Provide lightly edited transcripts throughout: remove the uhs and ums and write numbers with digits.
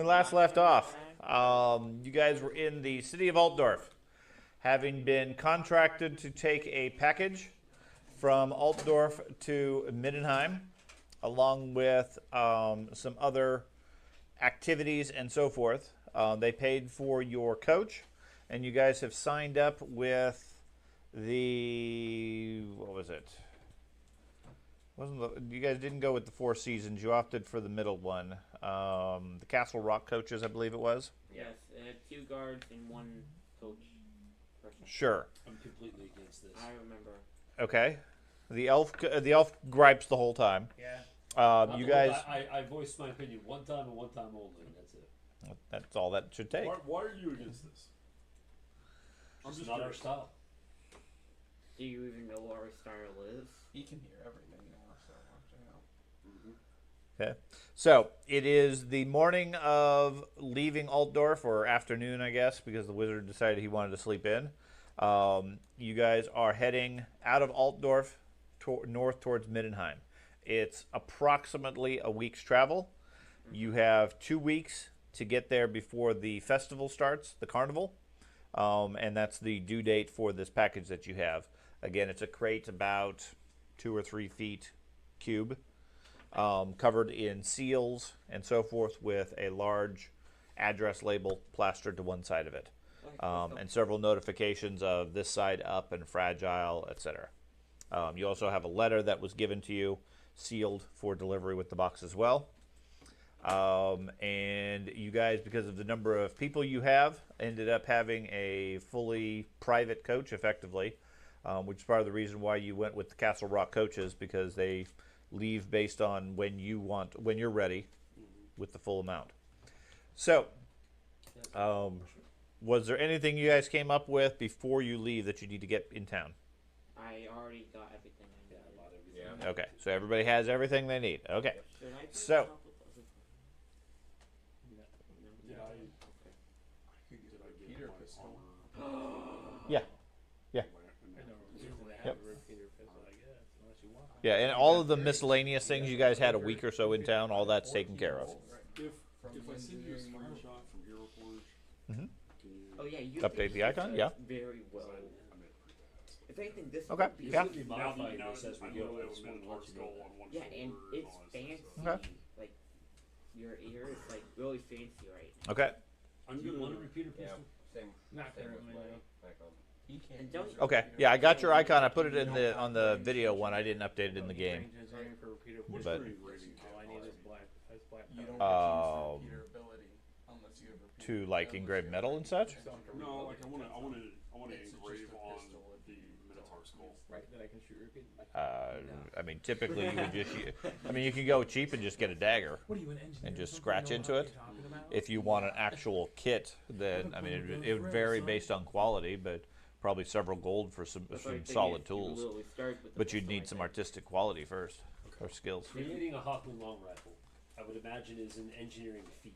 last left off, you guys were in the city of Altdorf, having been contracted to take a package from Altdorf to Middenheim, along with some other activities and so forth. They paid for your coach, and you guys have signed up with the, what was it? You guys didn't go with the Four Seasons. You opted for the middle one, the Castle Rock coaches, I believe it was. Yes, 2 guards and 1 coach person. Sure. I'm completely against this. I remember. Okay. The elf gripes the whole time. Yeah. You guys. I voiced my opinion one time and one time only, and that's it. That's all that should take. Why are you against this? I'm just not our style. Do you even know what our style is? He can hear everything now, so watch out. Okay. So it is the morning of leaving Altdorf, or afternoon, I guess, because the wizard decided he wanted to sleep in. You guys are heading out of Altdorf north towards Middenheim. It's approximately a week's travel. You have 2 weeks to get there before the festival starts, the carnival, and that's the due date for this package that you have. Again, it's a crate about 2 or 3 feet cube, covered in seals and so forth, with a large address label plastered to one side of it, and several notifications of this side up and fragile, etc. You also have a letter that was given to you, sealed for delivery with the box as well. And you guys, because of the number of people you have, ended up having a fully private coach, effectively, which is part of the reason why you went with the Castle Rock coaches, because they leave based on when you're ready with the full amount. So, was there anything you guys came up with before you leave that you need to get in town? I already got everything I needed. Yeah, a lot of everything. Okay, so everybody has everything they need. Okay, Should I bring so it up with other- Yeah, I Could did. get I Peter get my pistol. armor. yeah. I know. Usually they have a repeater pistol, I guess, unless you want. Yeah, and all of the miscellaneous things you guys had a week or so in town, all that's taken care of. If I send you a screenshot from Hero Forge, Mhm. can you? Oh yeah, you Update the icon, yeah. Very well. I made it pretty badass. If anything, this Okay, would be yeah. We'll be modifying Now this as we I go. know I it just was wanted to Minotaur let you skull know on one Yeah, shoulder and it's all that fancy. stuff. Okay. Like your ear is like really fancy right now. Okay. I'm Do you want a gonna. repeater Yeah, pistol? same. Not same currently, with my no. icon. He can't And don't- use a Okay. repeater Yeah, I got pistol. your icon. I put it in the on the video one. I didn't update it in the game. Range engineering for repeater What's But- the rating All I need is black. That's black. Um, You don't get to use repeater ability unless you have repeater. To like engraved metal and such. No, like I want to It's engrave just a on pistol with the Minotaur skull. Right, that I can shoot repeatedly. I mean, typically you would just. I mean, you can go cheap and just get a dagger. What are you, an engineer? And just Don't you scratch know into what it? you're talking about? If you want an actual kit, then I mean, it would vary based on quality, but probably several gold for some That's what I'm solid thinking, you tools. literally start with the But you'd pistol, need I some think. artistic quality first, or skills. Creating a Hawkman long rifle, I would imagine, is an engineering feat.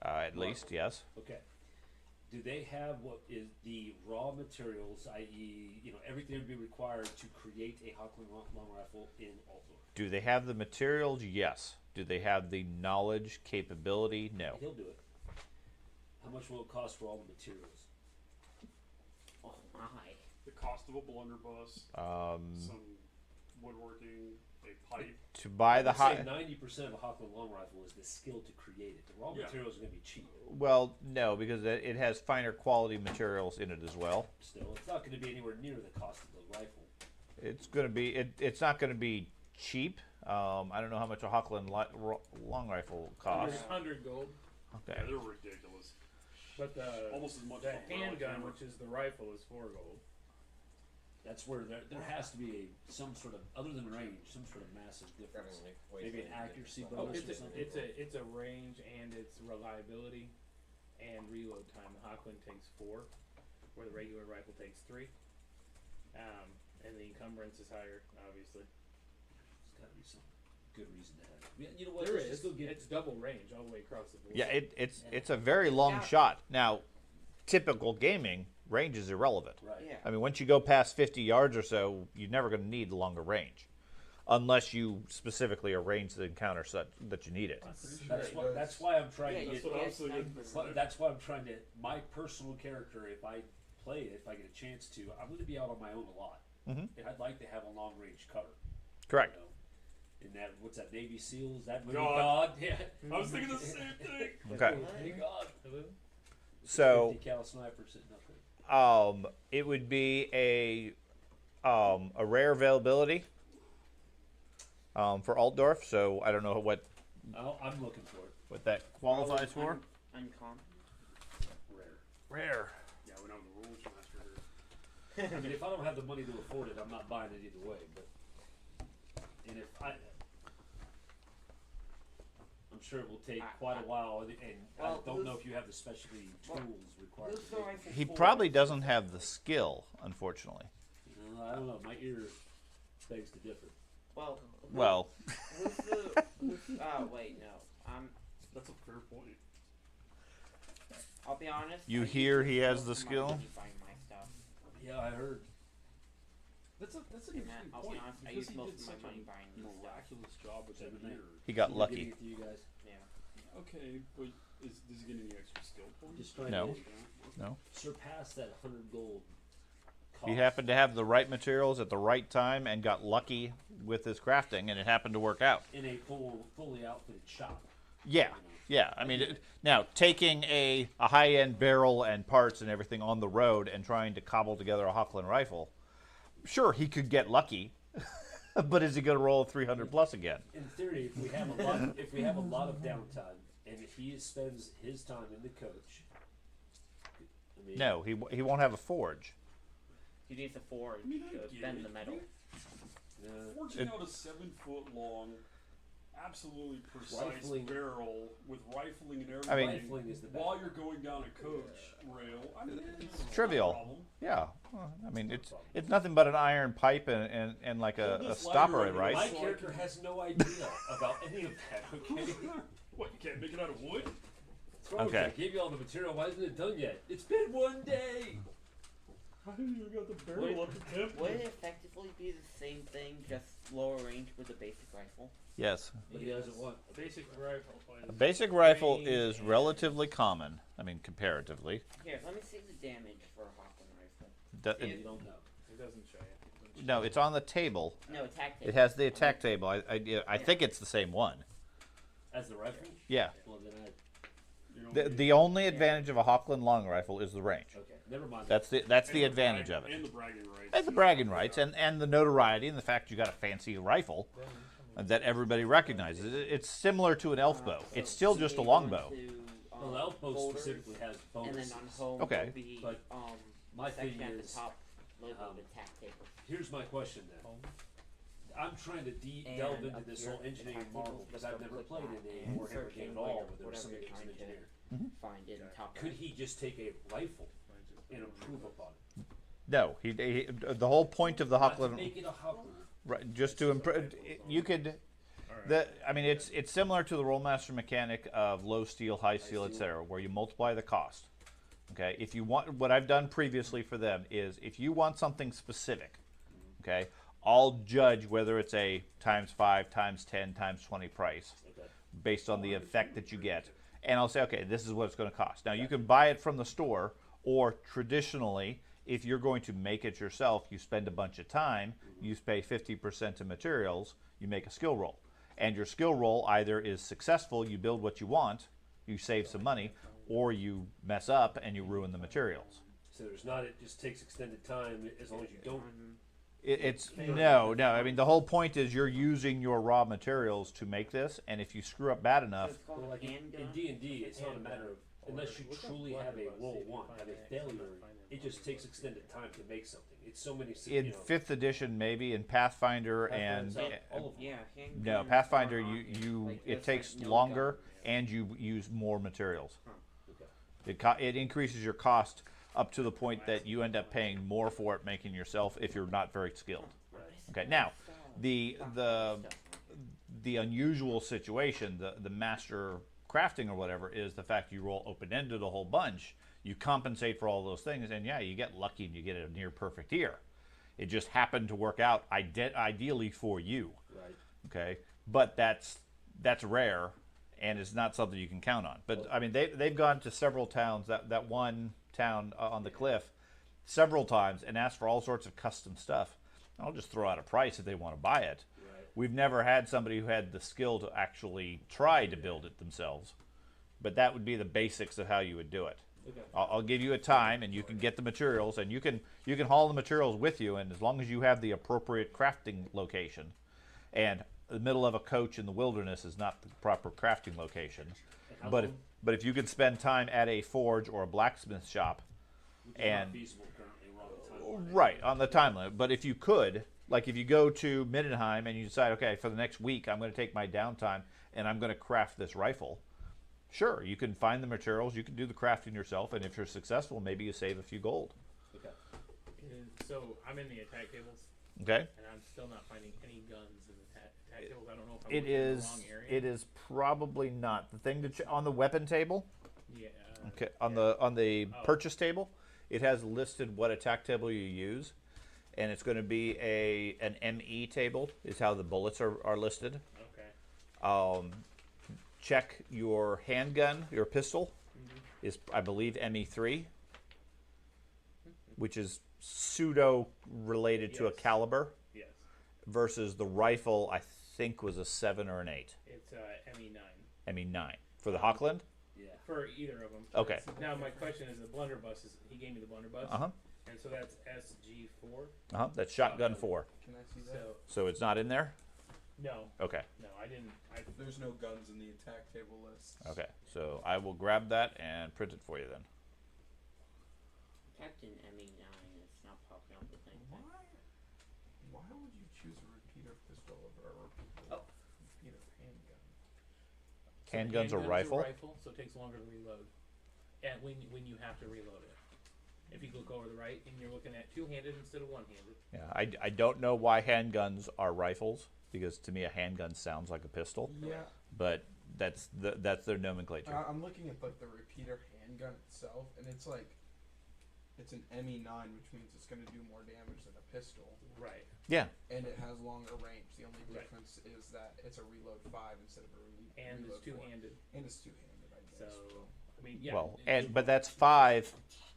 At least, yes. Okay. Do they have what is the raw materials, i.e., everything that would be required to create a Hawkman long rifle in Altdorf? Do they have the materials? Yes. Do they have the knowledge, capability? No. He'll do it. How much will it cost for all the materials? Oh my. The cost of a blunderbuss, some woodworking, a pipe. To buy the I'd say high. 90% of a Hawkman long rifle is the skill to create it. The raw Yeah. materials are going to be cheap. Well, no, because it has finer quality materials in it as well. Still, it's not going to be anywhere near the cost of the rifle. It's going to be. It's not going to be cheap. I don't know how much a Hawkland long rifle costs. 100 gold. Okay. Yeah, they're ridiculous. But Almost as much the as a relic handgun, hammer. which is the rifle, is 4 gold. That's where there has to be some sort of, other than range, some sort of massive difference. Maybe an accuracy Oh, bonus or something. it's a range and it's reliability and reload time. The Hawkwind takes 4, where the regular rifle takes 3. And the encumbrance is higher, obviously. There's got to be some good reason to have it. Yeah, you know what? There let's is. just go get It's double range all the way across the board. Yeah, it's a very long Yeah. shot. Now, typical gaming range is irrelevant. right. Yeah. I mean, once you go past 50 yards or so, you're never going to need longer range. unless you specifically arrange the encounter such that you need it. That's why I'm trying to. That's what I was thinking. That's why I'm trying to. My personal character, if I play it, if I get a chance to, I'm going to be out on my own a lot, and I'd like to have a long range cutter. Correct. You know? In that, what's that? Navy SEALs? That movie God. God? Yeah. I was thinking the same thing. Okay. Thank God. So 50 cal sniper sitting up there. it would be a rare availability for Altdorf. So I don't know what I'm looking for it. that qualifies for. Uncommon. Rare. Yeah, we know the rules master here. I mean, if I don't have the money to afford it, I'm not buying it either way. But and if I'm sure it will take quite a while, and I don't know if you have the specialty tools required. Who's the rifle He for? probably doesn't have the skill, unfortunately. I don't know. My ear begs to differ. Well. Well, Who's the? Wait, no. That's a fair point. I'll be honest. You I hear usually he has most the of my skill? money buying my stuff. Yeah, I heard. That's an And interesting that, I'll be point. honest, I Because use he most did of my such money a buying this stuff. miraculous job with that Everything. mirror. he got We're lucky. giving it to you guys. Yeah. Okay, but does he get any extra skill points? Just trying No. to No. surpass that 100 gold. He cost. happened to have the right materials at the right time and got lucky with his crafting, and it happened to work out. In a fully outfitted shop. Yeah, yeah. I mean, now taking a high-end barrel and parts and everything on the road and trying to cobble together a Hochland rifle, sure, he could get lucky, but is he going to roll a 300 plus again? In theory, if we have a lot of downtime, and if he spends his time in the coach, I mean, No, he won't have a forge. He needs a forge I mean, I to get bend it. the metal. Forging out a 7-foot long, absolutely precise Rifling. barrel with rifling and everything I mean- Rifling is the best while part. you're going down a coach rail. I mean, it's Trivial. not a problem. Yeah, well, I mean, it's nothing but an iron pipe and like a Hold this stopper, lighter right? My So I character can- has no idea about any of that. Okay. What, you can't make it out of wood? What's wrong with Okay. you? I gave you all the material. Why isn't it done yet? It's been one day. I didn't even got the barrel up to temp. Would it effectively be the same thing, just lower range with a basic rifle? Yes. But he doesn't want. A basic rifle. A basic rifle range is and- relatively common. I mean, comparatively. Here, let me see the damage for a Hochland rifle. You don't know. It doesn't show you. No, it's on the table. No, attack It has the attack table. I think it's the same one. As the rifle? Yeah. Well, then You know, The only advantage of a Hochland long rifle is the range. okay. Never mind. That's the and advantage brag- of it. And the bragging rights. And the bragging rights and the notoriety and the fact you got a fancy rifle that everybody recognizes. It's similar to an elf bow. It's still just a longbow. Well, the elf bow specifically has And bonuses. then on home Okay. will be But my section thing at is, the top logoed attack table. here's my question then. I'm trying to delve And into up this here, whole engineering attack marvel tables, because just I've go never click played that in a and Warhammer search game in at all where- where there was whatever somebody you're who's an trying to engineer. Find it in top Could right. he just take a rifle and improve upon it? No, the whole point of the Not to Hochland, make it a Huckle. right, just to improve. You could. I mean, it's similar to the Rolemaster mechanic of low steel, high steel, etc., where you multiply the cost. Okay, if you want, what I've done previously for them is, if you want something specific, okay, I'll judge whether it's a times 5, times 10, times 20 price, Okay. based on the effect that you get, and I'll say, okay, this is what it's going to cost. Now you can buy it from the store, or traditionally, if you're going to make it yourself, you spend a bunch of time, you pay 50% of materials, you make a skill roll. And your skill roll either is successful, you build what you want, you save some money, or you mess up and you ruin the materials. So there's not. It just takes extended time as long as you don't. It's no. I mean, the whole point is you're using your raw materials to make this, and if you screw up bad enough, It's called Well, like in handgun. D&D, it's not a matter of unless you truly have a roll one, have a failure. It just takes extended time to make something. It's so many. in You know, 5th edition maybe, in Pathfinder and all of them. Yeah, handgun. no Pathfinder, it takes longer and you use more materials. It increases your cost up to the point that you end up paying more for it making yourself if you're not very skilled. Okay, now the unusual situation, the master crafting or whatever, is the fact you roll open-ended a whole bunch. You compensate for all those things, and yeah, you get lucky and you get a near perfect ear. It just happened to work out ideally for you. Right. Okay, but that's rare, and it's not something you can count on. But I mean, they've gone to several towns. That one town on the cliff, several times, and asked for all sorts of custom stuff. I'll just throw out a price if they want to buy it. Right. We've never had somebody who had the skill to actually try to build it themselves. But that would be the basics of how you would do it. Okay. I'll give you a time, and you can get the materials, and you can haul the materials with you, and as long as you have the appropriate crafting location, and the middle of a coach in the wilderness is not the proper crafting location. How But long- if you could spend time at a forge or a blacksmith shop, which is and not feasible currently. We're on the timeline. right on the time limit, but if you could, like if you go to Middenheim and you decide, okay, for the next week I'm going to take my downtime and I'm going to craft this rifle. Sure, you can find the materials, you can do the crafting yourself, and if you're successful, maybe you save a few gold. Okay. So I'm in the attack tables, Okay? and I'm still not finding any guns in the attack tables. I don't know if I'm It looking in the is. wrong area. It is probably not the thing to on the weapon table. Yeah. Okay, on yeah. the Oh. purchase table, it has listed what attack table you use, and it's going to be an ME table. Is how the bullets are listed. Okay. Check your handgun, your pistol, is I believe ME3, which is pseudo related to a Yes. caliber, Yes. versus the rifle I think was a 7 or an 8. It's ME9 ME9 for the Hochland. Yeah. for either of them. Okay. Now my question is the blunderbuss is he gave me the blunderbuss. And so that's SG4. That's shotgun 4. Can I see that? So So it's not in there. no, Okay. no, I didn't. There's no guns in the attack table list. Okay. So I will grab that and print it for you then. Captain ME9 is not popping up with anything. Why would you choose a repeater pistol over a repeater handgun? So the Handgun's a handgun's rifle? so it takes longer to reload. And when you have to reload it. If you look over the right and you're looking at two-handed instead of one-handed. Yeah. I don't know why handguns are rifles, because to me a handgun sounds like a pistol, Yeah, but that's their nomenclature. I'm looking at like the repeater handgun itself, and it's like it's an ME9, which means it's going to do more damage than a pistol, Right. Yeah. and it has longer range. The only Right. difference is that it's a reload 5 instead of a And reload it's two-handed. 4. And it's two-handed, I guess. So I mean, yeah. Well, but that's 5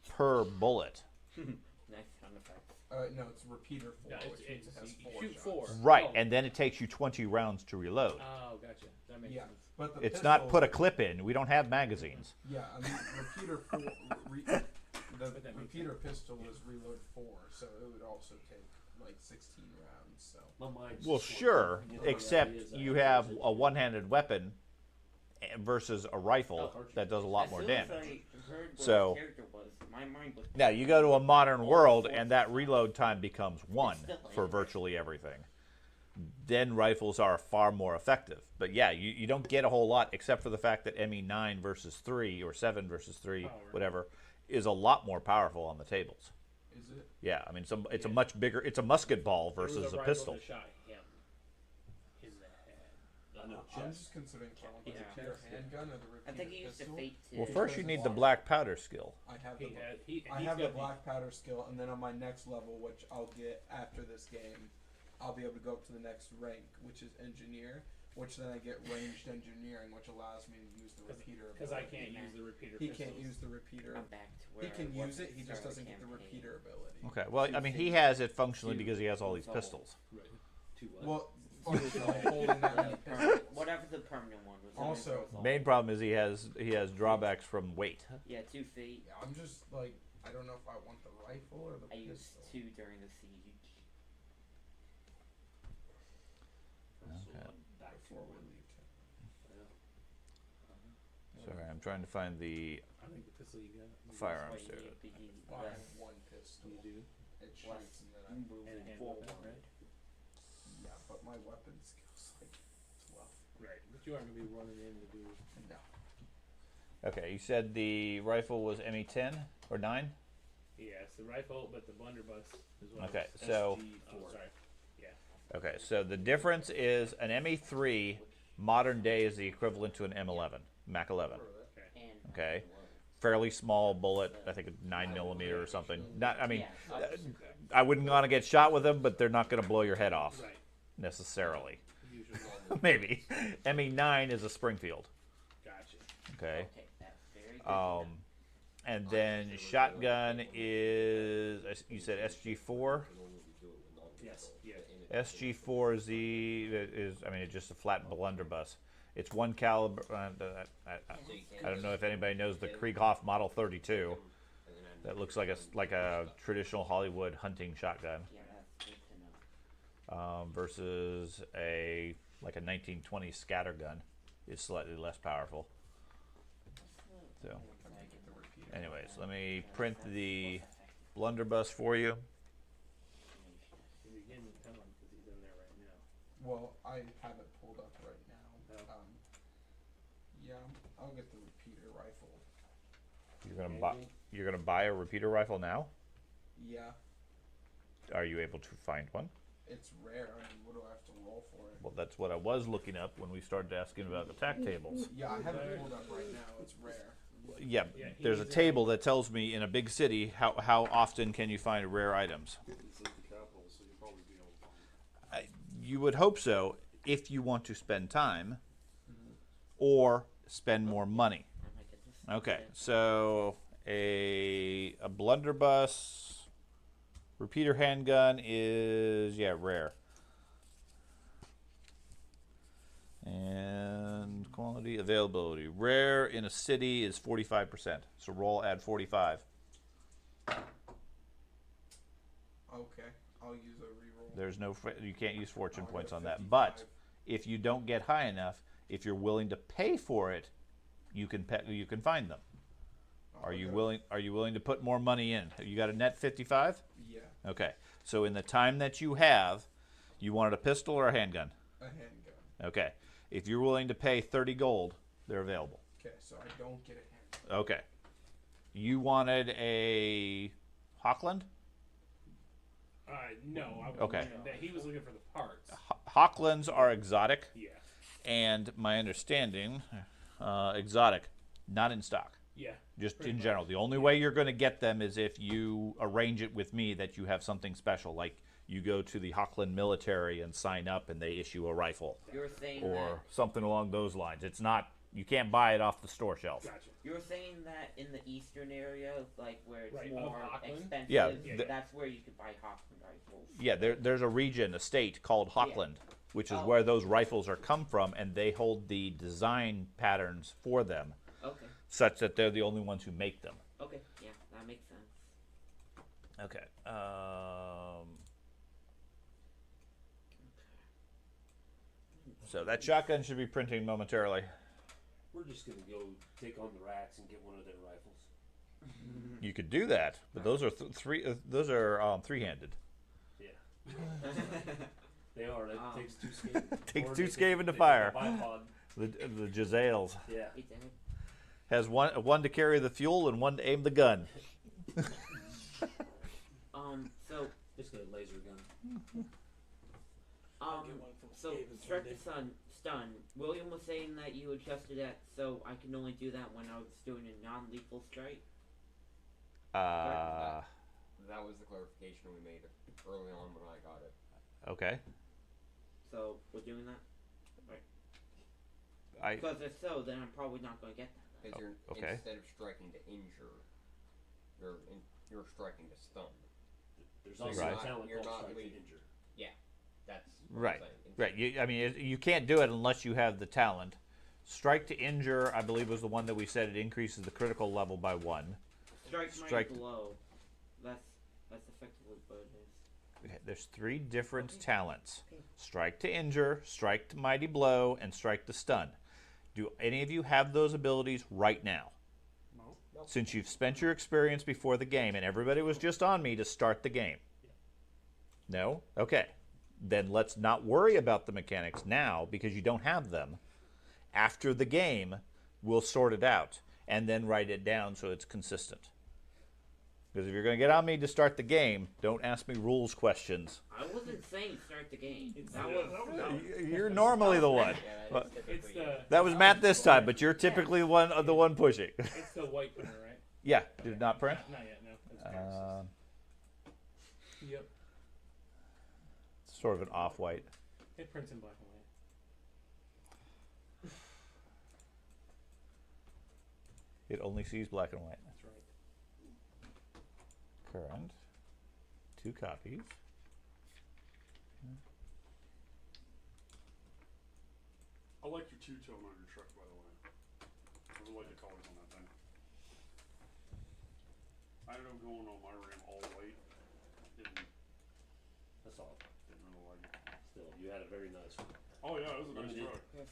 per bullet. Nice sound effects. No, it's repeater 4, Yeah, which means it has you 4 shoot shots. 4. Right, Oh. and then it takes you 20 rounds to reload. Oh, gotcha. That makes Yeah, sense. but the It's pistol, not put a clip in. We don't have magazines. Yeah, I mean, repeater 4. The But that makes repeater pistol is reload 4, so it would also take like 16 rounds. So My mind's Well, just like, sure, you know, except the reality is you that have it's a one-handed weapon versus a rifle that does a lot As more soon as damage. I heard what So- his character was, my mind was. Now, you go to a modern world, and that reload time becomes 1 still for is. virtually everything. Then rifles are far more effective. But yeah, you don't get a whole lot, except for the fact that ME9 versus 3, or 7 versus 3, Power. whatever, is a lot more powerful on the tables. is it? Yeah, I mean, it's a much bigger, it's a musket ball There was versus a rifle pistol. that shot him in the head. I know I'm chess. just considering if I want the Yeah. repeater handgun or the repeater I think he used to pistol. fate too. Well, first you need the black powder skill. I have He the had I he's have the got black powder skill, and then on my next level, which I'll get after this game, I'll be able to go up to the next rank, which is engineer. Which then I get ranged engineering, which allows me to use the repeater. because I ability. can't use the repeater. He pistols. can't use the repeater. I'm back to where He can I use it. was He at just the doesn't get the campaign. repeater ability. Okay, well, I mean, he has it functionally because he has all these Two. pistols. Right. Two what? Well, functional holding that The many permanent- pistols. whatever the permanent one was. Also- Main problem is he has drawbacks from weight. Yeah, 2 feet. Yeah, I'm just like I don't know if I want the rifle or the I used pistol. 2 during the siege. So, back Before we forward. leave town. Yeah. Sorry, I'm trying to find the I think the pistol you got. firearms That's there. why you need the Well, I less- have one pistol. You do. It less shoots and then I moving And a hand forward. weapon, right? yeah, but my weapon skills like 12. Right, but you aren't gonna be running in to do. No. Okay, you said the rifle was ME10 or 9? Yes, the rifle, but the blunderbuss is what. Okay, it was. so Oh, sorry. okay, so the difference is an ME3 modern day is the equivalent to an M11, Mac 11. And Okay. fairly small bullet. I think a 9mm or something. Not, I mean, Yeah, I wouldn't want to get shot with them, but they're not going to blow your head off Right. necessarily. Usually. Maybe. ME9 is a Springfield. Gotcha. Okay. Okay, that's very good. to know. And then shotgun is, you said SG4. Yes. Yeah. SG4 is I mean, it's just a flat blunderbuss. It's one caliber. I don't know if anybody knows the Krieghoff Model 32. That looks like a traditional Hollywood hunting shotgun. Yeah, that's good to know. Versus a 1920 scattergun. It's slightly less powerful. So, anyways, let me print the blunderbuss for you. Can you get him to tell him because he's in there right now? Well, I have it pulled up right now. Oh. Yeah, I'll get the repeater rifle. You're gonna buy a repeater rifle now? Yeah, Are you able to find one? it's rare. I mean, what do I have to roll for it? Well, that's what I was looking up when we started asking about attack tables. Yeah, I have it pulled up right now. It's rare. Yeah, Yeah, there's a he's, table that tells me in a big city how often can you find rare items. It's in the capital, so you'll probably be able to find it. You would hope so if you want to spend time or spend more money. I might get this. Okay, so a blunderbuss repeater handgun is rare. And quality availability. Rare in a city is 45%. So roll add 45. Okay, I'll use a reroll. There's no you can't use fortune Oh, I points got on that. 55. But if you don't get high enough, if you're willing to pay for it, you can find them. Are you willing to put more money in? You got a net 55? Yeah, Okay. So in the time that you have, you wanted a pistol or a handgun? a handgun. Okay. If you're willing to pay 30 gold, they're available. Okay, so I don't get a handgun. Okay. You wanted a Hochland? No. I was Okay. He was looking for the parts. Hochlands are exotic, Yeah. and my understanding, exotic, not in stock. Yeah. Just Pretty in much. general. The only way you're going to get them is if you arrange it with me that you have something special, like you go to the Hochland military and sign up and they issue a rifle You're saying or something along those lines. It's not, you can't buy it off the store shelf. Gotcha. you're saying that in the eastern area, like where it's Right, of more Auckland? expensive, Yeah, that's where you could buy Hochland rifles. Yeah, there's a region, a state called Hochland, which is Oh. where those rifles are come from, and they hold the design patterns for them, Okay. such that they're the only ones who make them. Okay. Yeah, that makes sense. Okay. So that shotgun should be printing momentarily. We're just gonna go take on the racks and get one of their rifles. You could do that, but those are three-handed. Yeah. They are. That takes two skaven. Takes Or two they skaven could- to they could fire. bipod. The Jazales Yeah. Hey, Dad. has one to carry the fuel and one to aim the gun. So Just got a laser gun. so strike the stun. William was saying that you adjusted that so I can only do that when I was doing a non-lethal strike. That was the clarification we made early on when I got it. Okay. So we're doing that. I Because if so, then I'm probably not going to get that. Then. Because you're okay. instead of striking to injure, you're striking to stun. There's So also Right. a talent you're called not strike to leaving. injure. That's what Right. I'm saying. Right. I mean, you can't do it unless you have the talent. Strike to injure, I believe, was the one that we said it increases the critical level by 1. Strike Strike- mighty blow. That's effectively what it is. Okay, there's 3 different Okay. talents: Okay. strike to injure, strike to mighty blow, and strike to stun. Do any of you have those abilities right now? No. Since you've spent your experience before the game, and everybody was just on me to start the game. No? Okay. Then let's not worry about the mechanics now because you don't have them. After the game, we'll sort it out and then write it down so it's consistent. Because if you're going to get on me to start the game, don't ask me rules questions. I wasn't saying start the game. It's That the- was You're normally the one. Yeah, that Well, is typically It's the That was Matt this time, but you're typically the one pushing. it's the white banner, right? Yeah, did it not print? Not yet, no. It's past. Yep. It's sort of an off-white. It prints in black and white. It only sees black and white. That's right. Current. 2 copies. I like your two-tone on your truck, by the way. I really like the colors on that thing. I ended up going on my Ram all white. That's all. Didn't really like it. Still, you had a very nice one. Oh yeah, it was a nice Limited. truck.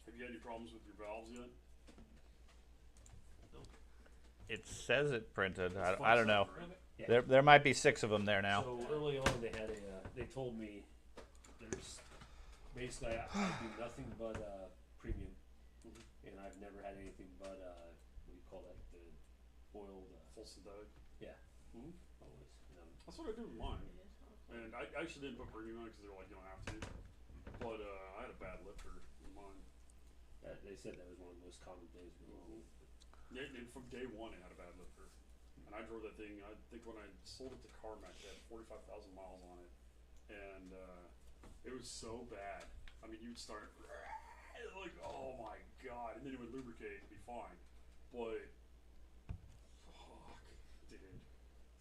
Have you had any problems with your valves yet? It says it printed. It's I don't know. fun stuff, right? Yeah. There might be 6 of them there now. So early on, they had they told me there's basically I do nothing but premium, and I've never had anything but what do you call that? The boiled. Full synthetic. Yeah. Mhm. Always. That's what I do with mine. And I actually didn't put premium on it because they were like, you don't have to. But I had a bad lifter in mine. They said that was one of the most common things. Yeah, and from day one, it had a bad lifter. And I drove that thing, I think when I sold it to Carmack, it had 45,000 miles on it. And it was so bad. I mean, you'd start, like, oh my god. And then it would lubricate and be fine. But, fuck, dude.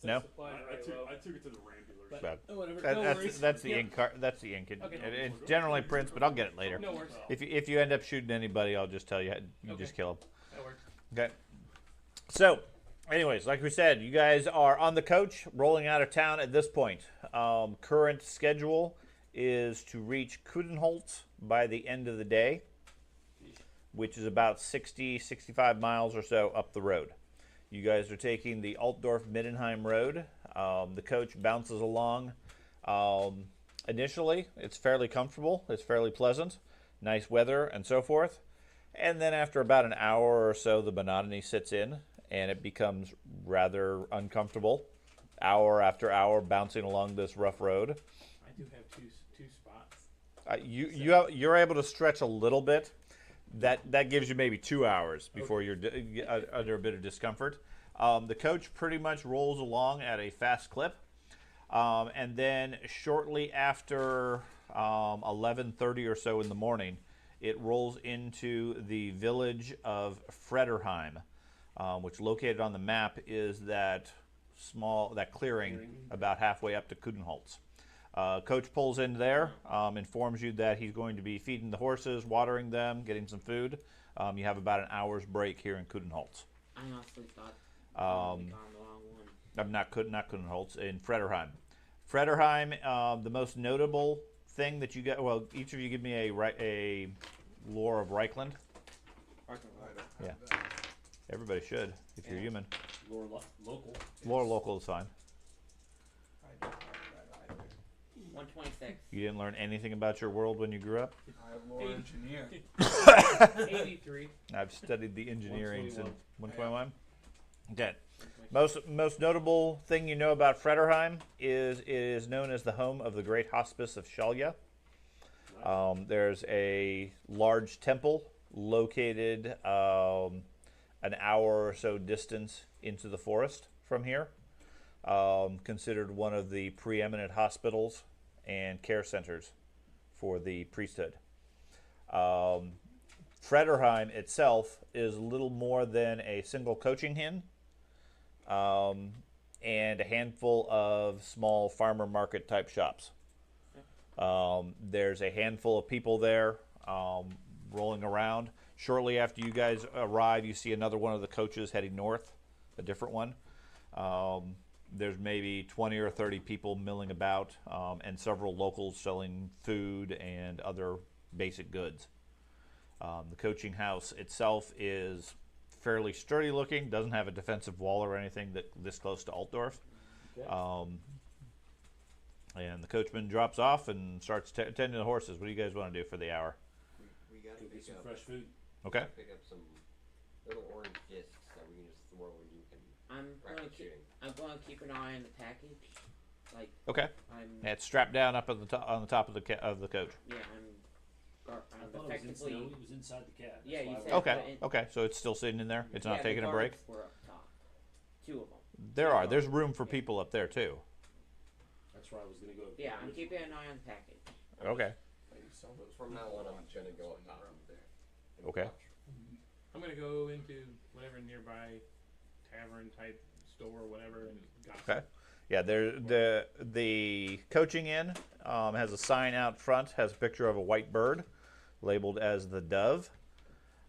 No? Supply I took it to the Rambulers. But- Bad. Oh, whatever. No worries. That's the Yeah. ink. That's the ink. It, Okay. it generally prints, but I'll get it later. No worries. If you end up shooting anybody, I'll just tell you. You Okay. just kill them. That works. Okay. So, anyways, like we said, you guys are on the coach, rolling out of town at this point. Current schedule is to reach Kudenholz by the end of the day, which is about 60, 65 miles or so up the road. You guys are taking the Altdorf-Middenheim road. The coach bounces along. Initially, it's fairly comfortable. It's fairly pleasant. Nice weather and so forth. And then after about an hour or so, the monotony sits in, and it becomes rather uncomfortable. Hour after hour, bouncing along this rough road. I do have two spots. You're able to stretch a little bit. That gives you maybe 2 hours before you're under a bit of discomfort. The coach pretty much rolls along at a fast clip, and then shortly after 11:30 or so in the morning, it rolls into the village of Frederheim, which located on the map is that clearing about halfway up to Kudenholz. Coach pulls in there, informs you that he's going to be feeding the horses, watering them, getting some food. You have about an hour's break here in Kudenholz. I honestly thought I had gone the wrong one. I'm not Kudenholz, in Frederheim. Frederheim, the most notable thing that you get. Well, each of you give me a lore of Reichland. Yeah. Everybody should, if you're human. Local. Lore local is fine. I don't have that either. 126. You didn't learn anything about your world when you grew up? I have lore engineer. 83. I've studied the engineering since 121. 121. Okay. Most notable thing you know about Frederheim is it is known as the home of the Great Hospice of Shalya. There's a large temple located an hour or so distance into the forest from here. Considered one of the preeminent hospitals and care centers for the priesthood. Frederheim itself is little more than a single coaching inn and a handful of small farmer market type shops. There's a handful of people there rolling around. Shortly after you guys arrive, you see another one of the coaches heading north, a different one. There's maybe 20 or 30 people milling about, and several locals selling food and other basic goods. The coaching house itself is fairly sturdy looking, doesn't have a defensive wall or anything this close to Altdorf. Okay. And the coachman drops off and starts tending the horses. What do you guys want to do for the hour? We gotta Go get pick some up, fresh food. Okay. pick up some little orange discs that we can just throw when you can I'm going practice to shooting. I'm going to keep an eye on the package. Like Okay. I'm Yeah, it's strapped down up at the on the top of the coach. yeah I'm I thought it was, effectively. it was inside the cab. That's Yeah, you why I said- went Okay. but it- Okay. So it's still sitting in there. It's not Yeah, taking the a break. guards were up top. 2 of them. There are. There's room for people up there too. That's where I was gonna go. Yeah, I'm keeping an eye on the package. Okay. From now on, I'm gonna go up top. Okay. I'm gonna go into whatever nearby tavern type store, whatever, and gossip. Okay. Yeah. The coaching inn has a sign out front. Has a picture of a white bird, labeled as the Dove.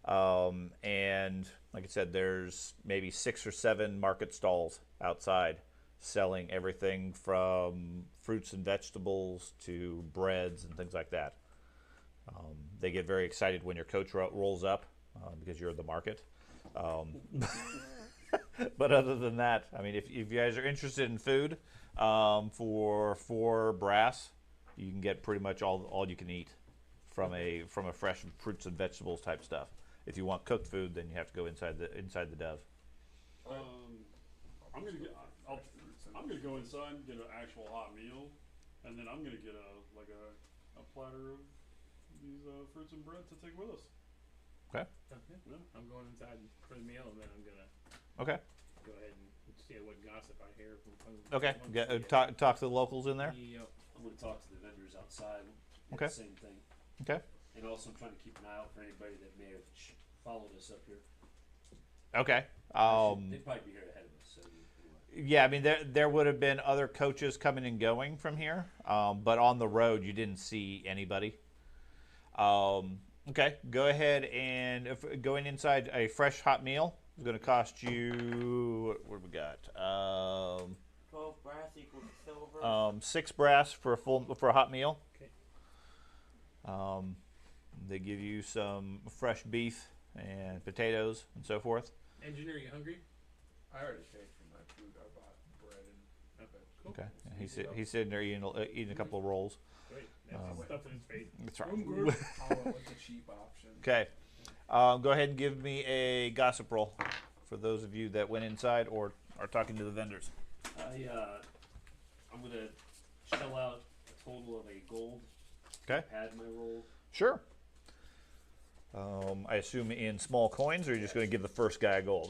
And like I said, there's maybe 6 or 7 market stalls outside selling everything from fruits and vegetables to breads and things like that. They get very excited when your coach rolls up because you're the market. But other than that, I mean, if you guys are interested in food, for 4 brass, you can get pretty much all you can eat from a fresh fruits and vegetables type stuff. If you want cooked food, then you have to go inside the Dove. I'm gonna go inside and get an actual hot meal, and then I'm gonna get a platter of these fruits and bread to take with us. Okay. Okay. I'm going inside for the meal, and then I'm gonna Okay. go ahead and see what gossip I hear from. Okay. Yeah. Talk to the locals in there. Yep. I'm gonna talk to the vendors outside. Okay. Same thing. Okay. And also, I'm trying to keep an eye out for anybody that may have followed us up here. Okay. They'd probably be here ahead of us. So anyway. Yeah, I mean there would have been other coaches coming and going from here, but on the road you didn't see anybody. Okay, go ahead and going inside a fresh hot meal is going to cost you. What do we got? 12 brass equals silver. 6 brass for a hot meal. Okay. They give you some fresh beef and potatoes and so forth. Engineer, you hungry? I already paid for my food. I bought bread and Okay. Cool. Okay, yeah, he's sitting there eating a couple of rolls. Great. That's stuff in his face. That's right. I went with the cheap option. Okay. Go ahead and give me a gossip roll for those of you that went inside or are talking to the vendors. I'm gonna shell out a total of a gold. Okay. Add my roll. Sure. I assume in small coins, or you're just going to give the first guy a gold?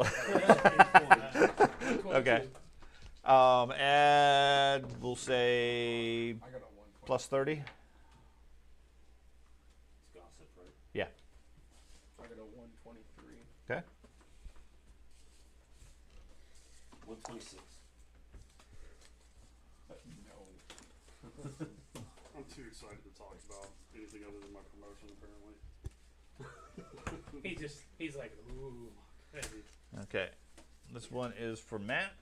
Okay. And we'll say I got a 120. plus 30. It's gossip, right? Yeah. I got a 123. Okay. 126. No. I'm too excited to talk about anything other than my promotion, apparently. He's like, ooh. Okay. This one is for Matt.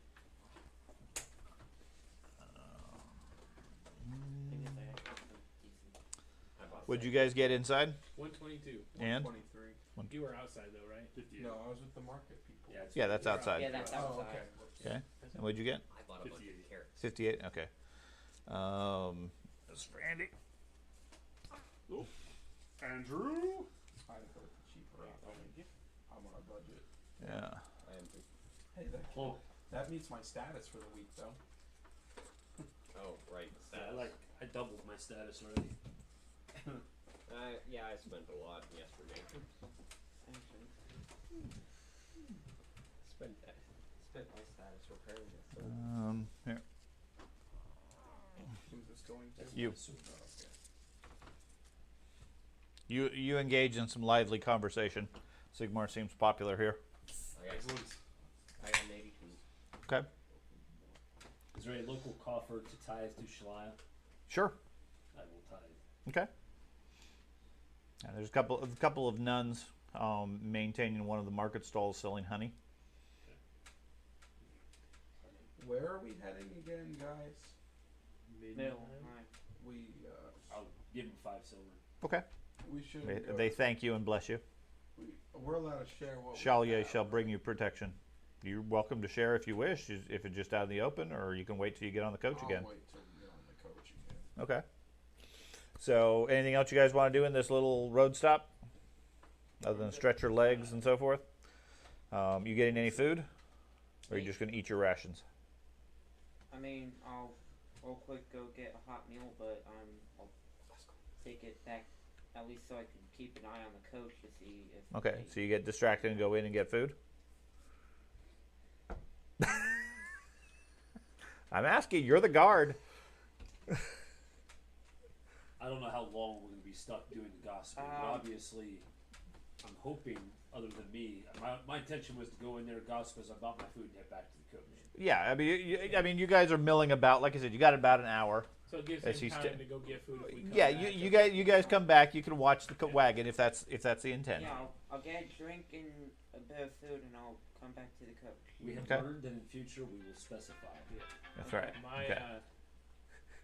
What'd you guys get inside? 122. And 123. You were outside though, right? 58. No, I was with the market people. yeah, that's outside. Yeah, that's Oh, outside. okay. Okay. And what'd you get? I bought a bunch 58. of carrots. 58. Okay. This is for Andy. Andrew? I go with the cheaper option. I'm on a budget. Yeah. I am too. Hey, Oh, that meets my status for the week, though. Oh, right. yeah, I doubled my status already. Yeah, I spent a lot yesterday. Spent my status repairing this. Here. Who's this going to? You. Oh, okay. You engage in some lively conversation. Sigmar seems popular here. I got an 82. Okay. Is there a local coffer to tithe to Shalaya? Sure. I will tithe. Okay. And there's a couple of nuns maintaining one of the market stalls selling honey. Where are we heading again, guys? Middle. We I'll give him 5 silver. Okay. we should. They thank you and bless you. We're allowed to share what. Shalier we shall have. bring you protection. You're welcome to share if you wish, if it's just out in the open, or you can wait till you get on the coach I'll again. wait till we get on the coach again. Okay. So, anything else you guys want to do in this little road stop, other than stretch your legs and so forth? You getting any food, or are you just going to eat your rations? I mean, I'll real quick go get a hot meal, but I'll take it back at least so I can keep an eye on the coach to see if. Okay, they- so you get distracted and go in and get food? I'm asking, you're the guard. I don't know how long we're going to be stuck doing the gossiping, but obviously, I'm hoping, other than me, my intention was to go in there, gossip as about my food, and head back to the coach. Yeah, I mean, you guys are milling about. Like I said, you got about an hour. So it gives As him he's time sta- to go get food if we come Yeah, back. you guys come back. You can watch the wagon if that's the intent. Yeah, I'll get a drink and a bit of food, and I'll come back to the coach. We have Okay. learned that in future we will specify. That's right. My Okay.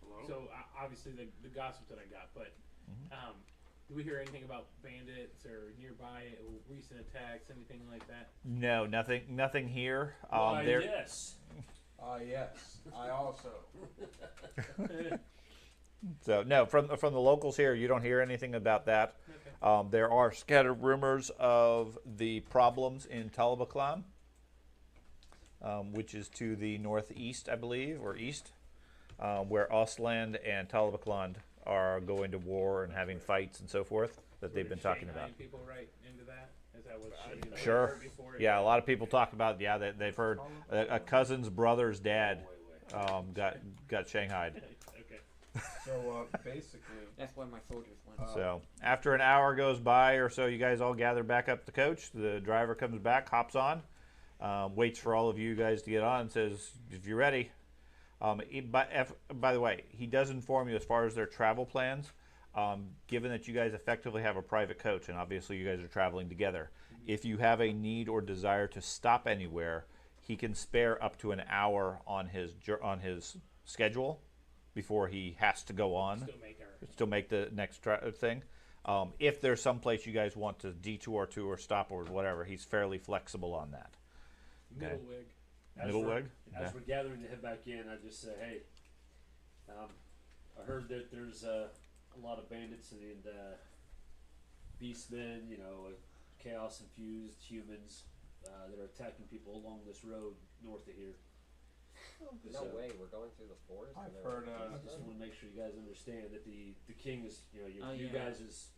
Hello? so obviously the gossip that I got, but Mm-hmm. do we hear anything about bandits or nearby recent attacks, anything like that? No, nothing here. Why, There. yes. Yes, I also. So no, from the locals here, you don't hear anything about that. Okay. There are scattered rumors of the problems in Talabaklan, which is to the northeast, I believe, or east, where Ostland and Talabaklan are going to war and having fights and so forth that they've been talking about. Shanghai people right into that? Is that what? Sure. Heard before? Yeah, a lot of people talk about they've heard a cousin's brother's dad got shanghaied. Okay. So basically, That's where my soldiers went. So after an hour goes by or so, you guys all gather back up the coach. The driver comes back, hops on, waits for all of you guys to get on, and says, "If you're ready." By the way, he does inform you as far as their travel plans. Given that you guys effectively have a private coach, and obviously you guys are traveling together, if you have a need or desire to stop anywhere, he can spare up to an hour on his schedule before he has to go on. Still make the next thing. If there's some place you guys want to detour to or stop or whatever, he's fairly flexible on that. Okay. Middlewig. Middlewig? As we're gathering to head back in, I just say, hey, I heard that there's a lot of bandits and beastmen, chaos-infused humans that are attacking people along this road north of here. No way, we're going through the forest. I've and there heard, are I beasts just there? want to make sure you guys understand that the king is, you yeah. guys is,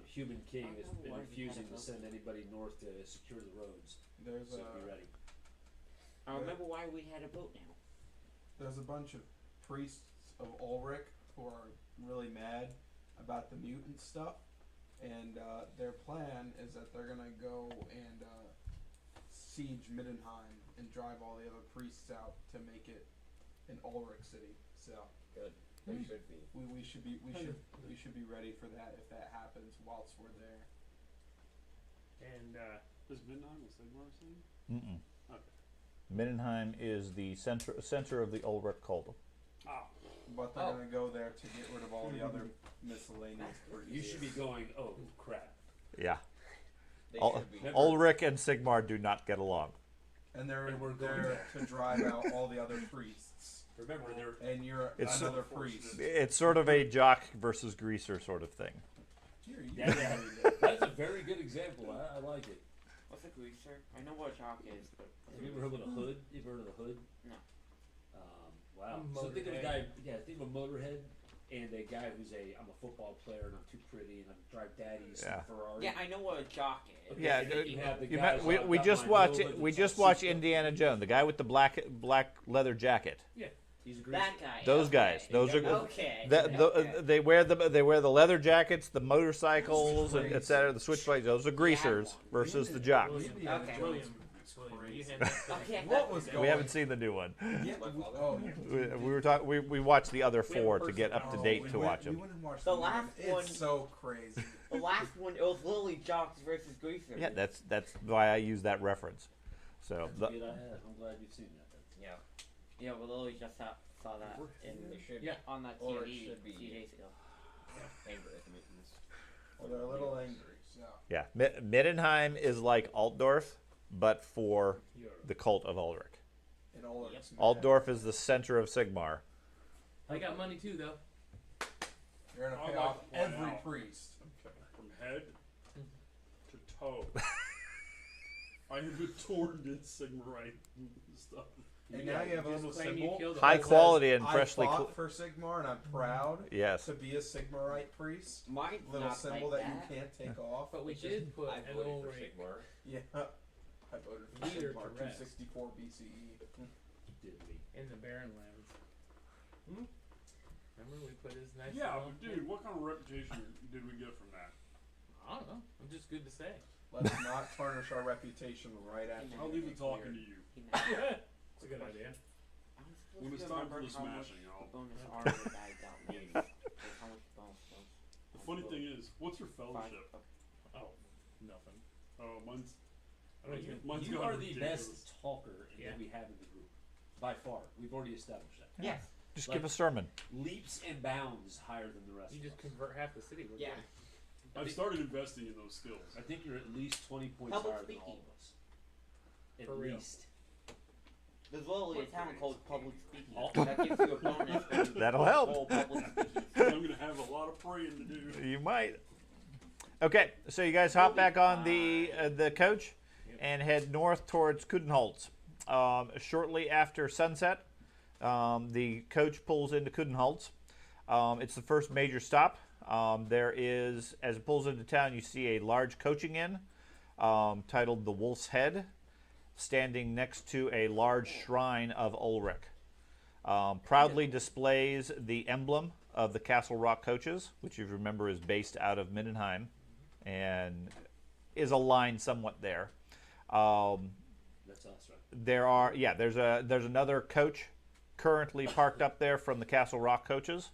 human king has been Why did you refusing have to it send anybody north to secure the roads. there's So be ready. I remember why we had a boat now. there's a bunch of priests of Ulrich who are really mad about the mutant stuff, and their plan is that they're gonna go and siege Middenheim and drive all the other priests out to make it an Ulrich city. So Good. They should be. we should be ready for that if that happens whilst we're there. And Is Midnight with Sigmar saying? Mm-mm. Okay. Middenheim is the center of the Ulrich cult. Ah. But they're Oh. gonna go there to get rid of all the other miscellaneous priests. You should be going, oh crap. Yeah. They Ul- should be. Never- Ulrich and Sigmar do not get along. And they're And we're going there to drive out all the other priests. Remember, they're And you're It's another so priest. It's sort of a jock versus greaser sort of thing. Here, you yeah, that's a very good example. I like it. What's a greaser? I know what a chalk is, but Have you ever heard of a hood? You ever heard of the hood? No. Wow. A So think of a motorhead. guy, think of a motorhead and a guy who's I'm a football player and I'm too pretty and I drive daddies Yeah. and Ferrari. yeah, I know what a jock is. Okay, Yeah, and then you have the You guys met, we who we got just my watched Nova we that's just all watched souped up. Indiana Jones, the guy with the black leather jacket. He's a greaser. That guy. Those okay. guys, those are Okay. the, they wear the leather jackets, the motorcycles, and et cetera, the switchblades. Those are greasers versus the jocks. William, Okay. William, you hand that to Okay. What was We going haven't seen the new one. Yeah, My father. oh, We were talking. We watched the other We have a four to person get up to oh, date we to went- watch We them. went and watched The the last one. one- It's so crazy. The last one, it was literally jocks versus greasers. Yeah, that's why I use that reference. So That's the, good I had. I'm glad you've seen that. Yeah, Yeah, we literally just saw that they should Yeah. on that Or it TV should be. a few days ago. angry at the mutants. Well, they're a little angry. So yeah, Middenheim is like Altdorf, but for Europe. the cult of Ulrich. it all looks mad. Altdorf is the center of Sigmar. I got money too, though. You're gonna I'd pay like off to point every out- priest. From head to toe. I have been torn in Sigmarite stuff. And now you have a Just little claim you symbol. killed the High whole quality and I freshly. fought for Sigmar, and I'm proud Yes. to be a Sigmarite priest. Mine's Little not symbol like that you that. can't take off. But we did put I an voted for Ulrich. Sigmar. Yeah, I voted for Leader Sigmar to rest. 264 BCE. Did we? In the Barren Lands. Hmm? Remember we put his nice Yeah, little- but dude, what kind of reputation did we get from that? I don't know. I'm just good to say. Let's not tarnish our reputation right after. I'll leave it talking to you. He meant- It's a good idea. I'm supposed When to it's time for remember the how much smashing, I'll. bonus armor that I got means. Like how much bonus was. The funny thing is, what's your fellowship? Oh, nothing. Oh, mine's. I don't even. Mine's You gone are the ridiculous. best talker Yeah. that we have in the group. By far. We've already established that. Yes. Just Like- give a sermon. Leaps and bounds higher than the rest You of just us. convert half the city. We're Yeah. good. I've started investing in those skills. I think you're at least 20 points Public higher than all speaking. of us. At For real. least. There's literally a talent called public speaking. Oh. That gives you a bonus. when you That'll help. roll public speaking. I'm gonna have a lot of praying to do. You might. Okay, so you guys hop back on the coach and head north towards Kudenholz. Shortly after sunset, the coach pulls into Kudenholz. It's the first major stop. There is, as it pulls into town, you see a large coaching inn titled the Wolf's Head, standing next to a large shrine of Ulrich. Proudly displays the emblem of the Castle Rock coaches, which you remember is based out of Mindenheim, and is aligned somewhat there. That's us, right? There's another coach currently parked up there from the Castle Rock coaches,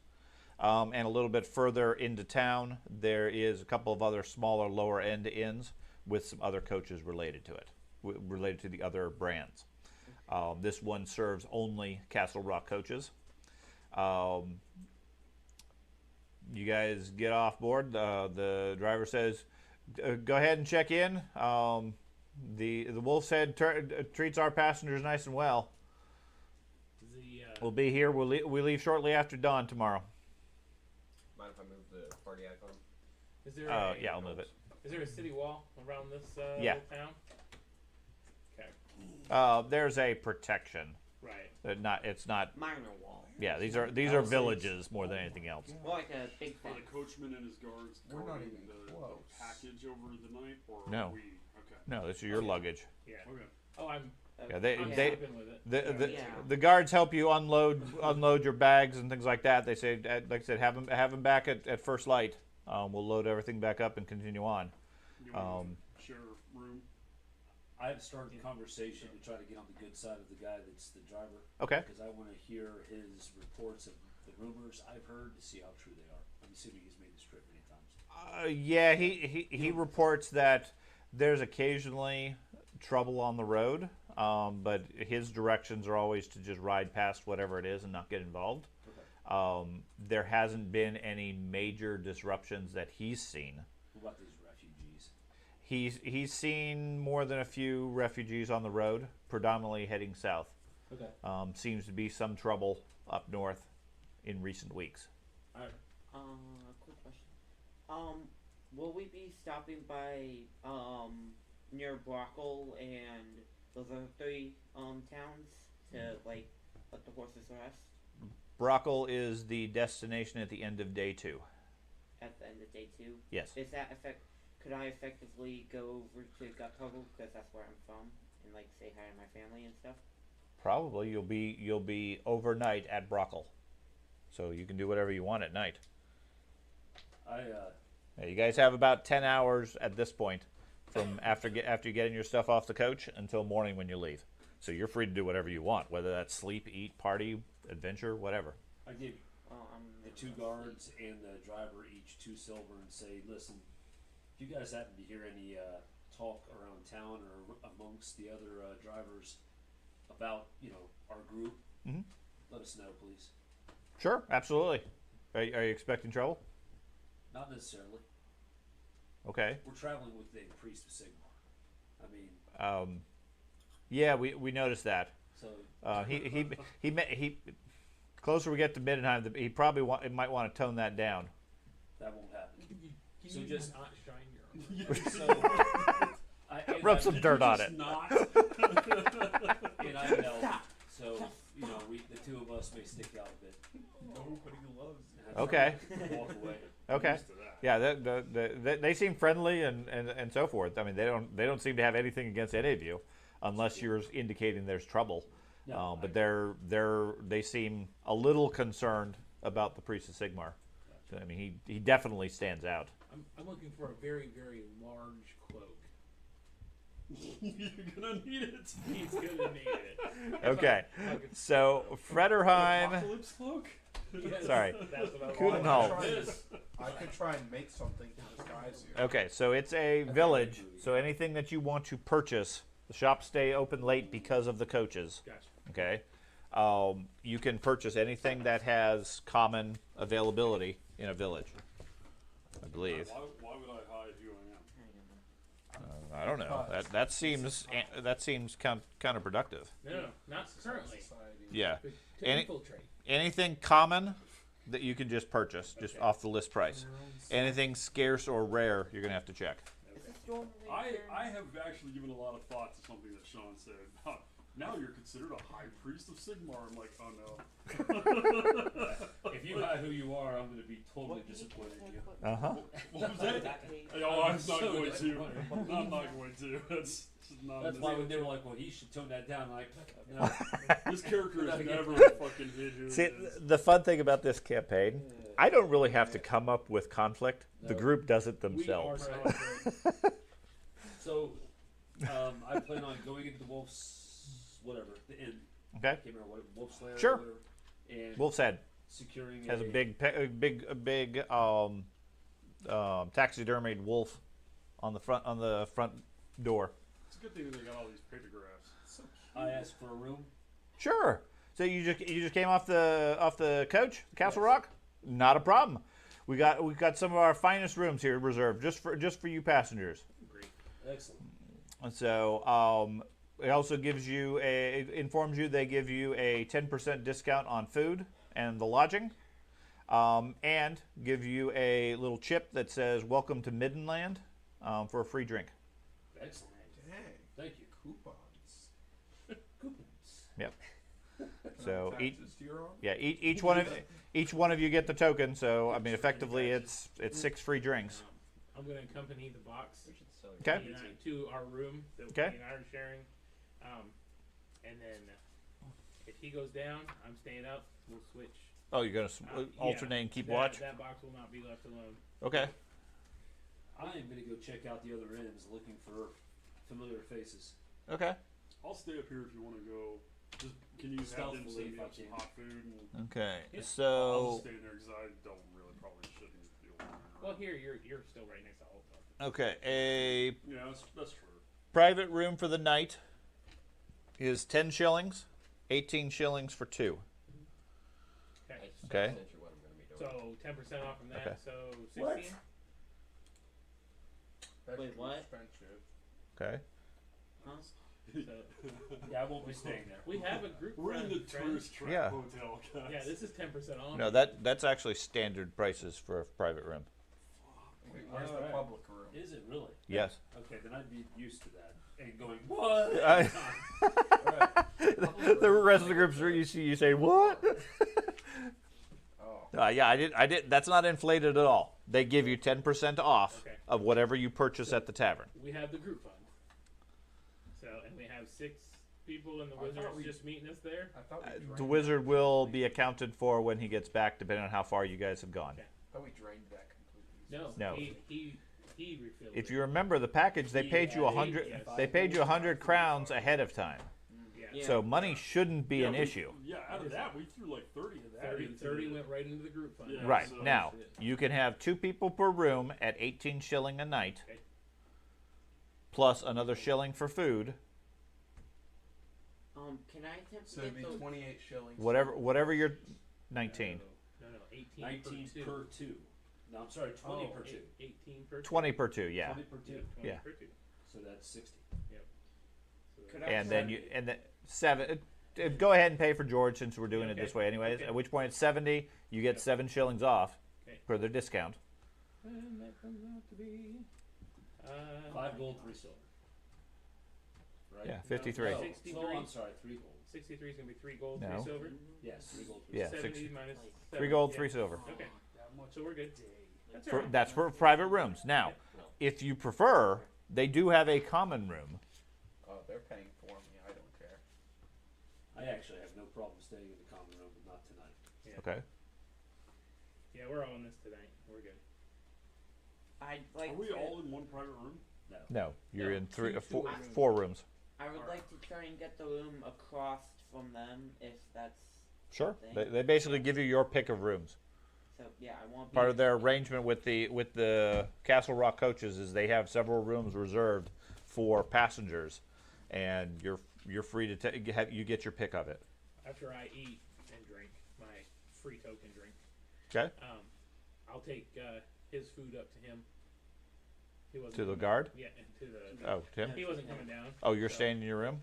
and a little bit further into town there is a couple of other smaller lower end inns with some other coaches related to it, related to the other brands. This one serves only Castle Rock coaches. You guys get off board. The driver says, "Go ahead and check in. The Wolf's Head treats our passengers nice and well. The We'll be here. We leave shortly after dawn tomorrow." Mind if I move the party icon? is there Yeah, I'll move it. Is there a city wall around this Yeah. little town? Okay. There's a protection. Right. It's not. Minor wall. Yeah, these are Palisades. villages more than anything else. More like a big Are fence. the coachman and his guards We're not guarding even the close. package over the night, or No. are we? Okay. No, this is your luggage. Yeah. Okay. Oh, I'm Yeah, they sleeping with it. the Yeah. the guards help you unload your bags and things like that. They say, like I said, have them back at first light. We'll load everything back up and continue on. You want to share a room? I have started a conversation to try to get on the good side of the guy that's the driver. Okay. Because I want to hear his reports of the rumors I've heard to see how true they are. I'm assuming he's made this trip many times. Yeah, he reports that there's occasionally trouble on the road, but his directions are always to just ride past whatever it is and not get involved. Okay. There hasn't been any major disruptions that he's seen. What about these refugees? He's seen more than a few refugees on the road, predominantly heading south. Okay. Seems to be some trouble up north in recent weeks. Alright. Quick question. Will we be stopping by, near Brockle and those other three, towns to, like, let the horses rest Brockle is the destination at the end of day 2. at the end of day 2? Yes. Is that could I effectively go over to Guthuggle, because that's where I'm from, and, like, say hi to my family and stuff? Probably you'll be overnight at Brockle, so you can do whatever you want at night. Yeah, you guys have about 10 hours at this point from after getting your stuff off the coach until morning when you leave. So you're free to do whatever you want, whether that's sleep, eat, party, adventure, whatever. I give Well, I'm the 2 guards and the driver each 2 silver and say, listen, if you guys happen to hear any talk around town or amongst the other drivers about, our group, Mhm. let us know, please. Sure, absolutely. Are you expecting trouble? Not necessarily. Okay. We're traveling with the priest of Sigmar. I mean, Yeah, we noticed that. so He closer we get to Mindenheim, he probably might want to tone that down. that won't happen. Can So you just- not shine your armor? So, Rub some dirt on it. Not. And I know. Stop. So the two of us may stick out a bit. Nobody loves you. Okay. Walk away. Okay. Used to that. Yeah, they seem friendly and so forth. I mean, they don't seem to have anything against any of you, unless you're indicating there's trouble. No, But they seem a little concerned about the priest of Sigmar. I mean, he definitely stands out. I'm looking for a very, very large cloak. You're gonna need it. He's gonna need it. Okay, so Frederheim. Apocalypse cloak. Yes, Sorry. That's what I Kudenhall. want. I could try and make something to disguise you. Okay, so it's a village. So anything that you want to purchase, the shops stay open late because of the coaches. Gotcha. Okay, you can purchase anything that has common availability in a village. I believe. Why would I hide who I am? I don't know. That seems counterproductive. No, not currently. Society. Yeah. But to Any- infiltrate. Anything common that you can just purchase, just off the list price. Anything scarce or rare, you're gonna have to check. Is this Storm I have actually given a lot of thought to something that Sean said. Now you're considered a high priest of Sigmar. I'm like, oh no. If you are who you are, I'm going to be totally disappointed in you. Uh huh. What was that? Oh, I'm not going to. I'm not going to. That's not. That's why when they were like, well, he should tone that down. Like, no. This character Not has again. never fucking hit who See, it is. the fun thing about this campaign, I don't really have to come up with conflict. The No. group does it We are themselves. conflict. So, I plan on going into the Wolf's, whatever, the inn. Okay. Can't remember what Wolf's Lair. Sure. Or whatever, and Wolf's Head securing has a big taxidermied wolf on the front door. It's a good thing that they got all these pictographs. I asked for a room. Sure. So you just came off the coach, Castle Rock? Not a problem. We've got some of our finest rooms here reserved just for you passengers. Great. Excellent. And so it also informs you they give you a 10% discount on food and the lodging, and give you a little chip that says "Welcome to Middenland" for a free drink. Excellent. Dang. Thank you. Coupons. Coupons. Yep. Can So I attach this to your own? each one of you get the token. So I mean, effectively, it's 6 free drinks. I'm going to accompany the box We should sell you. Okay. to our room that Okay. we and I are sharing. And then if he goes down, I'm staying up. We'll switch. Oh, you're gonna Yeah. alternate and keep That- watch. That box will not be left alone. Okay. I am going to go check out the other ends looking for familiar faces. Okay. I'll stay up here if you want to go. Just can you have them Stealthily send if me I up some can. hot food? And Okay. Yeah. I'll So just stay in there because I don't really probably shouldn't deal with it. Well, here you're still right next to Alta. okay, a Yeah, that's true. private room for the night is 10 shillings, 18 shillings for 2. Okay. That's Okay. essentially what I'm going to be doing. So 10% off from that. Okay. So 16. What? That's Wait, too what? expensive. Okay. Huh? So Yeah, I won't be staying there. we have a group. We're in the friend. tourist trap Yeah. hotel, guys. Yeah, this is 10% off. No, that's actually standard prices for a private room. Wait, where's the Alright. public room? Is it really? Yes. Okay, then I'd be used to that. And going, what? The rest of the groups you say what? Oh. Yeah, I did. That's not inflated at all. They give you 10% off Okay. of whatever you purchase at the tavern. We have the group fund. So and we have 6 people, and the I thought wizard's we- just meeting us there. I thought we drained The wizard will that be accounted for when he gets back, depending on how far you guys have gone. Okay. I thought we drained that completely. No, No. he refilled If it. you remember the package, they He paid you had 100. yes. They paid you 100 crowns ahead of time, Yeah. Yeah. so money shouldn't be Yeah, an we- issue. Yeah, out of that, we threw like 30 of that. 30, into 30 the- went right into the group fund. Yeah. Right so- now, you can have 2 people per room at 18 shilling a night, Okay. plus another shilling for food. Can I attempt So to it'd get be those? 28 shillings. Whatever you're 19. No, 18 19 per 2. per 2. No, I'm sorry, 20 per 2. 18 per 2. 20 per 2, yeah. 20 per 2. Yeah, 20 Yeah. per 2. So that's 60. So Could I And try- then go ahead and pay for George since we're doing it Okay. this way anyways. Okay. At which point it's 70, you get 7 shillings off Okay. per their discount. And that comes out to be 5 gold, 3 silver. right? Yeah, 53. No, 63. so, I'm sorry, 3 gold. 63 is gonna be 3 gold, No. 3 silver. Yes, 3 gold, 3 Yeah, silver. 70 six- minus 3 7. gold, Yeah. 3 silver. Okay, That much so we're good. day. That's all right. That's for private rooms. Now, No. if you prefer, they do have a common room. Oh, they're paying for me. I don't care. I actually have no problem staying in the common room, but not tonight. Yeah. Okay. Yeah, we're all in this tonight. We're good. I'd like Are we to, all in one private room? No. No, you're No, in three, two- four, two rooms. 4 rooms. I would like to try and get the room across from them if that's Sure. something. They basically give you your pick of rooms. So yeah, I want Part of their arrangement with the Castle Rock coaches is they have several rooms reserved for passengers, and you're free to you get your pick of it. After I eat and drink my free token drink, Okay. I'll take his food up to him. He wasn't To the coming- guard? Yeah, and to the. Oh, Tim. He wasn't coming down. Oh, you're so- staying in your room.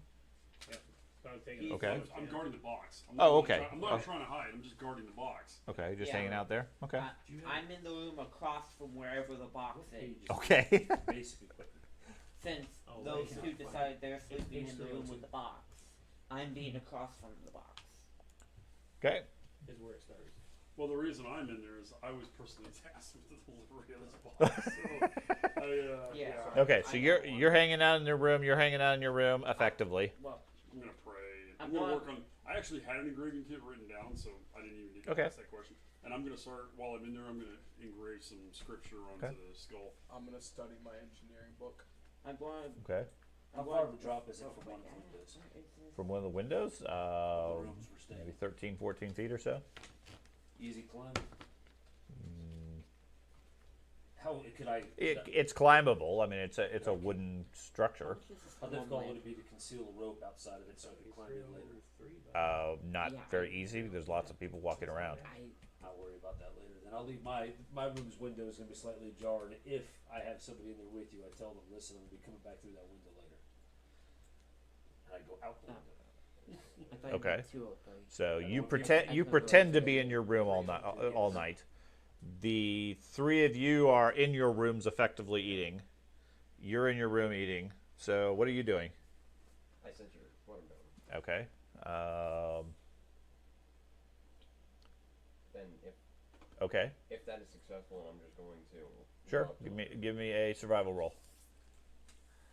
So I was taking. He's- Okay. I'm guarding the box. I'm Oh, not okay. I'm not Oh. trying to hide. I'm just guarding the box. Okay, just Yeah. hanging out there. Okay. I'm in the room across from wherever the box What is. page is Okay. basic equipment? Since Oh, those wait. two decided they're sleeping Page in the room 302. with the box, I'm being across from the box. Okay. Is where it starts. Well, the reason I'm in there is I was personally tasked with the delivery of this box. So Yeah. Okay. So you're hanging out in your room. You're hanging out in your room effectively. Well, I'm gonna pray. I'm I'm gonna not- work on. I actually had an engraving kit written down, so I didn't even need to Okay. ask that question. And I'm gonna start while I'm in there. I'm gonna engrave some scripture onto Okay. the skull. I'm gonna study my engineering book. I'm going. Okay. How I'm far going. of a drop is it from one of the windows? From one of the windows, The rooms we're staying maybe in. 13, 14 feet or so. Easy climb. Mm, How could I? it's climbable. I mean, it's a wooden structure. How difficult would it be to conceal a rope outside of it so I can climb in later? Not Yeah. very easy. There's lots of people walking around. I'll worry about that later. Then I'll leave my room's window is gonna be slightly ajar, and if I have somebody in there with you, I tell them, listen, I'm gonna be coming back through that window later. And I go out the window. Okay. So I you don't- pretend to be in your room all night. The 3 of you are in your rooms effectively eating. You're in your room eating. So what are you doing? I sent you what I'm doing. Okay. Then Okay. if that is successful, I'm just going to Sure. go up to Give me a survival roll.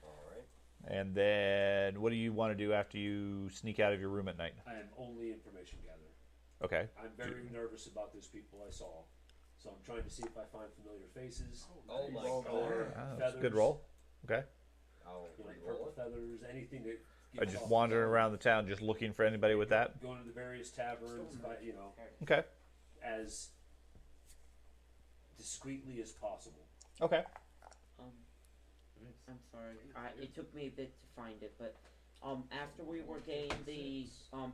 All right. And then what do you want to do after you sneak out of your room at night? I am only information gathering. Okay. I'm very nervous about those people I saw, so I'm trying to see if I find familiar faces. Oh my Roll god. Or Ah, that's a feathers. good roll. Okay. I'll You know, like re-roll purple it. feathers, anything that. I just wandering around the town, just looking for anybody with that. Going to the various taverns, but Okay. as discreetly as possible. Okay. I'm sorry. It took me a bit to find it, but after we were getting the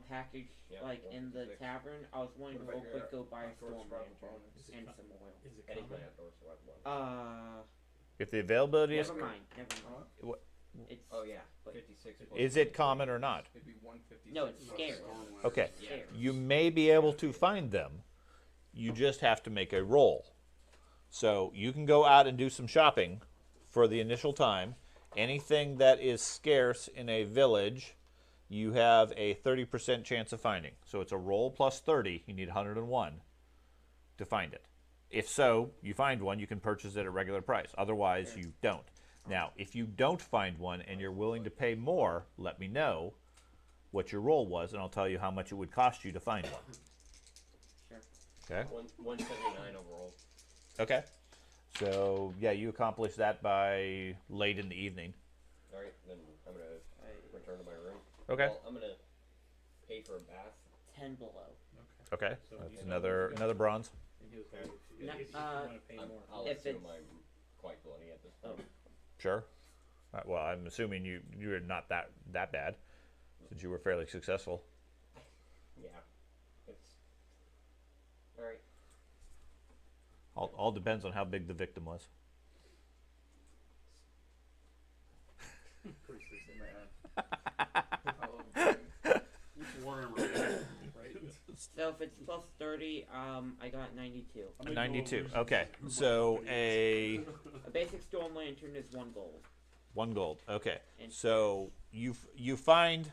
package Yeah, like in the 156. tavern, I was wanting to What real about quick your go buy a outdoor storm survival lantern bonus? and some oil. Is it Anything common? outdoors, so I have one. If the availability is Never mind. What- It's Oh yeah, But- 56. plus is it 26. common or not? It'd be 156. No, it's scarce. Okay. Scarce. You may be able to find them. You just have to make a roll. So you can go out and do some shopping for the initial time. Anything that is scarce in a village, you have a 30% chance of finding. So it's a roll plus 30. You need 101 to find it. If so, you find one, you can purchase it at regular price. Otherwise, you don't. Now, if you don't find one and you're willing to pay more, let me know what your roll was, and I'll tell you how much it would cost you to find one. Sure. Okay? 179 overall. Okay. So, yeah, you accomplished that by late in the evening. All right, then I'm gonna return to my room. Okay. Well, I'm gonna pay for a bath. 10 below. Okay. So That's you- another bronze. And he'll pay if No, you want to pay more. I'll If assume it's- I'm quite bloody at this point. Sure. Well, I'm assuming you're not that bad, since you were fairly successful. Yeah, it's all right. All depends on how big the victim was. Warhammer. So if it's plus 30, I got 92. I make 92. no Okay. illusions. So a A basic storm lantern is 1 gold. 1 gold. Okay. And- So you find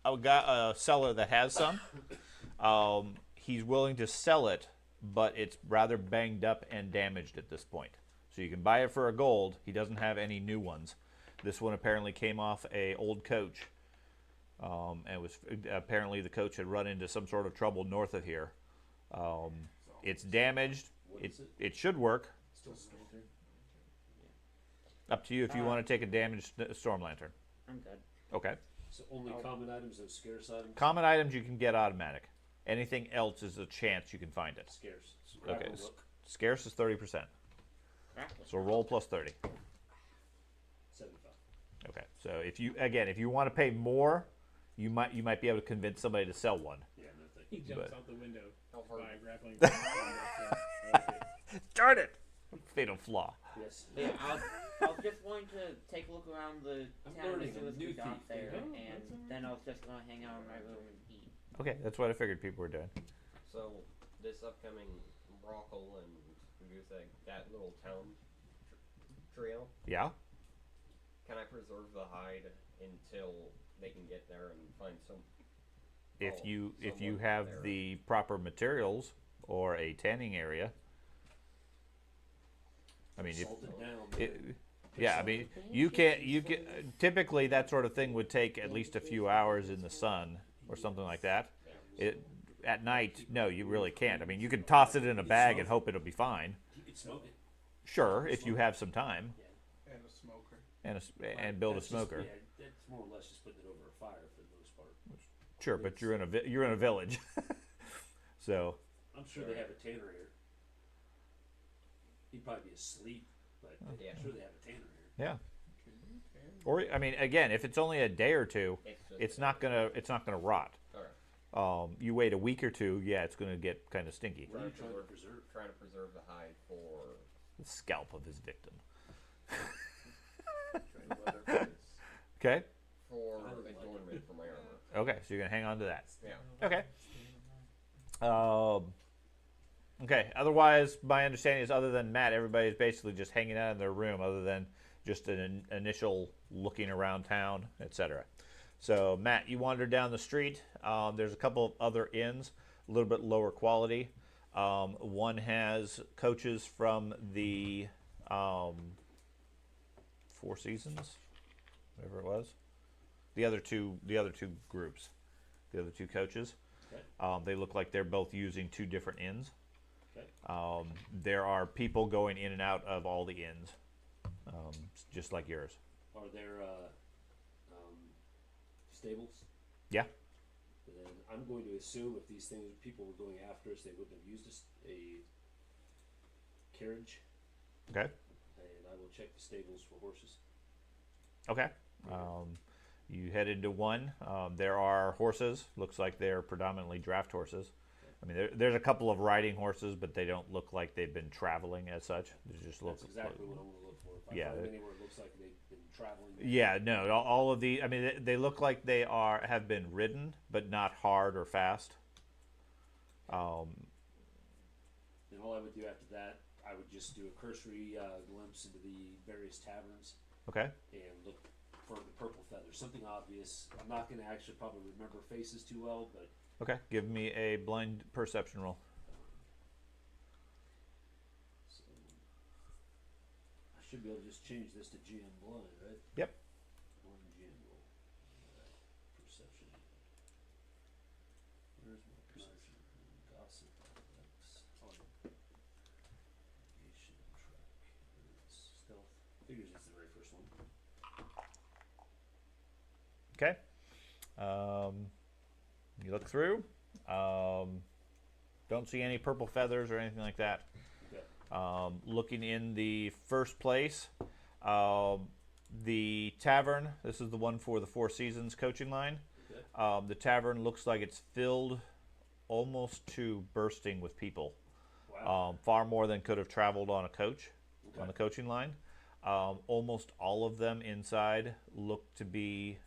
a seller that has some. He's willing to sell it, but it's rather banged up and damaged at this point. So you can buy it for a gold. He doesn't have any new ones. This one apparently came off a old coach, and was apparently the coach had run into some sort of trouble north of here. It's damaged. What It is it? it should work. Still smelter? Up to you if you want to take a damaged storm lantern. I'm good. Okay. So only common items and scarce items? Common items you can get automatic. Anything else is a chance you can find it. Scarce. So Okay. grapple hook, Scarce is 30%. Grappling. So roll plus 30. 75. Okay. So if you want to pay more, you might be able to convince somebody to sell one. Yeah, no thank He you. jumps But- out the window How by hard? grappling. Okay. Darn it! Fatal flaw. Yes. Yeah, I was just going to take a look around the I'm town learning, as soon I'm as a we new got thief, there, you know? and That's all right. then I was just gonna hang out in my room and eat. Okay, that's what I figured people were doing. So this upcoming Brockle and that little town trio, Yeah. can I preserve the hide until they can get there and find some? If Oh, you someone have there. the proper materials or a tanning area. I mean, Salt it down. it, man. yeah, I mean, you can typically that sort of thing would take at least a few hours in the sun or something like that. At night, no, you really can't. I mean, you can toss it in a bag and hope it'll be fine. You could smoke it. Sure, if you have some time And a smoker. and build a That's just- smoker. yeah, that's more or less just putting it over a fire for the most part. Sure, but you're in a village, so I'm sure they have a tanner here. He'd probably be asleep, but Yeah. I'm sure they have a tanner here. yeah. Or I mean, again, if it's only a day or two, Just it's not gonna rot. Okay. You wait a week or two, yeah, it's gonna get kind of stinky. What are you trying to preserve? Trying to preserve the hide for The scalp of his victim. for Okay. adornment for my armor. Okay, so you're gonna hang on to that. Yeah. Okay. Okay. Otherwise, my understanding is, other than Matt, everybody's basically just hanging out in their room, other than just an initial looking around town, etc. So, Matt, you wander down the street. There's a couple of other inns, a little bit lower quality. One has coaches from the Four Seasons, whatever it was. The other two groups, the other two coaches. Okay. They look like they're both using two different inns. Okay. There are people going in and out of all the inns, just like yours. Are there stables? Yeah. Then I'm going to assume if these things people were going after us, they wouldn't have used a carriage, Okay. and I will check the stables for horses. Okay. You head into one. There are horses. Looks like they're predominantly draft horses. I mean, there's a couple of riding horses, but they don't look like they've been traveling as such. They just look. That's exactly what I'm going to look for. If I Yeah, find they- anywhere it looks like they've been traveling. Yeah, no, all of the. I mean, they look like they have been ridden, but not hard or fast. And all I would do after that, I would just do a cursory glimpse into the various taverns Okay. and look for the purple feathers. Something obvious. I'm not going to actually probably remember faces too well, but Okay. Give me a blind perception roll. so, I should be able to just change this to GM blind, right? Yep. Blind GM roll. Perception. Where's my perception? Gossip. That's navigation, track. Stealth. Figures it's the very first one. Okay. You look through. Don't see any purple feathers or anything like that. Okay. Looking in the first place, the tavern. This is the one for the Four Seasons coaching line. Okay. The tavern looks like it's filled almost to bursting with people. Wow. Far more than could have traveled on a coach, Okay. on the coaching line. Almost all of them inside look to be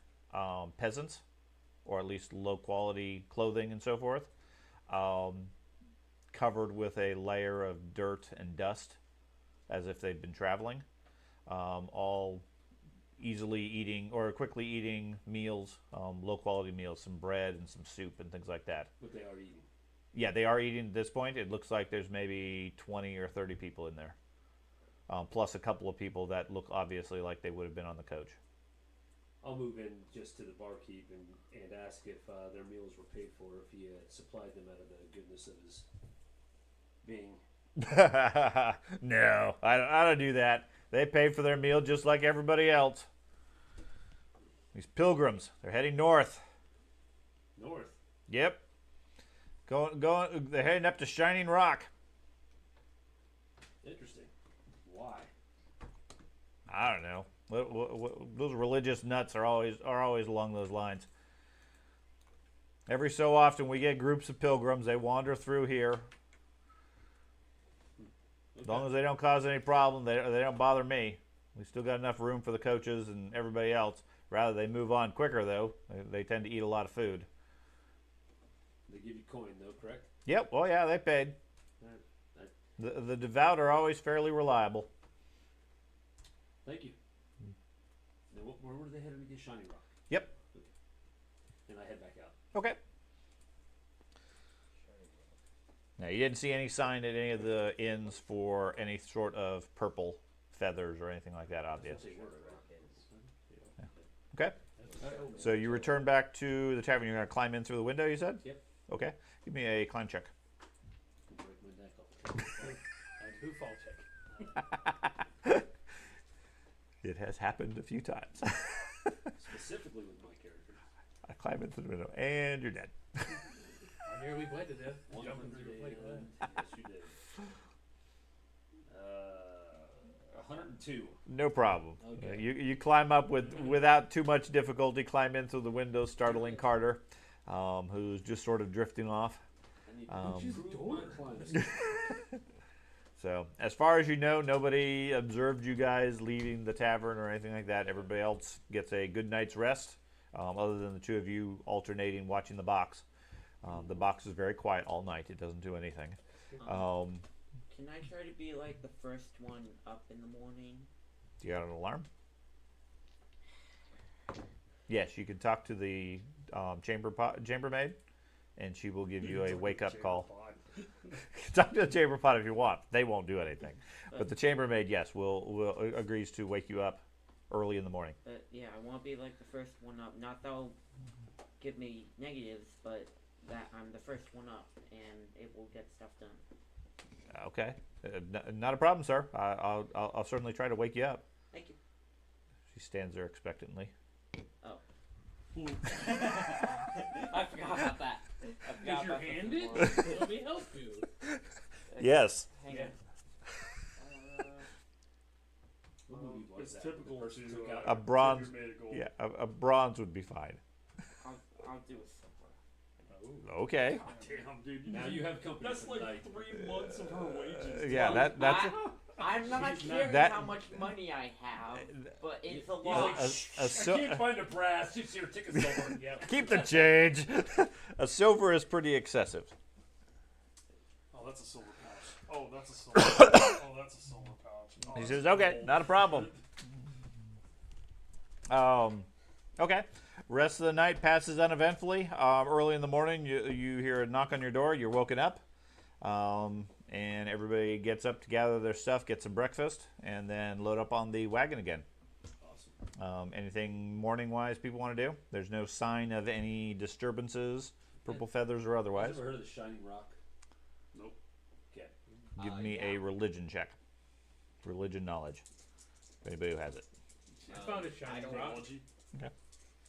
peasants, or at least low quality clothing and so forth, covered with a layer of dirt and dust as if they'd been traveling. All easily eating or quickly eating meals, low quality meals, some bread and some soup and things like that. What they are eating. Yeah, they are eating at this point. It looks like there's maybe 20 or 30 people in there, plus a couple of people that look obviously like they would have been on the coach. I'll move in just to the barkeep and ask if their meals were paid for, if he supplied them out of the goodness of his being. No, I don't do that. They pay for their meal just like everybody else. These pilgrims, they're heading north. North. Yep. Going. They're heading up to Shining Rock. Interesting. Why? I don't know. Those religious nuts are always along those lines. Every so often we get groups of pilgrims. They wander through here. As long as they don't cause any problem, they don't bother me. We still got enough room for the coaches and everybody else. Rather, they move on quicker, though. They tend to eat a lot of food. They give you coin, though, correct? Yep. Oh, yeah, they paid. The devout are always fairly reliable. Thank you. Now, where were they headed to get Shining Rock? Yep. Okay. And I head back out. Okay. Now, you didn't see any sign at any of the inns for any sort of purple feathers or anything like that, obvious. They were, right? Okay. So you return back to the tavern. You're going to climb in through the window, you said? Yep. Okay. Give me a climb check. Break my neck off. And who fall check? It has happened a few times. Specifically with my character. I climb in through the window, and you're dead. I nearly bled to death. Jumping through your plate. Yes, you did. 102. No problem. Okay. You climb up without too much difficulty. Climb in through the window, startling Carter, who's just sort of drifting off. I need Um, to improve my climbing. So, as far as you know, nobody observed you guys leaving the tavern or anything like that. Everybody else gets a good night's rest, other than the two of you alternating watching the box. The box is very quiet all night. It doesn't do anything. Can I try to be like the first one up in the morning? Do you got an alarm? Yes, you can talk to the chambermaid, and she will give you a wake-up call. Talk to the chamberpot if you want. They won't do anything, but the chambermaid, yes, will agrees to wake you up early in the morning. But yeah, I want to be like the first one up. Not they'll give me negatives, but that I'm the first one up, and it will get stuff done. Okay, not a problem, sir. I'll certainly try to wake you up. Thank you. She stands there expectantly. Oh. I forgot about that. I forgot Is your about hand the in? floor. Let me help you. Yes. Hang Yeah. on. What movie was It's that? typical The person to took out A bronze. figure made of gold. Yeah, a bronze would be fine. I'll do a silver. Okay. God damn, dude. Now you have company That's for like the night. 3 months of her wages. Yeah, that's I'm not She's not- caring that- how much money I have, but it's a He's lot. like, I can't find a brass. Just here, take a silver. Yep. keep the change. A silver is pretty excessive. Oh, that's a silver pouch. Oh, that's a silver. Oh, that's a silver pouch. Oh, He that's says, gold. "Okay, not a problem." Okay. Rest of the night passes uneventfully. Early in the morning, you hear a knock on your door. You're woken up, and everybody gets up to gather their stuff, get some breakfast, and then load up on the wagon again. Awesome. Anything morning-wise people want to do? There's no sign of any disturbances, purple feathers or Have otherwise. you ever heard of the Shining Rock? Nope. Okay. Give me a religion check. Religion knowledge. Anybody who has it. I found a shiny rock. Theology.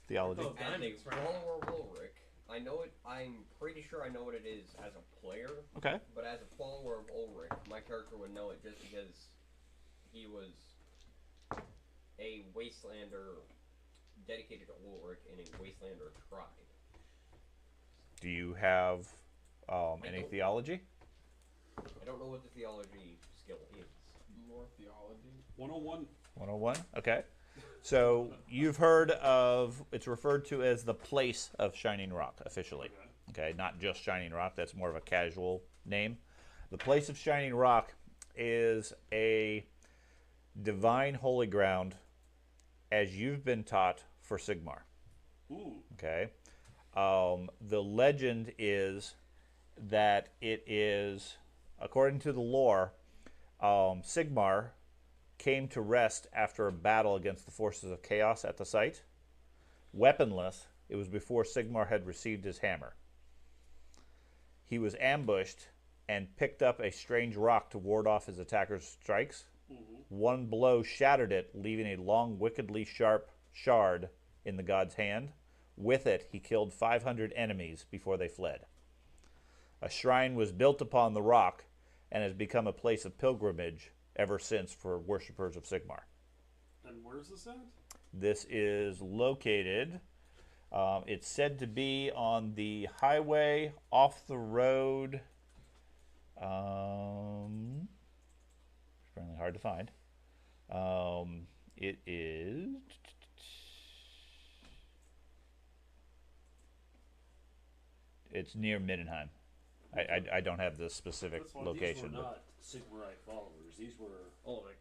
Theology. Oh, As a diamonds, right? follower of Ulrich, I know it. I'm pretty sure I know what it is as a player, Okay. but as a follower of Ulrich, my character would know it just because he was a wastelander dedicated to Ulrich in a wastelander tribe. Do you have any don't. theology? I don't know what the theology skill is. Lore theology. 101. 101. Okay. So you've heard of, it's referred to as the place of Shining Rock officially. Okay, not just Shining Rock, that's more of a casual name. The place of Shining Rock is a divine holy ground as you've been taught for Sigmar. Ooh. Okay. The legend is that it is, according to the lore, Sigmar came to rest after a battle against the forces of chaos at the site. Weaponless, it was before Sigmar had received his hammer. He was ambushed and picked up a strange rock to ward off his attacker's strikes. One blow shattered it, leaving a long, wickedly sharp shard in the god's hand. With it, he killed 500 enemies before they fled. A shrine was built upon the rock and has become a place of pilgrimage ever since for worshippers of Sigmar. And where's this at? This is located, it's said to be on the highway off the road. It's apparently hard to find. It is. It's near Middenheim. I don't have the specific That's fine. location. These were but not Sigmarite followers. These were Ulrich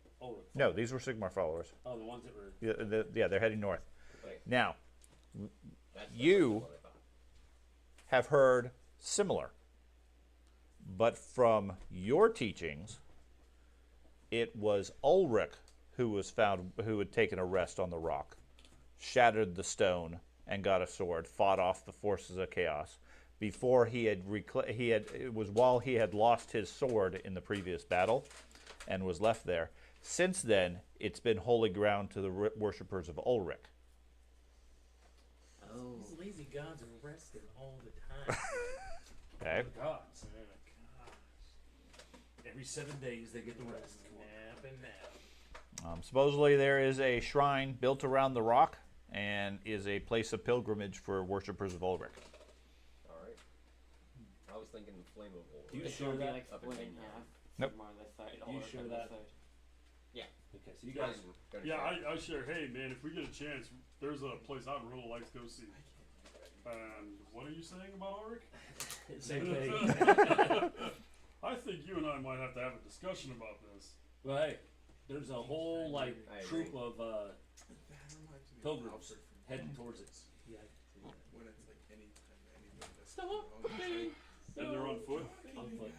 no, followers. these were Sigmar followers. Oh, the ones that were. Yeah, they're heading north. Wait, Now, that's You- what I thought. have heard similar, but from your teachings, it was Ulrich who was found who had taken a rest on the rock, shattered the stone, and got a sword, fought off the forces of chaos. Before it was while he had lost his sword in the previous battle, and was left there. Since then, it's been holy ground to the worshippers of Ulrich. Oh. These lazy gods are resting all the time. Okay. Gods. Oh my gosh. Every 7 days they get the rest. Nap and nap. Supposedly there is a shrine built around the rock and is a place of pilgrimage for worshippers of Ulrich. Alright. I was thinking Flame of Ulrich. You It's sure gonna be that? like Up split in in Maine. half. Nope. Sigmar this side, You Ulrich sure on that? this side. Okay, so you guys. Yeah, I share. Hey, man, if we get a chance, there's a place I'd really like to go see. And what are you saying about Ulrich? Same thing. I think you and I might have to have a discussion about this. Well, hey, there's a whole like I troop agree. of That reminds me of pilgrims Alfred from heading towards it. Yeah. when it's like any time anybody that's Stop wrong, me. And they're on foot. On foot.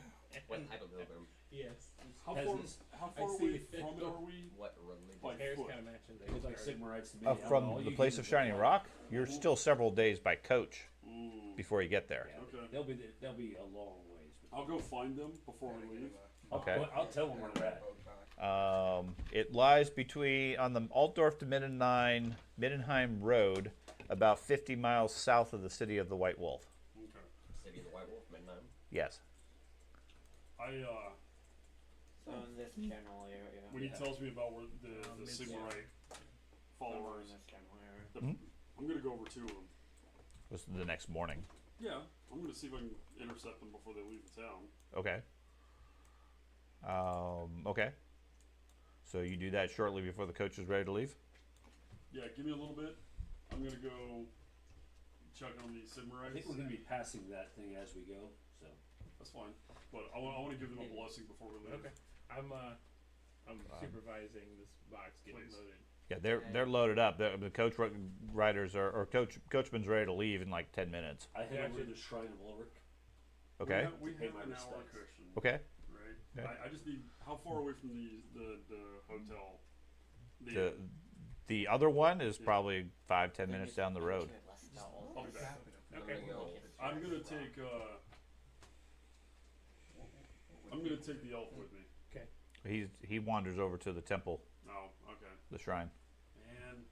What type of pilgrim? Yes. How Peasants. far I away see. from it are we? What religion? Like Hair's foot. kind of matching. They look like Sigmarites to me. Uh, I don't know, from all the you place humans of Shining look Rock, you're still several days by coach Mm. before you get there. Yeah, Okay. they'll be a long ways. I'll go find them before we leave. Okay. I'll tell them where they're at. It lies between on the Altdorf to Middenheim Road, about 50 miles south of the city of the White Wolf. Okay. City of the White Wolf, Midnight. Yes. So in this general area. When he tells me about where the Mid- Sigmarite Somewhere in followers, this general area. I'm gonna go over to them. It was the next morning. Yeah, I'm gonna see if I can intercept them before they leave the town. Okay. Okay. So you do that shortly before the coach is ready to leave? Yeah, give me a little bit. I'm gonna go check on these I Sigmarites. think we're going to be passing that thing as we go. So That's fine. But I want to give them a blessing before we leave. Okay. I'm supervising this box getting Please. loaded. Yeah, they're loaded up. The coach riders are, or coachman's ready to leave in like 10 minutes. I head Yeah, over to actually- the Shrine of Ulrich. Okay. We Pay have my an hour, respects. Christian. Okay. Right. Yeah. I just need. How far away from the hotel? The other one is Yeah. probably 5-10 minutes down the road. I'll be back. Okay. I'm gonna take. I'm gonna take the elf with me. He wanders over to the temple, Oh, okay. the shrine. And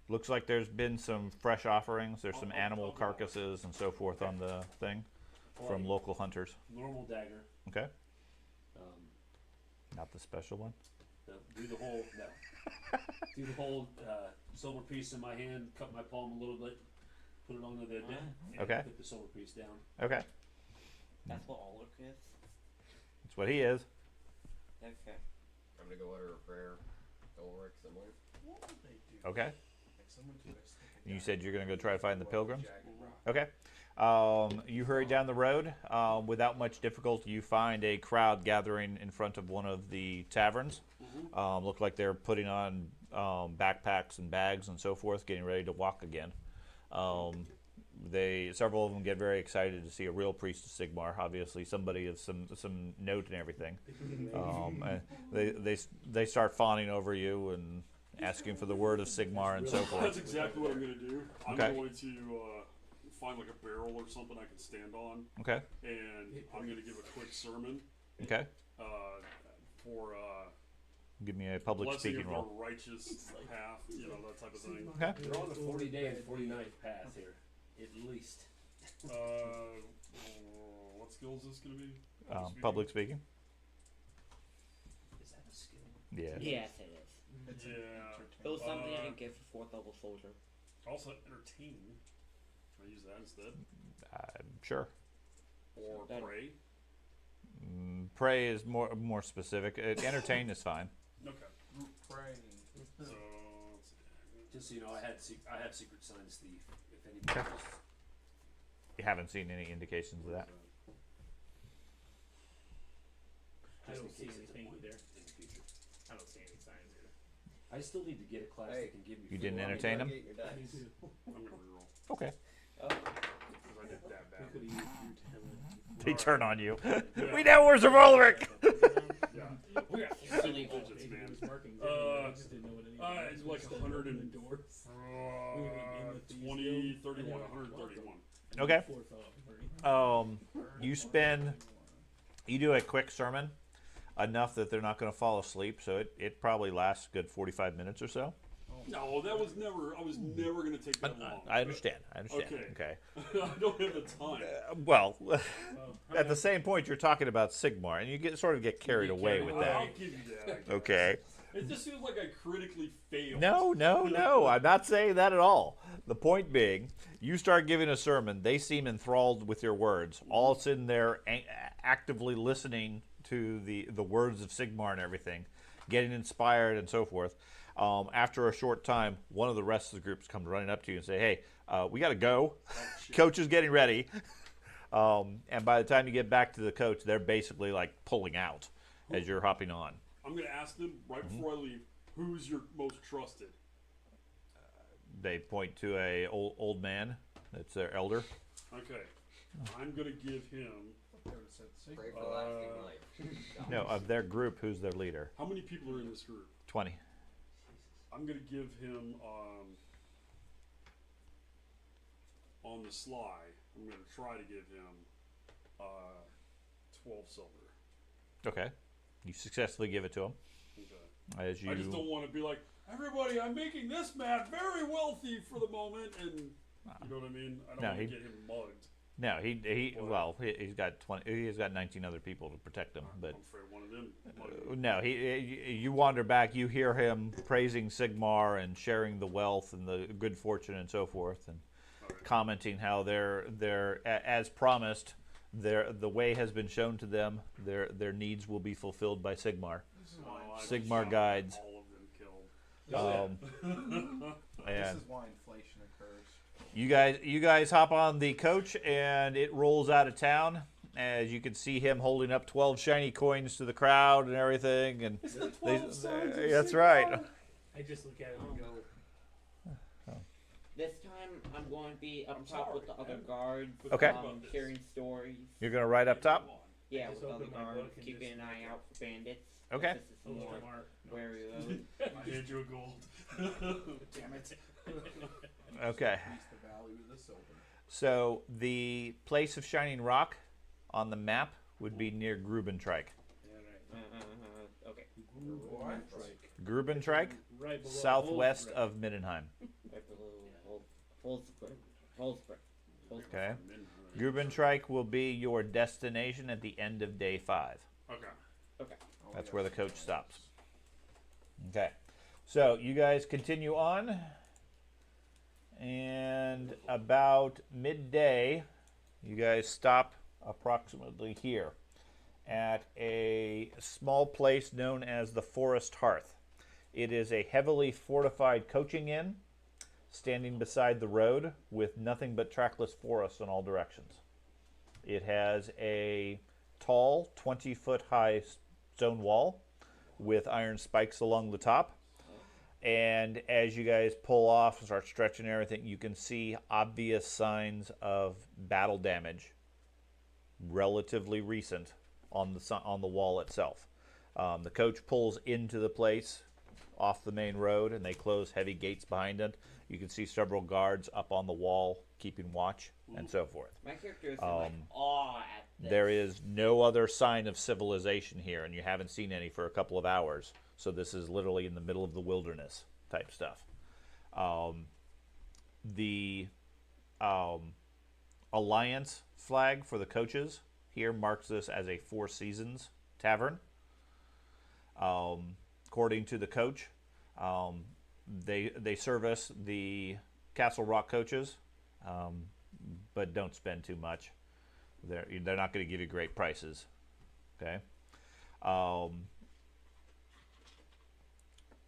Looks like there's been some fresh offerings. There's some I'll animal go. carcasses and so forth on the thing from Like, local hunters. normal dagger. Okay. Um, Not the special one. do the whole do the whole silver piece in my hand. Cut my palm a little bit. Put it onto the and Okay. Put the silver piece down. Okay. That's what Ulrich is? That's what he is. Okay. I'm gonna go utter a prayer. Ulrich somewhere. What would they do? Okay. Like someone to stick a You guy said you're going to go try to find the with a pilgrims? jagged rock. Okay. You hurry down the road. Without much difficulty, you find a crowd gathering in front of one of the taverns. Look like they're putting on backpacks and bags and so forth, getting ready to walk again. Several of them get very excited to see a real priest of Sigmar. Obviously, somebody of some note and everything. And they start fawning over you and asking for the word of Sigmar and so That's forth. exactly what I'm gonna do. I'm Okay. going to find like a barrel or something I can stand on, Okay. and I'm gonna give a quick sermon Okay. for Give me a public blessing speaking of roll. the righteous path, you know, that type of thing. Okay. You're on the 40-day and 49th path here, at least. What skill is this gonna be? Public speaking. Is that a skill? Yeah. Yes, it is. It's Yeah. It was something I can get for 4th level soldier. Also, entertain. Can I use that instead? Sure. Or Better. pray? Pray is more specific. Entertain is fine. Okay. Praying. So, let's see. Just so you know, I have Secret Signs Thief. If anybody just You haven't seen any indications of that. I Just don't in see case it's a anything point either. in the future. I don't see any signs either. I still need to get a class Hey, that can give me. You free didn't roll. entertain him? Get your dice. I'm gonna reroll. Okay. Oh, Because I did that We bad. could have used your talent. They turn on you. Yeah. We know where's a Rolerick. Yeah. we got Single silly digits, Maybe man. it was markings everywhere, I just didn't know what any of it It's was. like Instead of 100 opening and- doors. 20, 31, 131. Okay. 4 fell off, right? You do a quick sermon, enough that they're not going to fall asleep. So it probably lasts a good 45 minutes or so. No, that was never. I was never gonna take that long. I understand. Okay. Okay. I don't have the time. Well, Well, at the same point, you're talking about Sigmar, and you sort of get carried away with I'll that. give you that. I guess. Okay. It just feels like I critically failed. No. I'm not saying that at all. The point being, you start giving a sermon, they seem enthralled with your words, all sitting there actively listening to the words of Sigmar and everything, getting inspired and so forth. After a short time, one of the rest of the groups comes running up to you and say, "Hey, we got to go. Coach is getting ready." And by the time you get back to the coach, they're basically like pulling out as you're hopping on. I'm gonna ask them right before I leave. Who's your most trusted? They point to a old man. That's their elder. Okay. I'm gonna give him. Pray for lasting life. No, of their group, who's their leader? How many people are in this group? 20. I'm gonna give him on the sly. I'm gonna try to give him 12 silver. Okay. You successfully give it to him. Okay. As you I just don't want to be like, everybody, I'm making this man very wealthy for the moment, and you know what I mean. I don't No, want to he- get him mugged. No, he's What? got 20. He's got 19 other people to protect him. But I'm afraid one of them. mugged me. no, you wander back. You hear him praising Sigmar and sharing the wealth and the good fortune and so forth, and Alright. commenting how as promised, the way has been shown to them. Their needs will be fulfilled by Sigmar. Oh, I've Sigmar shot guides. All of them killed. And This is why inflation occurs. you guys hop on the coach and it rolls out of town. As you can see him holding up 12 shiny coins to the crowd and everything, and that's right. I just look at it and go, this time I'm going to be up top with the other guards. Okay. Hearing stories. You're gonna ride up top. Yeah, just with the other open my guards, book and keeping just an eye out for bandits. Okay. This is oh, more smart. where we live. I hand you a gold. Damn it. Okay. Increase the value of the silver. So the place of Shining Rock on the map would be near Grubentrike. Yeah, right. Okay. What? Grubentrike, Right below southwest Holzbrink. of Middenheim. Right below Holzbrink. Okay. Grubentrike will be your destination at the end of day 5. Okay. Okay. That's where the coach stops. Okay. So you guys continue on. And about midday, you guys stop approximately here at a small place known as the Forest Hearth. It is a heavily fortified coaching inn standing beside the road with nothing but trackless forest in all directions. It has a tall, 20-foot high stone wall with iron spikes along the top. and as you guys pull off and start stretching everything, you can see obvious signs of battle damage, relatively recent, on the wall itself. The coach pulls into the place off the main road, and they close heavy gates behind it. You can see several guards up on the wall keeping watch, and so forth. My character is in like awe at this. There is no other sign of civilization here, and you haven't seen any for a couple of hours. So this is literally in the middle of the wilderness type stuff. The Alliance flag for the coaches here marks this as a Four Seasons tavern. According to the coach, they service the Castle Rock coaches, but don't spend too much. They're not going to give you great prices. Okay.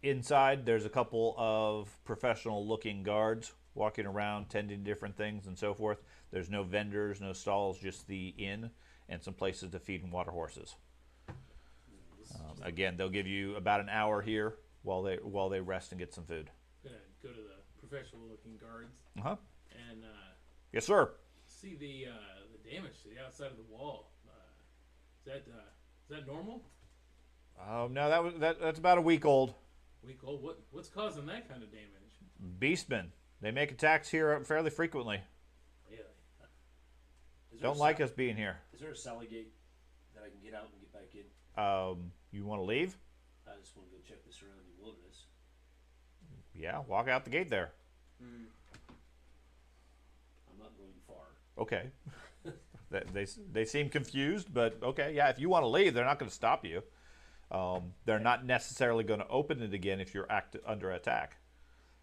Inside, there's a couple of professional-looking guards walking around, tending different things and so forth. There's no vendors, no stalls, just the inn and some places to feed and water horses. Again, they'll give you about an hour here while they rest and get some food. I'm gonna go to the professional-looking guards and Yes, sir. see the damage to the outside of the wall. Is that normal? No, that's about a week old. Week old. What's causing that kind of damage? Beastmen. They make attacks here fairly frequently. Really? Don't like us being here. Is there a sally gate that I can get out and get back in? You want to leave? I just want to go check the surrounding wilderness. Yeah, walk out the gate there. I'm not going far. Okay. They seem confused, but okay. Yeah, if you want to leave, they're not going to stop you. They're not necessarily going to open it again if you're under attack.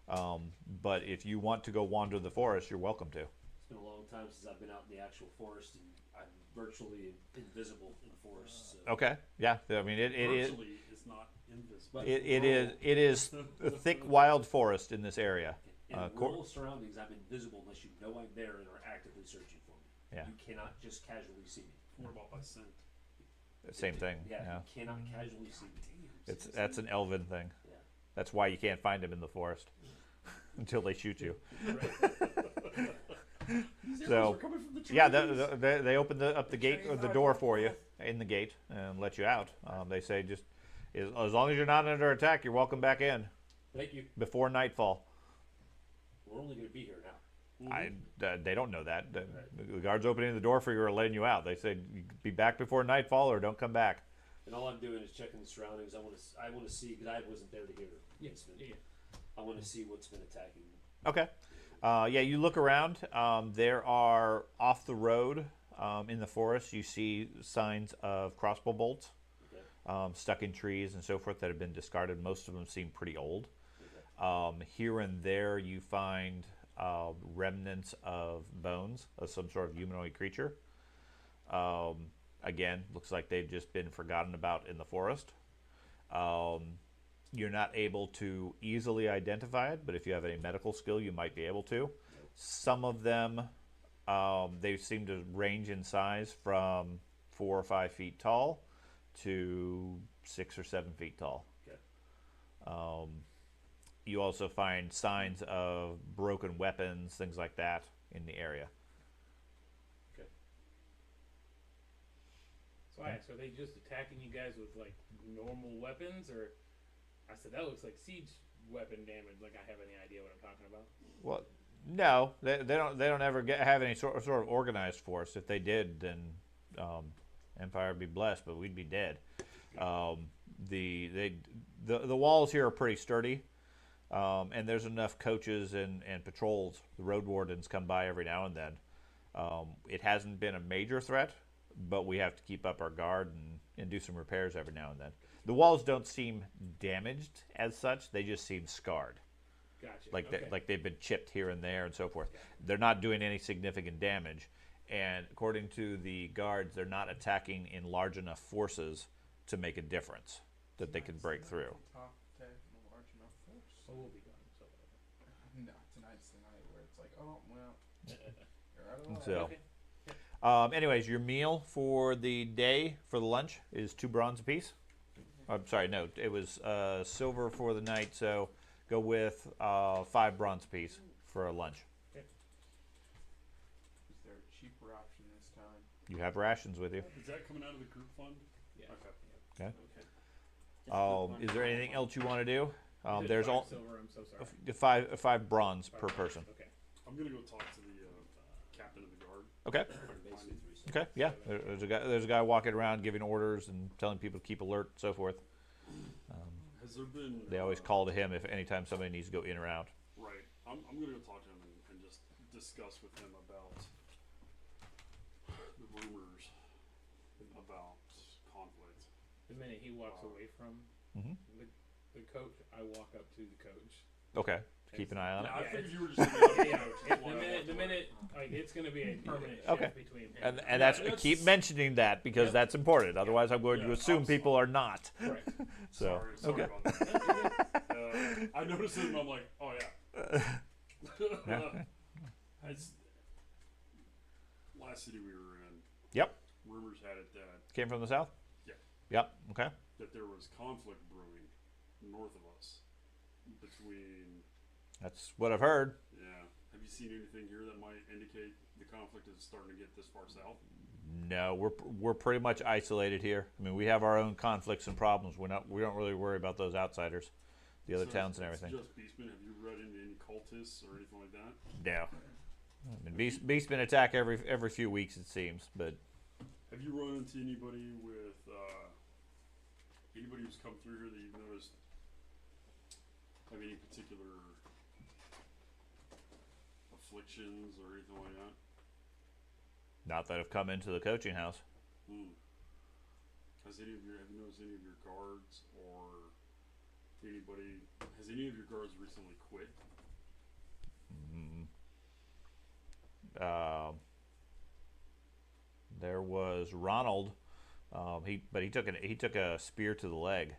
But if you want to go wander the forest, you're welcome to. It's been a long time since I've been out in the actual forest, and I'm virtually invisible in the forest. So. Okay. Yeah. I mean, it is. Virtually is not invisible. It is a thick wild forest in this area. In rural surroundings, I'm invisible unless you know I'm there and are actively searching for me. Yeah. You cannot just casually see me. What about by scent? Same thing. Yeah, Yeah. you cannot casually see me. That's an elven thing. Yeah. That's why you can't find them in the forest until they shoot you. So, yeah, they open up the gate or the door for you in the gate and let you out. They say just as long as you're not under attack, you're welcome back in Thank you. before nightfall. We're only going to be here now. They don't know that. The guards opening the door for you are letting you out. They say be back before nightfall or don't come back. And all I'm doing is checking the surroundings. I want to see, because I wasn't there to hear it. I want to see what's been attacking. Okay. Yeah, you look around. There are off the road in the forest. You see signs of crossbow bolts stuck in trees and so forth that have been discarded. Most of them seem pretty old. Here and there, you find remnants of bones of some sort of humanoid creature. Again, looks like they've just been forgotten about in the forest. You're not able to easily identify it, but if you have any medical skill, you might be able to. Some of them, they seem to range in size from 4 or 5 feet tall to 6 or 7 feet tall. Okay. You also find signs of broken weapons, things like that, in the area. Okay. So I asked, are they just attacking you guys with like normal weapons, or I said that looks like siege weapon damage. Like I have any idea what I'm talking about? Well, no, they don't ever have any sort of organized force. If they did, then Empire would be blessed, but we'd be dead. The walls here are pretty sturdy. And there's enough coaches and patrols. The road wardens come by every now and then. It hasn't been a major threat, but we have to keep up our guard and do some repairs every now and then. The walls don't seem damaged as such. They just seem scarred. Gotcha. Like they've been chipped here and there and so forth. They're not doing any significant damage. And according to the guards, they're not attacking in large enough forces to make a difference that they can break through. So we'll be gone. So No, tonight's the night where it's like, oh well, you're out of the way. So, anyways, your meal for the day for the lunch is 2 bronze apiece. I'm sorry, no, it was silver for the night. So go with 5 bronze apiece for a lunch. Is there a cheaper option this time? You have rations with you. Is that coming out of the group fund? Yeah. Okay. Okay. Just put Is one there on anything one. else you want to do? Is it There's 5 all silver. I'm so sorry. 5 bronze per Five person. Okay. I'm gonna go talk to the captain of the guard. Okay. If I can find him. Okay. Yeah. There's a guy walking around giving orders and telling people to keep alert, and so forth. Has there been? They always call to him if anytime somebody needs to go in or out. Right. I'm gonna go talk to him and just discuss with him about the rumors about conflict. The minute he walks away from Mhm. the coach, I walk up to the coach. Okay. Keep an eye on it. I Yeah, figured it's- you were just. Gonna The minute, like, it's going to be a permanent shift Okay. between him And Yeah, that's that's- keep mentioning that because Yep. that's important. Otherwise, I'm going to Yeah, assume people are not. Correct. So Sorry okay. about that. I noticed it and I'm like, oh yeah. That's last city we were in. Yep. Rumors had it that Came from the south. Yeah. Yep. Okay. there was conflict brewing north of us between. That's what I've heard. Yeah. Have you seen anything here that might indicate the conflict is starting to get this far south? No, we're pretty much isolated here. I mean, we have our own conflicts and problems. We don't really worry about those outsiders, the other So towns and it's everything. Just Beastmen. Have you run into any cultists or anything like that? No. I mean, Beastmen attack every few weeks, it seems, but Have you run into anybody with anybody who's come through here that you've noticed have any particular afflictions or anything like that? not that have come into the coaching house. Have you noticed any of your guards or anybody? Has any of your guards recently quit? There was Ronald. He took a spear to the leg.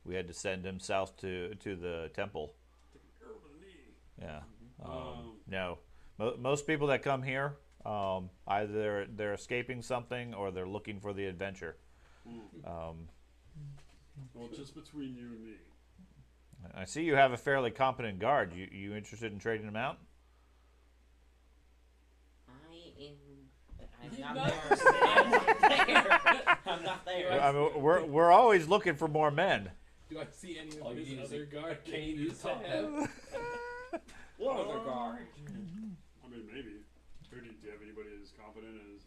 We had to send him south to the temple. Took an arrow to the knee. Yeah. No. Most people that come here, either they're escaping something or they're looking for the adventure. Well, just between you and me. I see you have a fairly competent guard. You interested in trading him out? I'm not there. I'm not there. I mean, we're always looking for more men. Do I see any All of you his need is other a guard cane he to used to top have? What other guard? I mean, maybe. Do you have anybody as competent as?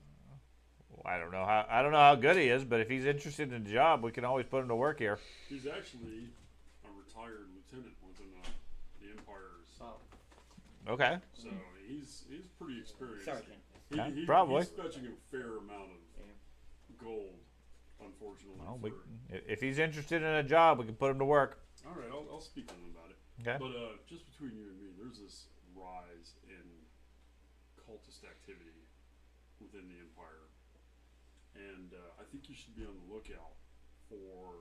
I don't know how good he is, but if he's interested in the job, we can always put him to work here. He's actually a retired lieutenant within the Empire's. Oh, Okay. So he's pretty experienced. sergeant. Yeah, probably. He's fetching a fair amount of gold, unfortunately. Well, for, if he's interested in a job, we can put him to work. all right, I'll speak to him about it. Okay. But just between you and me, there's this rise in cultist activity within the Empire, and I think you should be on the lookout for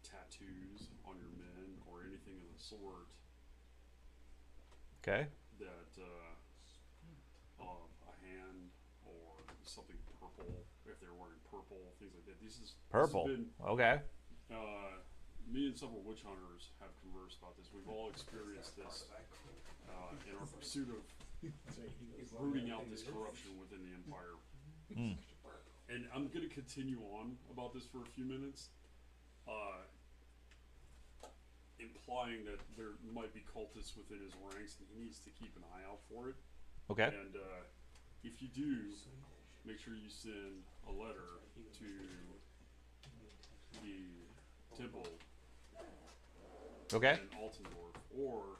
tattoos on your men or anything of the sort Okay. that a hand or something purple if they're wearing purple, things like that. Purple. This has been, Okay. me and several witch hunters have conversed about this. We've all experienced this in our pursuit of rooting out this corruption within the Empire. And I'm going to continue on about this for a few minutes, implying that there might be cultists within his ranks and he needs to keep an eye out for it. Okay. And if you do, make sure you send a letter to the temple Okay. in Altendorf, or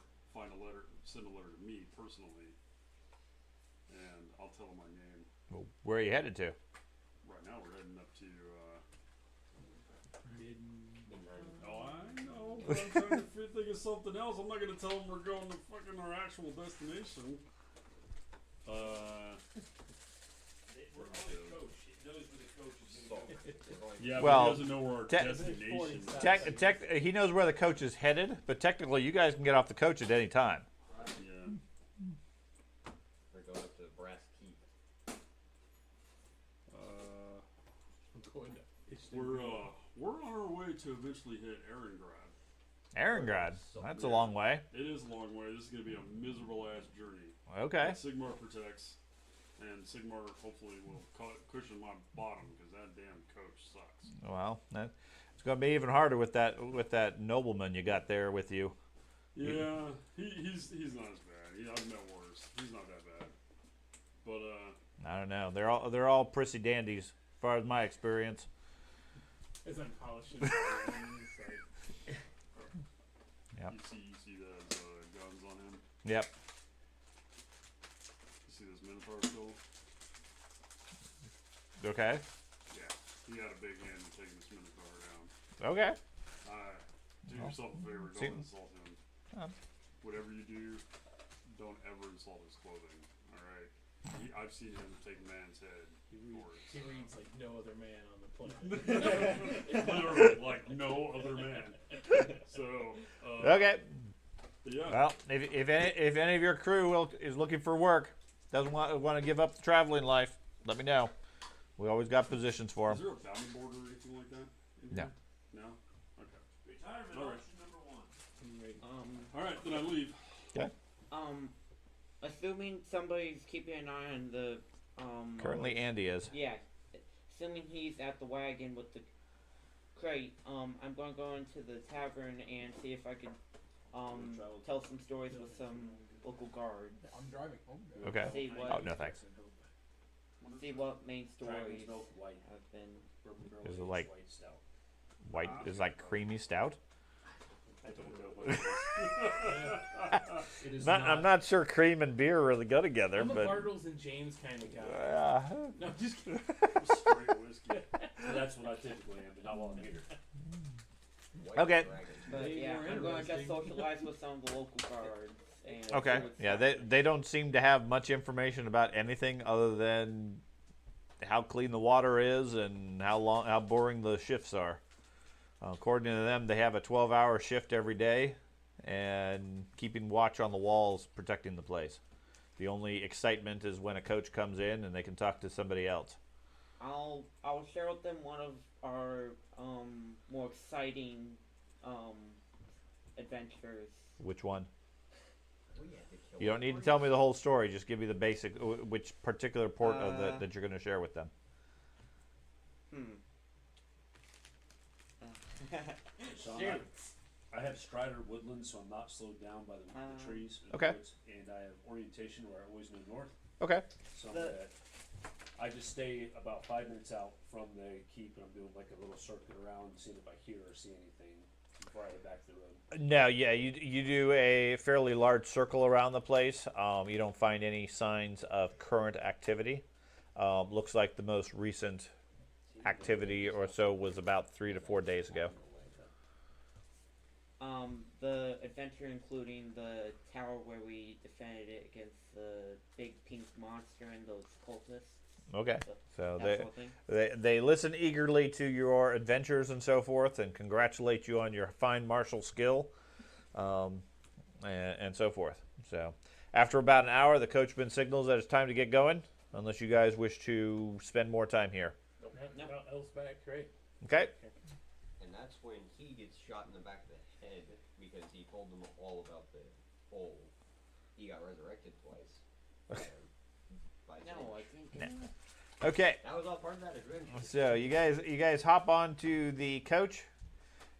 send a letter to me personally, and I'll tell him my name. Well, where are you headed to? Right now we're heading up to. Oh, I know, but I'm trying to think of something else. I'm not gonna tell him we're going to fucking our actual destination. Yeah, Well, but he doesn't know where our destination is. He knows where the coach is headed, but technically, you guys can get off the coach at any time. Yeah. We're going up to Brass Keep. We're on our way to eventually hit Eringrad. Aarongrad. So That's a weird. long way. It is a long way. This is gonna be a miserable ass journey. Okay. But Sigmar protects, and Sigmar hopefully will cushion my bottom because that damn coach sucks. Well, it's going to be even harder with that nobleman you got there with you. Yeah, he's not as bad. I've met worse. He's not that bad. But I don't know. They're all prissy dandies, as far as my experience. It's unpolished. It's like, Yep. you see the guns on him. Yep. You see this Minotaur skull? Okay. Yeah, he had a big hand in taking this Minotaur down. Okay. Do yourself a favor. see- Don't insult him. Whatever you do, don't ever insult his clothing. All right. I've seen him take a man's head. he reads like no other man on the planet. Literally, like no other man. So. Okay. Yeah. Well, if any of your crew is looking for work, doesn't want to give up the traveling life, let me know. We always got positions for Is them. there a bounty board or anything like that? in No. here? No. Okay. Retirement All right. option number 1. All right, then I leave. Assuming somebody's keeping an eye on the Currently, Andy is. Yeah, assuming he's at the wagon with the crate, I'm gonna go into the tavern and see if I can tell some stories with some local guards. I'm driving home. Guys. Okay. See what Oh, no thanks. see what main stories Dragon's milk white. have been. Bourbon barrel Is it aged like- white stout? White is like creamy stout. I don't know what it is. It is I'm not sure cream and beer really go together, I'm a but Bartles and James kind of guy. No, just kidding. Straight whiskey. So that's what I typically am, but not while I'm here. White Okay. dragon. But Way yeah, more I'm gonna just interesting. socialize with some of the local guards. And okay. see what's Yeah, happening. they don't seem to have much information about anything other than how clean the water is and how boring the shifts are. According to them, they have a 12-hour shift every day and keeping watch on the walls, protecting the place. The only excitement is when a coach comes in and they can talk to somebody else. I'll share with them one of our more exciting adventures. Which one? We had to kill You don't need to tell me the whole story. Just give me the basic, which particular port of that you're going to share with them. So Shoot. I have Strider Woodland, so I'm not slowed down by the trees and Okay. woods, and I have Orientation, where I always know north. Okay. So The- I just stay about 5 minutes out from the keep, and I'm doing like a little circuit around, seeing if I hear or see anything before I head back to the road. No, yeah, you do a fairly large circle around the place. You don't find any signs of current activity. Looks like the most recent activity or so was about 3 to 4 days ago. The adventure including the tower where we defended it against the big pink monster and those cultists. Okay, so That sort of thing. they listen eagerly to your adventures and so forth, and congratulate you on your fine martial skill, and so forth. So, after about an hour, the coachman signals that it's time to get going, unless you guys wish to spend more time here. No, else back, right? Okay. And that's when he gets shot in the back of the head because he told them all about the whole. He got resurrected twice. By No, I Snitch. think. Okay. That was all part of that adventure. So you guys hop on to the coach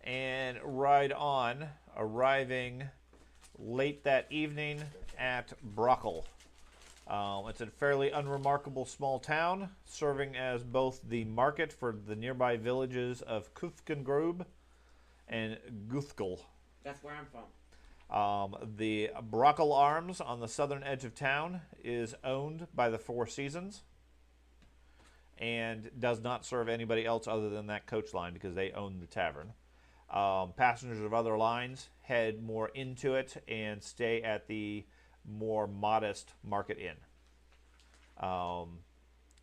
and ride on, arriving late that evening at Brockle. It's a fairly unremarkable small town, serving as both the market for the nearby villages of Kufkengrube and Guthkel. That's where I'm from. The Brockle Arms on the southern edge of town is owned by the Four Seasons and does not serve anybody else other than that coach line because they own the tavern. Passengers of other lines head more into it and stay at the more modest Market Inn.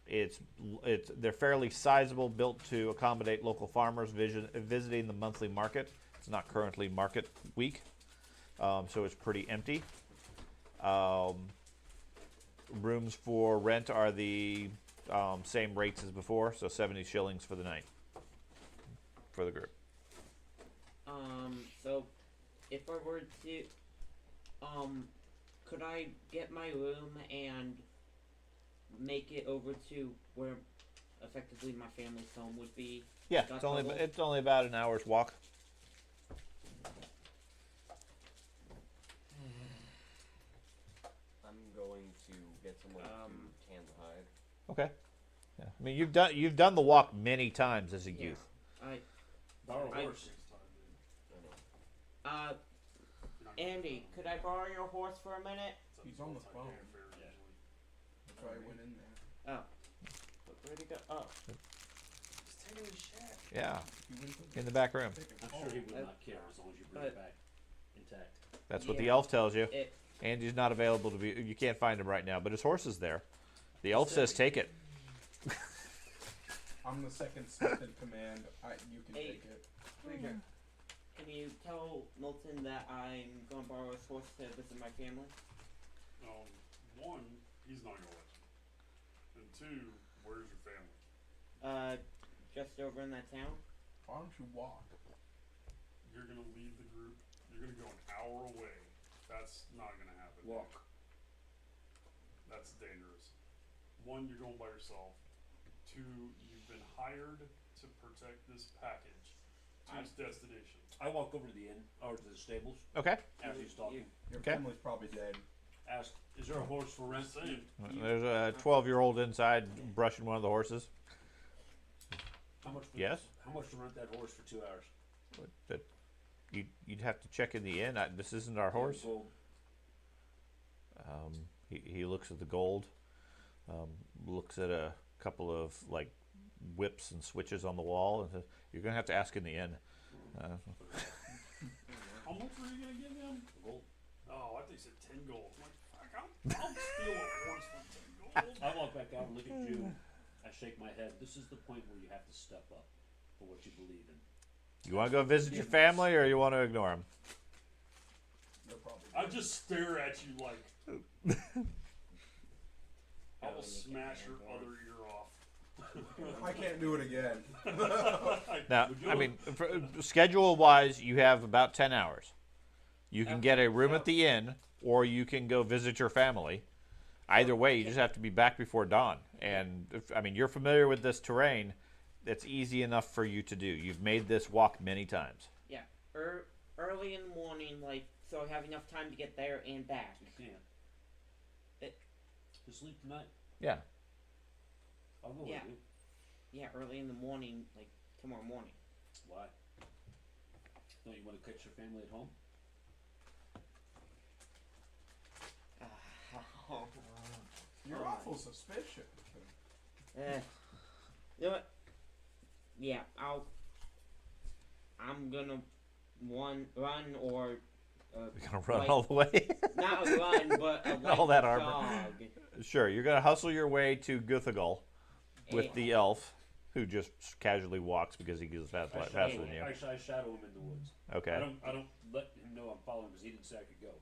They're fairly sizable, built to accommodate local farmers visiting the monthly market. It's not currently market week, so it's pretty empty. Rooms for rent are the same rates as before, so 70 shillings for the night for the group. So if I were to, could I get my room and make it over to where effectively my family's home would be? Yeah, Got it's only about an hour's walk. I'm going to get someone to tan the hide. Okay. Yeah. I mean, you've done the walk many times as a Yeah. youth. Borrow a I- horse. I know. Andy, could I borrow your horse for a minute? He's on the phone. Yeah. That's why I went in there. Where'd he go? Oh, He's taking his shit. Yeah, He went to in the back room. take a I'm call. sure he would not care as long as you bring it But- back intact. That's what the Yeah. elf tells you. it. Andy's not available to be. You can't find him right now, but his horse is there. The elf says take it. I'm the second smith in command. You can Hey. take it. Ranger, can you tell Milton that I'm gonna borrow his horse to visit my family? One, he's not gonna let you. And two, where's your family? Just over in that town. Why don't you walk? You're gonna leave the group. You're gonna go an hour away. That's not gonna happen. Walk. That's dangerous. One, you're going by yourself. Two, you've been hired to protect this package to its destination. I walk over to the inn or to the stables Okay. after he's talking. Your Okay. family's probably dead. Ask, is there a horse for rent? Same. There's a 12-year-old inside brushing one of the horses. How much? Yes. How much to rent that horse for 2 hours? That you'd have to check in the inn. This isn't our horse. Gold. He looks at the gold. Looks at a couple of like whips and switches on the wall, and says, "You're gonna have to ask in the inn." How much were you gonna give him? Gold. Oh, I think he said 10 gold. I'm like, fuck, I'll steal a horse for 10 gold. I walk back out and look at you. I shake my head. This is the point where you have to step up for what you believe in. You want to go visit your family, or you want to ignore them? They're probably I dead. just stare at you like I will smash your other ear off. I can't do it again. Now, Would you- I mean, schedule-wise, you have about 10 hours. You can get a room at the inn, or you can go visit your family. Either way, you just have to be back before dawn. And I mean, you're familiar with this terrain. It's easy enough for you to do. You've made this walk many times. Yeah, early in the morning, like so I have enough time to get there and back. You can't. It- To sleep tonight? Yeah. I'll go Yeah. with you. Yeah, early in the morning, like tomorrow morning. Why? Don't you want to catch your family at home? You're awful suspicious. You know what? Yeah, I'm gonna run or You're gonna run like, all the way. not a run, but a All that armor. jog. Sure, you're gonna hustle your way to Guthagul with Yeah. the elf, who just casually walks because he goes faster than you. I shadow him in the woods. I Okay. don't let him know I'm following because he didn't say I could go.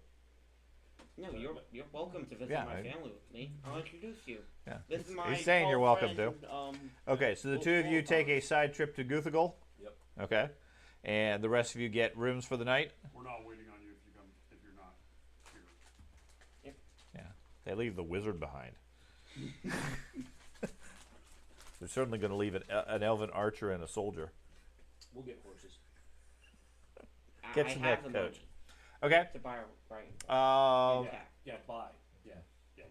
No, you're welcome to visit Yeah, my I- family with me. I'll introduce you. Yeah. This is my He's saying you're tall welcome to. friend, Okay, so the two of you take a side trip to Guthagul. Yep. Okay. And the rest of you get rooms for the night. We're not waiting on you if you're not here. Yeah. They leave the wizard behind. They're certainly going to leave an elven archer and a soldier. We'll get horses. Get I some have head the coach. money Okay. to buy right. Yeah, buy. Yeah,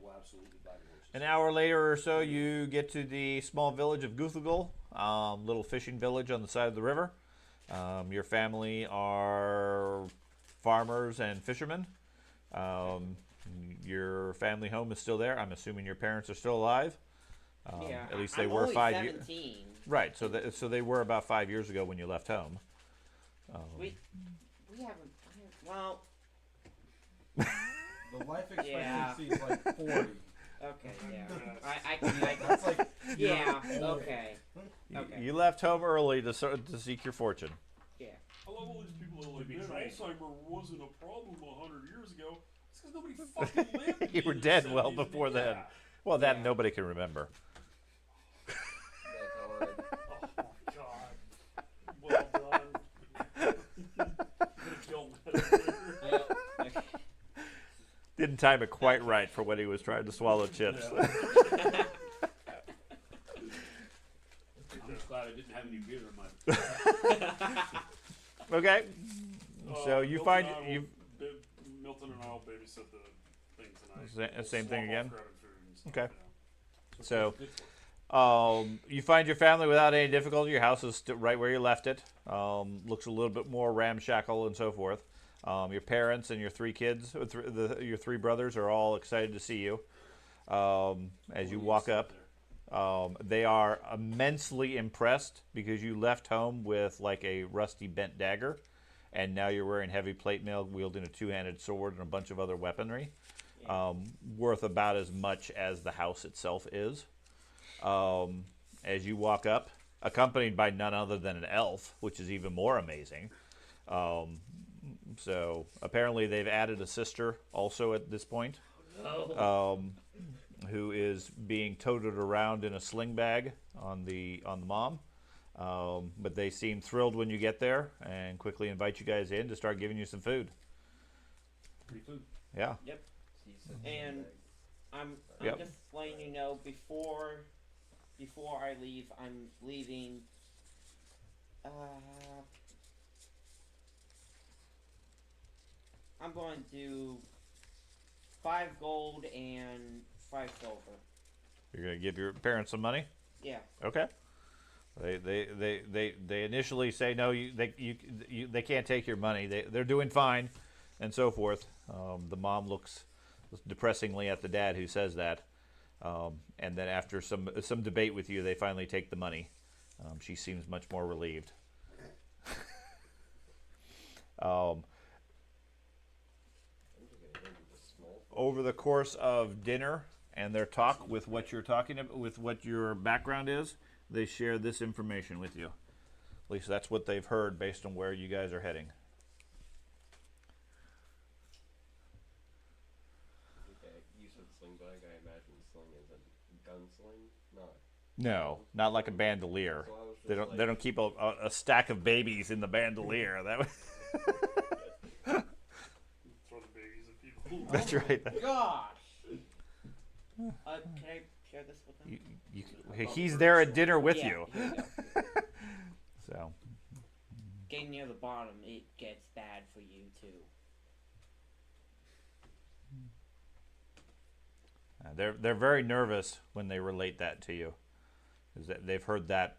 we'll absolutely buy the horses. An hour later or so, you get to the small village of Guthagul, little fishing village on the side of the river. Your family are farmers and fishermen. Your family home is still there. I'm assuming your parents are still alive. Yeah, At least they I'm were only 5 years. 17. Right. So they were about 5 years ago when you left home. We haven't. Well, The life expectancy Yeah. is like 40. okay, yeah. Yes. I can. That's like Yeah. Okay. Okay. You left home early to seek your fortune. Yeah. I love all these people that are like, be man, trained. Alzheimer wasn't a problem 100 years ago. It's because nobody fucking lived. You were in the dead well 70s. before then. Yeah. Well, that Yeah. nobody can remember. That's horrid. Oh my god. Well done. Could have killed that. Didn't time it quite right for when he was trying to swallow chips. I'm just glad I didn't have any beer in my. Okay. So you Milton find and I will- you Milton and I will babysit the thing tonight. same thing Swap again. off grabbing food and stuff, Okay. yeah. So Good for it. you find your family without any difficulty. Your house is right where you left it. Looks a little bit more ramshackle and so forth. Your parents and your three kids, your three brothers, are all excited to see you. As you walk up, they are immensely impressed because you left home with like a rusty bent dagger, and now you're wearing heavy plate mail, wielding a two-handed sword and a bunch of other weaponry, worth about as much as the house itself is. As you walk up, accompanied by none other than an elf, which is even more amazing. So apparently they've added a sister also at this point, who is being toted around in a sling bag on the mom. But they seem thrilled when you get there and quickly invite you guys in to start giving you some food. Free food. Yeah. And I'm Yep. just letting you know before I leave, I'm leaving. I'm going to do 5 gold and 5 silver. You're gonna give your parents some money. Yeah. Okay. They initially say no. They can't take your money. They're doing fine, and so forth. The mom looks depressingly at the dad who says that, and then after some debate with you, they finally take the money. She seems much more relieved. Over the course of dinner and their talk with what you're talking about, with what your background is, they share this information with you. At least that's what they've heard based on where you guys are heading. Okay, you said sling bag. I imagine sling is a gun sling, not. No, not like a bandolier. So I was just They don't. like, They don't keep a stack of babies in the bandolier. That. Throw the babies at people. That's Oh right. my gosh. Can I share this with them? He's there at dinner with Yeah, you. here we go. So Getting near the bottom, it gets bad for you too. they're very nervous when they relate that to you. Is that they've heard that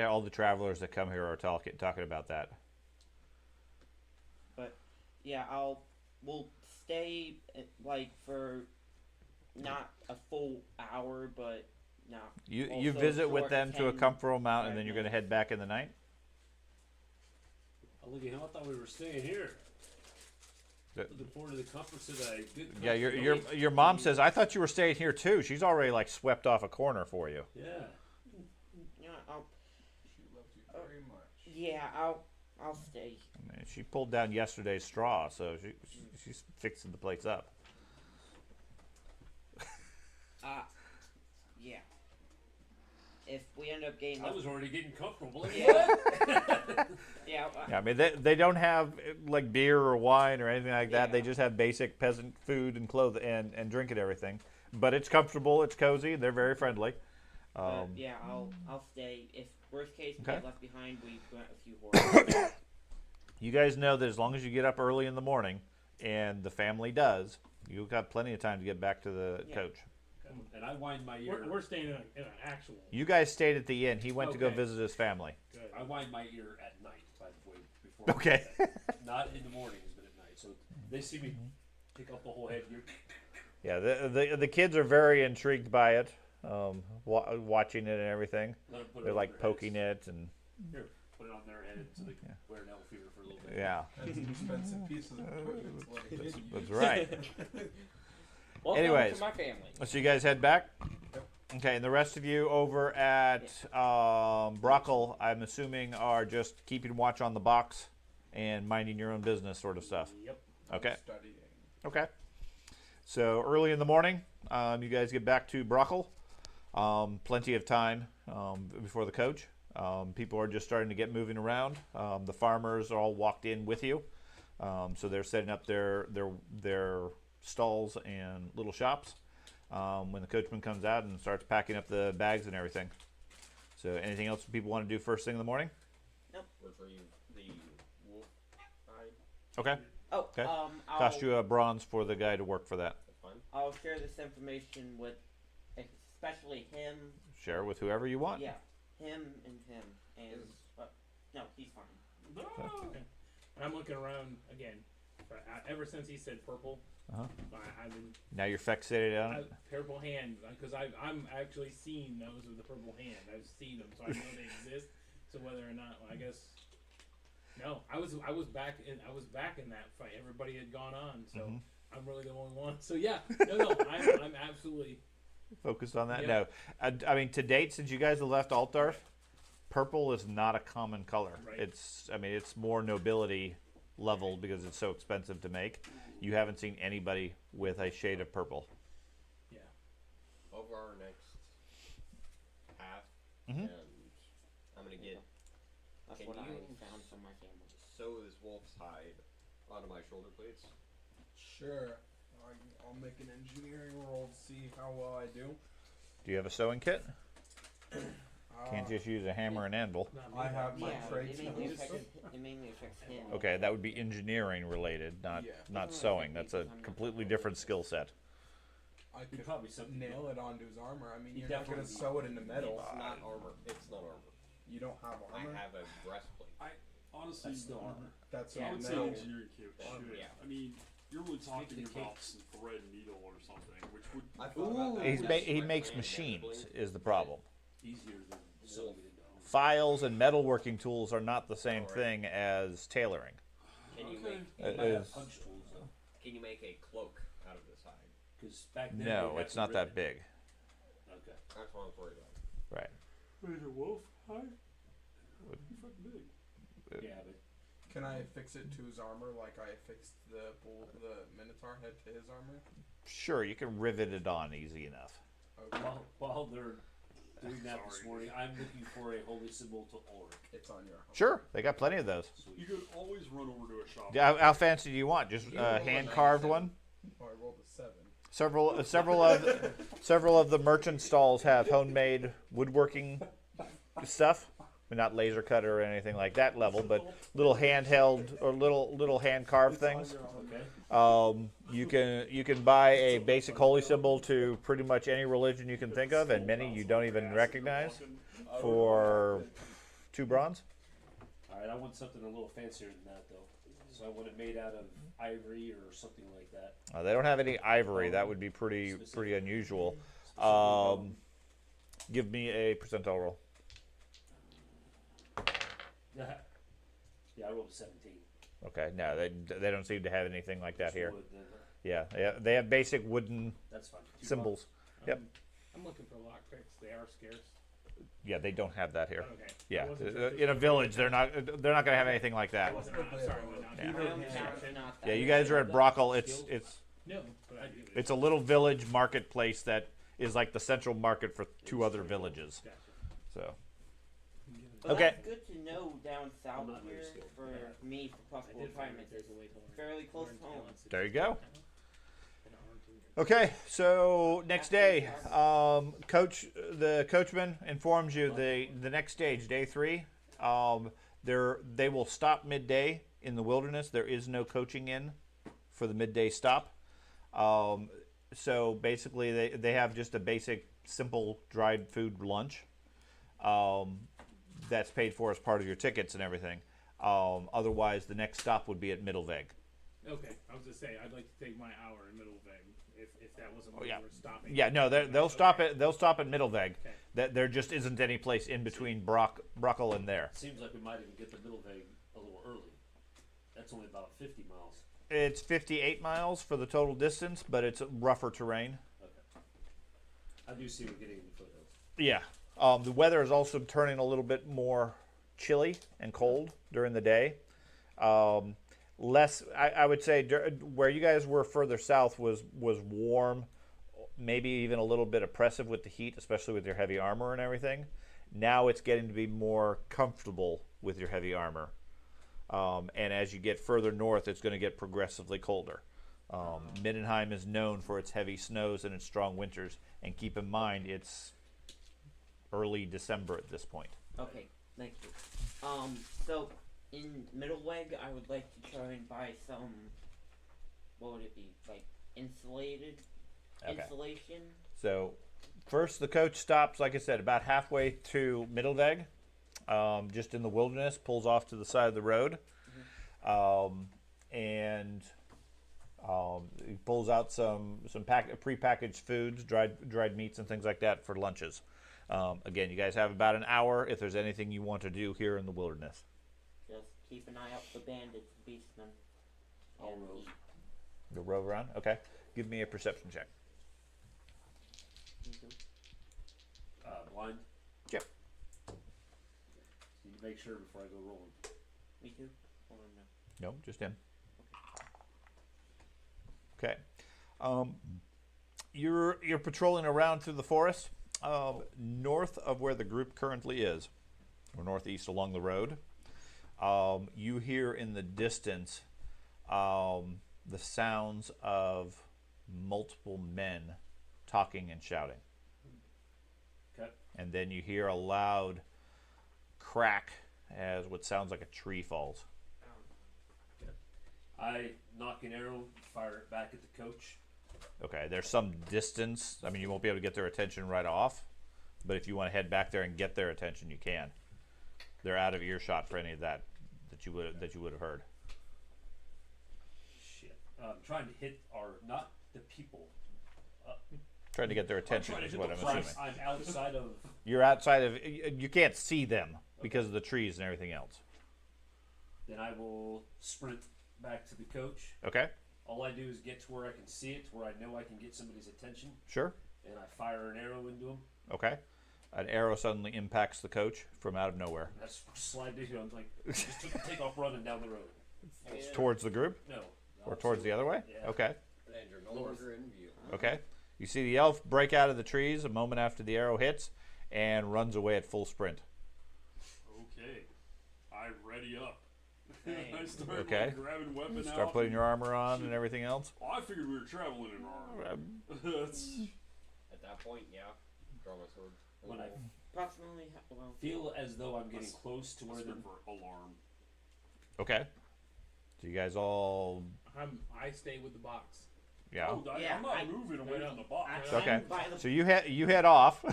all the travelers that come here are talking about that. But yeah, we'll stay like for not a full hour, but not. You also visit with short them to a 10, comfortable amount, and 5 then you're going to minutes. head back in the night. Oh, look at him! I thought we were staying here. Looking forward to the comforts of a good. Yeah, comfy your mom says I thought you were staying here too. She's already like swept off a corner for you. Yeah. Yeah, She loves you very much. yeah, I'll stay. I mean, she pulled down yesterday's straw, so she's fixing the place up. Yeah. If we end up getting I was already getting comfortable. Yeah. Yeah. Yeah, I mean they don't have like beer or wine or anything like that. Yeah. They just have basic peasant food and clothes and drink and everything. But it's comfortable, it's cozy. They're very friendly. Yeah, I'll stay. If worst case we Okay. get left behind, we rent a few horses. You guys know that as long as you get up early in the morning, and the family does, you've got plenty of time to get back to the Yeah. coach. And I wind my ear. We're staying in an actual. You guys stayed at the inn. He went to go Okay. visit his family. Good. I wind my ear at night, by the way. Before Okay. I go to bed. Not in the mornings, but at night. So they see me pick up the whole head. Yeah, the kids are very intrigued by it, watching it and everything. Let 'em put it They're on like their poking heads. it and Here, put it on their head so they can wear an elf ear for a little bit. yeah, That's an expensive piece of equipment to let a kid use. that's right. Welcome Anyways. to my family. So you guys head back. Okay, and the rest of you over at Brockle, I'm assuming, are just keeping watch on the box and minding your own business, sort of stuff. Yep. Okay. Studying. Okay. So early in the morning, you guys get back to Brockle. Plenty of time before the coach. People are just starting to get moving around. The farmers are all walked in with you, so they're setting up their stalls and little shops when the coachman comes out and starts packing up the bags and everything. So anything else people want to do first thing in the morning? Retrieve the wolf hide. Okay. Oh, Okay. I'll, Cost you a bronze for the guy to work for that. That's fine. I'll share this information with, especially him. Share with whoever you want. Yeah, him, and no, he's fine. Okay. And I'm looking around again. Ever since he said purple, Uh-huh. I've been Now you're fixated on it. purple hand because I'm actually seeing those with the purple hand. I've seen them, so I know they exist. So whether or not, well, I guess no, I was back in that fight. Everybody had gone on, so Mhm. I'm really the only one. So yeah, no, I'm absolutely Focused on that? Yeah. No. I mean, to date, since you guys have left Altdorf, purple is not a common color. Right. It's more nobility level because it's so expensive to make. You haven't seen anybody with a shade of purple. yeah. Over our next path, Mhm. and I'm gonna get That's Can what I you- found from my family. sew this wolf's hide onto my shoulder blades. Sure. I'll make an engineering roll to see how well I do. Do you have a sewing kit? Can't Uh, just use a hammer and anvil. Not me, I though. have my Yeah, traits. it mainly affects him. Okay, that would be engineering related, not Yeah. not sewing. That's a completely different skill set. I You'd could probably something nail it onto his armor. I mean, You you're not gonna definitely- sew it into metal. It's not armor. It's not armor. You don't have I armor. have a breastplate. Honestly, That's still armor. That's I a would say metal. engineering kit should. Yeah. I mean, you're really talking the about case. some thread and needle or something, which would. I thought about that. He That's makes my machines blade. is the problem. Easier than sewing it into armor. Files and metalworking tools are not the same Alright. thing as tailoring. Can you Okay. make? You It might have is- punch tools though, Can you make a cloak out of this hide? because back then No, they'd have it's to not rip that it. big. Okay. That's what I was worried about. Right. Wait, a wolf? Hi. Pretty fucking big. Yeah, but Can I fix it to his armor like I fixed the Minotaur head to his armor? Sure, you can rivet it on easy enough. Okay. while they're doing that this Sorry. morning, I'm looking for a holy symbol to Ulrich. It's on your. Sure, they got plenty of those. So You could always run over to a shop. How fancy do you want? Just You a roll a hand carved 97. one? Oh, I rolled a 7. Several of the merchant stalls have homemade woodworking stuff. Not laser cut or anything like that level, but little handheld or little hand carved things. okay. You can buy a basic holy symbol to pretty much any religion you can think of, and many you don't even recognize, for 2 bronze. All right, I want something a little fancier than that though. So I want it made out of ivory or something like that. They don't have any ivory. That would be pretty unusual. Give me a percentile roll. Yeah, I rolled a 17. Okay, no, they don't seem to have anything like that here. Wood, then, Yeah, they have basic wooden that's fine. 2 symbols. Yep. I'm looking for lockpicks. They are scarce. Yeah, they don't have that here. Okay. Yeah, I wasn't sure if in a this- village, they're not gonna have anything like I that. wasn't. I'm sorry. we're not- Yeah. My hometown's not that Yeah, you guys are at Brockle. It's No, but I do. it's a little village marketplace that is like the central market for 2 other villages. Gotcha. So But Okay. That's good to know down south not very here skilled. for me for I possible did find retirement. that there's a way to learn. Fairly close learn to home. talents. there you go. And aren't in here. Okay, so next day, the coachman informs you the next stage, day 3. They will stop midday in the wilderness. There is no coaching in for the midday stop. So basically, they have just a basic, simple dried food lunch. That's paid for as part of your tickets and everything. Otherwise, the next stop would be at Middelweg. Okay, I was gonna say I'd like to take my hour in Middleveg if that wasn't where yeah. we were stopping. Yeah, no, they'll stop at Middelweg. Okay. There just isn't any place in between Brockle and there. Seems like we might even get the middle vague a little early. That's only about 50 miles. It's 58 miles for the total distance, but it's rougher terrain. Okay. I do see we're getting in the foothills. Yeah. The weather is also turning a little bit more chilly and cold during the day. Less, I would say, where you guys were further south was warm, maybe even a little bit oppressive with the heat, especially with your heavy armor and everything. Now it's getting to be more comfortable with your heavy armor. And as you get further north, it's going to get progressively colder. Mindenheim is known for its heavy snows and its strong winters, and keep in mind it's early December at this point. Okay, thank you. So in Middleweg, I would like to try and buy some. What would it be like? Insulated Okay. insulation. So first, the coach stops, like I said, about halfway to Middelweg, just in the wilderness, pulls off to the side of the road, and he pulls out some prepackaged foods, dried meats and things like that for lunches. Again, you guys have about an hour if there's anything you want to do here in the wilderness. Just keep an eye out for bandits and beastmen. I'll And roll. eat. You'll rove around? Okay. Give me a perception check. Me too. Blind. Yep. Need to make sure before I go rolling. Me too. Hold on now. No, just him. Okay. You're patrolling around through the forest, north of where the group currently is, or northeast along the road. You hear in the distance the sounds of multiple men talking and shouting. Okay. And then you hear a loud crack as what sounds like a tree falls. I knock an arrow, fire it back at the coach. Okay, there's some distance. I mean, you won't be able to get their attention right off, but if you want to head back there and get their attention, you can. They're out of earshot for any of that you would have heard. Shit. I'm trying to hit not the people. Trying to get their I'm attention trying to is hit what the I'm price. assuming. I'm outside of. You're outside of. You can't see them because of the trees and everything else. Then I will sprint back to the coach. Okay, All I do is get to where I can see it, to where I know I can get somebody's attention, sure. and I fire an arrow into him. Okay. An arrow suddenly impacts the coach from out of nowhere. And I slide to him, like, just take off running down the road. It's towards the group No. or towards the other way? Yeah. Okay. And you're no longer in view. Okay. You see the elf break out of the trees a moment after the arrow hits and runs away at full sprint. Okay, I ready up. Hey. I start Okay. like, grabbing weapon out. Start putting your armor on and everything else. Oh, I figured we were traveling in armor. That's At that point, yeah. Draw my sword. When I Approximately. Well, feel as though I'm getting close to where the for alarm. Okay. So you guys all, I stay with the box. yeah. Oh, Yeah, I'm not I- moving away no, from the box. I- Okay. I'm by the- So you head off.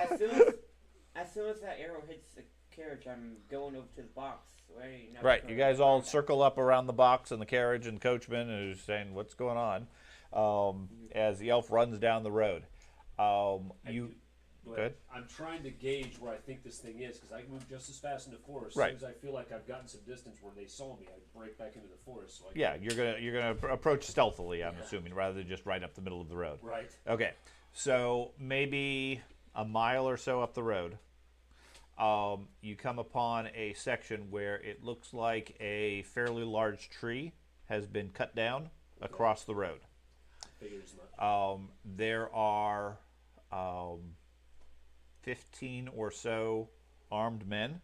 as soon as that arrow hits the carriage, I'm going over to the box. Right. Now Right. You guys all circle up around the box and the carriage and coachman who's saying, "What's going on?" As the elf runs down the road. Go Good. I'm trying to gauge where I think this thing is, because I can move just as fast in the forest. Right. As soon as I feel like I've gotten some distance where they saw me, I break back into the forest. So I Yeah, you're gonna approach stealthily, I'm Yeah. assuming, rather than just right up the middle of the road. Right. Okay, so maybe a mile or so up the road, you come upon a section where it looks like a fairly large tree has been cut down across the road. Figures much. There are 15 or so armed men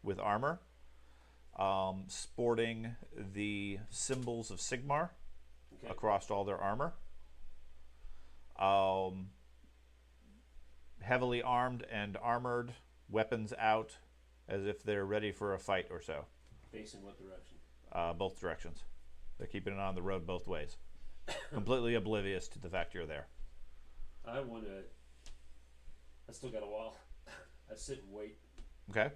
with armor, sporting the symbols of Sigmar Okay. across all their armor. Heavily armed and armored, weapons out, as if they're ready for a fight or so. Facing what direction? Both directions. They're keeping it on the road both ways. Completely oblivious to the fact you're there. I want to. I still got a while. I sit and wait. Okay.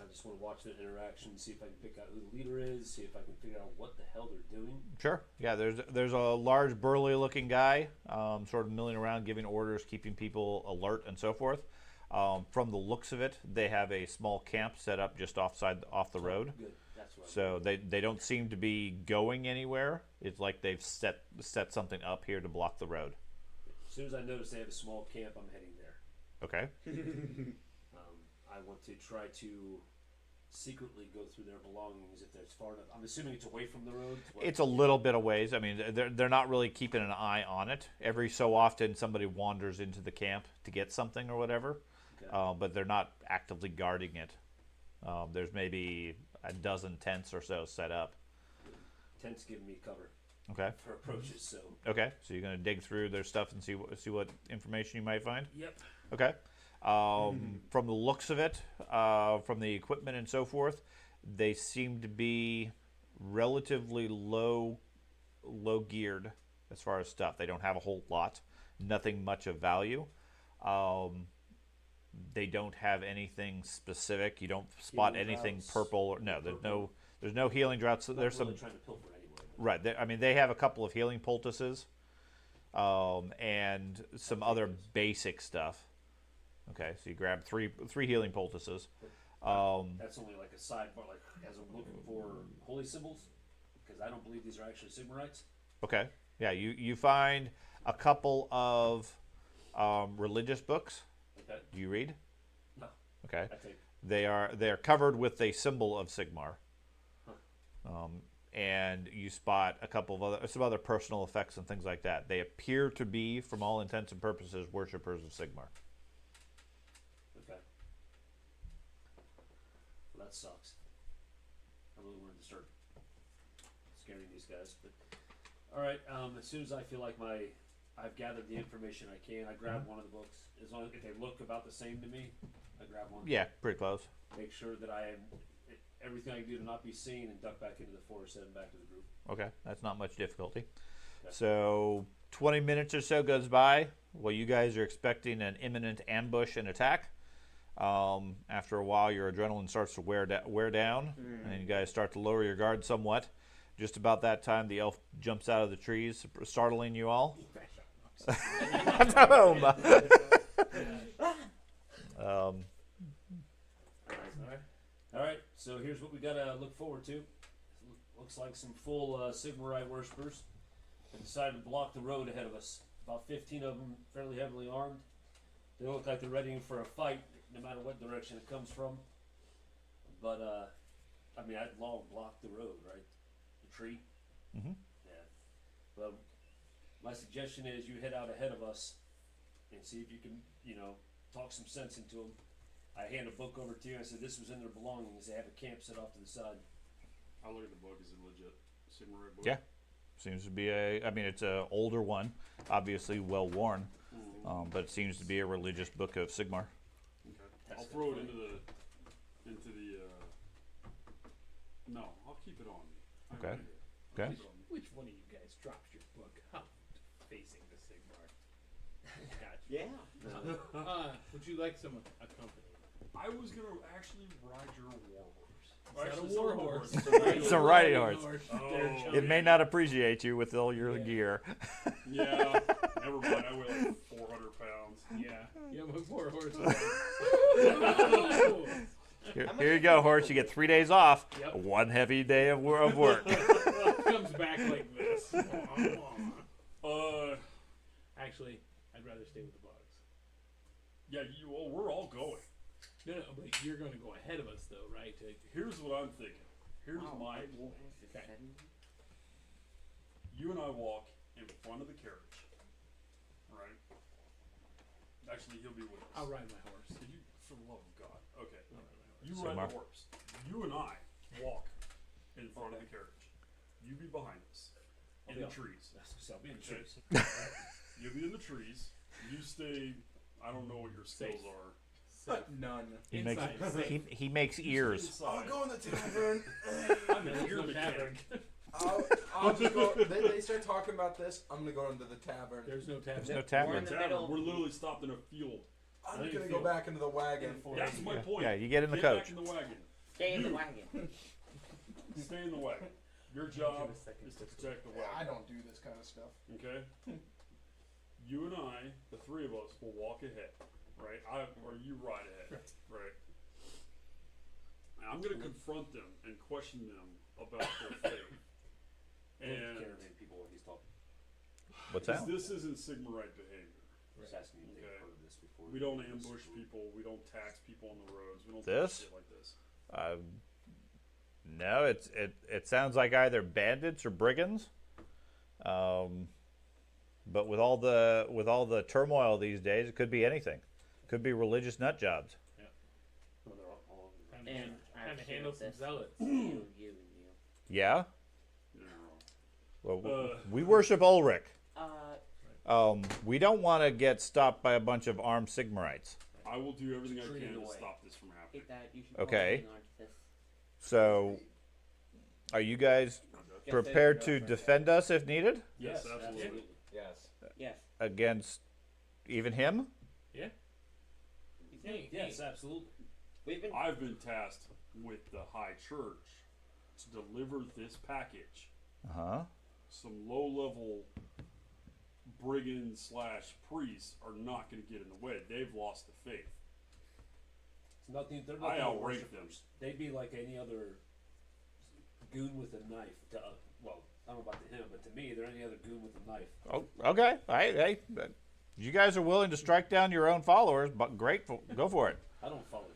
I just want to watch the interaction, see if I can pick out who the leader is, see if I can figure out what the hell they're doing. Sure. Yeah, there's a large burly looking guy, sort of milling around, giving orders, keeping people alert and so forth. From the looks of it, they have a small camp set up just off the road. Good. That's what. So they don't seem to be going anywhere. It's like they've set something up here to block the road. As soon as I notice they have a small camp, I'm heading there. Okay. I want to try to secretly go through their belongings if there's far enough. I'm assuming it's away from the road. It's a little bit of ways. I mean, they're not really keeping an eye on it. Every so often, somebody wanders into the camp to get something or whatever, Okay. but they're not actively guarding it. There's maybe a dozen tents or so set up. tent's giving me cover Okay. for approaches. So. Okay. So you're gonna dig through their stuff and see what information you might find. Yep. Okay. From the looks of it, from the equipment and so forth, they seem to be relatively low geared as far as stuff. They don't have a whole lot, nothing much of value. They don't have anything specific. You don't spot Healing anything droughts. purple. Or, no, there's no healing droughts. I'm There's not really some trying to pilfer anyway. right. I mean, they have a couple of healing poultices, and some other basic stuff. Okay, so you grab three healing poultices. That's only like a sidebar, like as I'm looking for holy symbols, because I don't believe these are actually Sigmarites. Okay, yeah, you find a couple of religious books. Okay. Do you read? No. Okay, I take. they are covered with a symbol of Sigmar. And you spot a couple of some other personal effects and things like that. They appear to be, from all intents and purposes, worshippers of Sigmar. Okay. Well, that sucks. I really wanted to start scaring these guys, but all right. As soon as I feel like I've gathered the information I can, I grab one of the books. As long as if they look about the same to me, I grab one. Yeah, pretty close. Make sure that I am everything I can do to not be seen and duck back into the forest and back to the group. Okay, that's not much difficulty. Okay. So 20 minutes or so goes by. Well, you guys are expecting an imminent ambush and attack. After a while, your adrenaline starts to wear down, and you guys start to lower your guard somewhat. Just about that time, the elf jumps out of the trees, startling you all. Boom! All right, so here's what we gotta look forward to. Looks like some full Sigmarite worshippers have decided to block the road ahead of us. About 15 of them, fairly heavily armed. They look like they're ready for a fight, no matter what direction it comes from. But I mean, that log blocked the road, right? The tree. Mhm. Yeah. Well, my suggestion is you head out ahead of us and see if you can, talk some sense into them. I hand a book over to you. I said this was in their belongings. They have a camp set off to the side. I'll look at the book. Is it legit Sigmarite book? Yeah. Seems to be it's an older one, obviously well worn, but it seems to be a religious book of Sigmar. Okay. I'll throw it into the. No, I'll keep it on me. I Okay. read it. Okay. Keep it on me. Which one of you guys drops your book out facing the Sigmar? Gotcha. Yeah. Would you like some accompany? I was gonna actually ride your war horse. It's not Actually, a war it's not horse. It's a riding horse. Oh. It may not appreciate you with all your gear. Yeah. Never mind. I weigh like 400 pounds. Yeah. Yeah, my poor horse. Here you go, horse. You get 3 days off. Yep. One heavy day of work. Comes back like this. Actually, I'd rather stay with the bugs. Yeah. We're all going. No, but you're going to go ahead of us, though, right? Here's what I'm thinking. Here's my plan. Okay. You and I walk in front of the carriage. Right? Actually, he'll be with us. I'll ride my horse. Could you, for the love of God. Okay. I'll ride my horse. You Sigmar. ride the horse. You and I walk in front of the carriage. You be behind us. I'll In be the on. trees. So I'll be in the Okay. trees. You'll be in the trees. You stay. I don't know what your skills Safe. are. None. He makes Inside. he makes ears. Inside. I'll go in the tavern. I'm an ear No mechanic. tavern. I'll just go. They start talking about this. I'm gonna go into the tavern. There's no tavern. There's no We're tavern. in the middle. We're literally stopped in a field. I'm I gonna didn't go feel- back into the wagon. That's my point. Yeah, you get in the Get coach. back in the wagon. Stay in the You. wagon. Stay in the wagon. Your job is to protect the Yeah, I wagon. don't do this kind of stuff. Okay? You and I, the three of us, will walk ahead. Right? Or you ride ahead. Right? And I'm going to confront them and question them about their faith. And Caravan people, what he's talking. What's that? this isn't Sigmarite behavior. He's asking me if they've Okay. heard of this before. We don't ambush people. We don't tax people on the roads. We don't This? do shit like this. No, it sounds like either bandits or brigands. But with all the turmoil these days, it could be anything. Could be religious nut jobs. No, they're all And Kind I've of handle shared some this. zealots. You. Yeah. Yeah. Well, we worship Ulrich. Uh, We don't want to get stopped by a bunch of armed Sigmarites. I will do everything I Treat it can to away. stop this from happening. get that. You should Okay. probably hang on to this. So, are you guys prepared to defend us if needed Yes, Yes, absolutely. Yes. Yes. against even him? Yeah. Hey, Yes, absolutely. We've been. I've been tasked with the High Church to deliver this package. Uh huh. Some low-level brigands / priests are not going to get in the way. They've lost the faith. It's nothing. They're I not outrank worshippers. They'd be like any other goon with a knife. Well, I don't know about to him, but to me, they're any other goon with a knife. Oh, okay. Hey, you guys are willing to strike down your own followers, but great. Go for it. I don't follow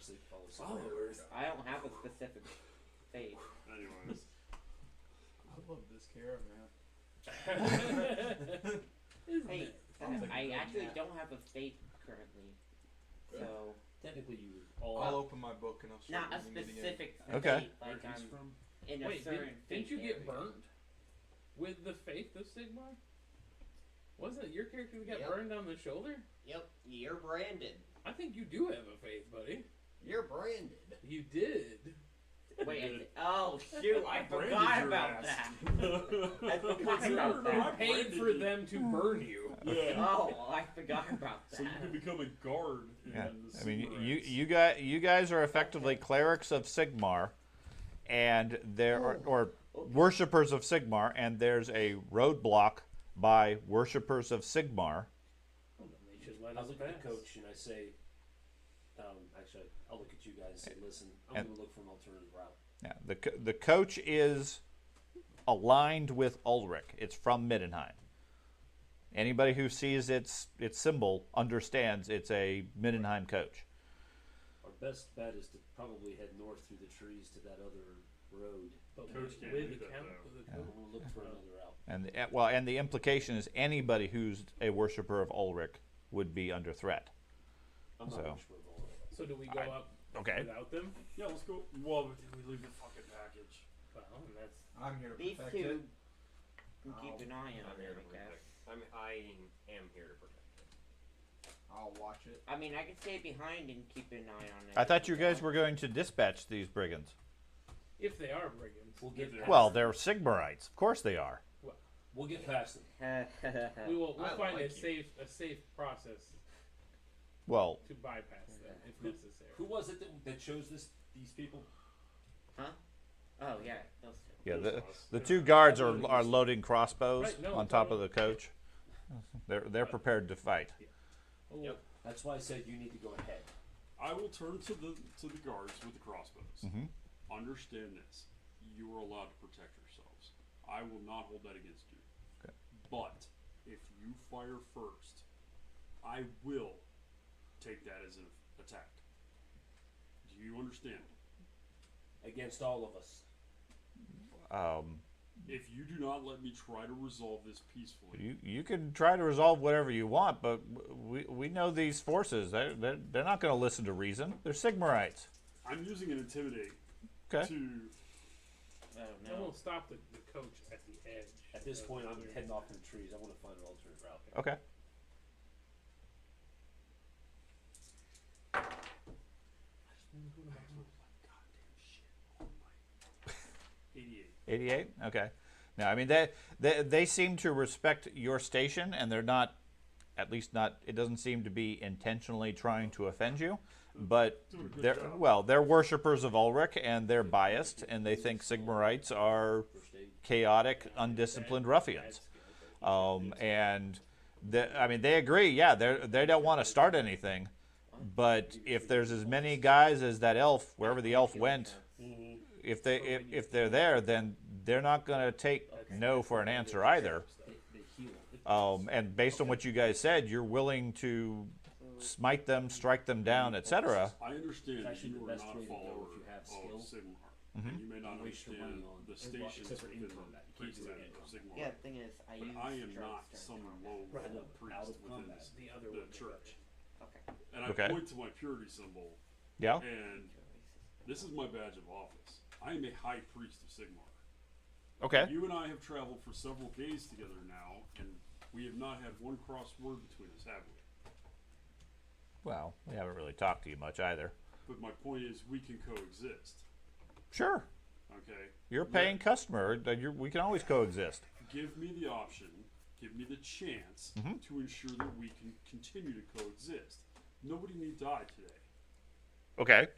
followers. I don't have a specific faith. Anyways, I love this caravan. Hey, I actually don't have a faith currently. So Technically, you all. I'll open my book and I'll start not a reading it again. specific Okay. faith. Like where he's I'm from? in a Wait, certain didn't you faith get area. burnt with the faith of Sigmar? Wasn't it your character that got Yep. burned on the shoulder? Yep. You're branded. I think you do have a faith, buddy. You're branded. You did. Wait, oh shoot! I Branded forgot your about ass. that. I forgot You about that. paid branded for you. them to burn you. Yeah. Oh, I forgot about that. So you can become a guard in Yeah. the I mean, Sigmarites. you guys are effectively clerics of Sigmar, and there are or worshippers of Sigmar, and there's a roadblock by worshippers of Sigmar. They should let I us look at pass. the coach and I say, actually, I'll look at you guys and say, listen, I'm And- going to look for an alternative route. Yeah, the coach is aligned with Ulrich. It's from Middenheim. Anybody who sees its symbol understands it's a Middenheim coach. Our best bet is to probably head north through the trees to that other road. But Coach with can't the do that, count though. of the I'm coach. going to look for another route. And the implication is anybody who's a worshiper of Ulrich would be under threat. I'm not So. much for a ball. So do we go up Okay. without them? Yeah, let's go. Well, but did we leave the fucking package? Well, and that's I'm here to These protect two it. can keep an eye on I'm it, here to I guess. protect. I am here to protect it. I'll watch it. I mean, I can stay behind and keep an eye on it. I thought you guys were going to dispatch these brigands. if they are brigands. We'll get past Well, them. they're Sigmarites. Of course they are. We'll get past them. We'll I find like you. a safe process Well, to bypass them if necessary. Who was it that chose these people? Huh? Oh yeah, those two. yeah, the two guards are loading crossbows Right, no, on top of the coach. They're prepared to fight. Oh, Yep. That's why I said you need to go ahead. I will turn to the guards with the crossbows. Mhm. Understand this: you are allowed to protect yourselves. I will not hold that against you. Okay. But if you fire first, I will take that as an attack. Do you understand? Against all of us. If you do not let me try to resolve this peacefully, You can try to resolve whatever you want, but we know these forces. They're not going to listen to reason. They're Sigmarites. I'm using an intimidate Okay. to. Oh That no. won't stop the coach at the edge. At this of point, the I'm other heading off side. in the trees. I want to find an alternate route. Okay. Goddamn shit. 88. 88. Okay. Now, I mean, they seem to respect your station, and they're not, at least not. It doesn't seem to be intentionally trying to offend you. But Doing a good they're job. they're worshippers of Ulrich, and they're biased, and they think Sigmarites are First aid. chaotic, undisciplined ruffians. And they agree. Yeah, they don't want to start anything, but if there's as many guys as that elf, wherever the elf went, if they're there, then they're not going to take no for an answer either. They heal. And based on what you guys said, you're willing to smite them, strike them down, etc. I understand that Actually, you the are best not a way to go follower if you have of skill. Sigmar. Mhm. And you may not Waste your understand money on- the stations except for within in combat. You the can't do priesthood that. of Sigmar. Yeah, the thing is, I But use I am drugs not during some combat. low Right, level out priest of within combat. The other the would be church. Okay. And I Okay. point to my purity symbol, Yeah. and this is my badge of office. I am a high priest of Sigmar. Okay. You and I have traveled for several days together now, and we have not had one cross word between us, have we? Well, we haven't really talked to you much either. But my point is, we can coexist. Sure. Okay. You're a paying customer. We can always coexist. Give me the option. Give me the chance to ensure that we can continue to coexist. Nobody need die today. Okay.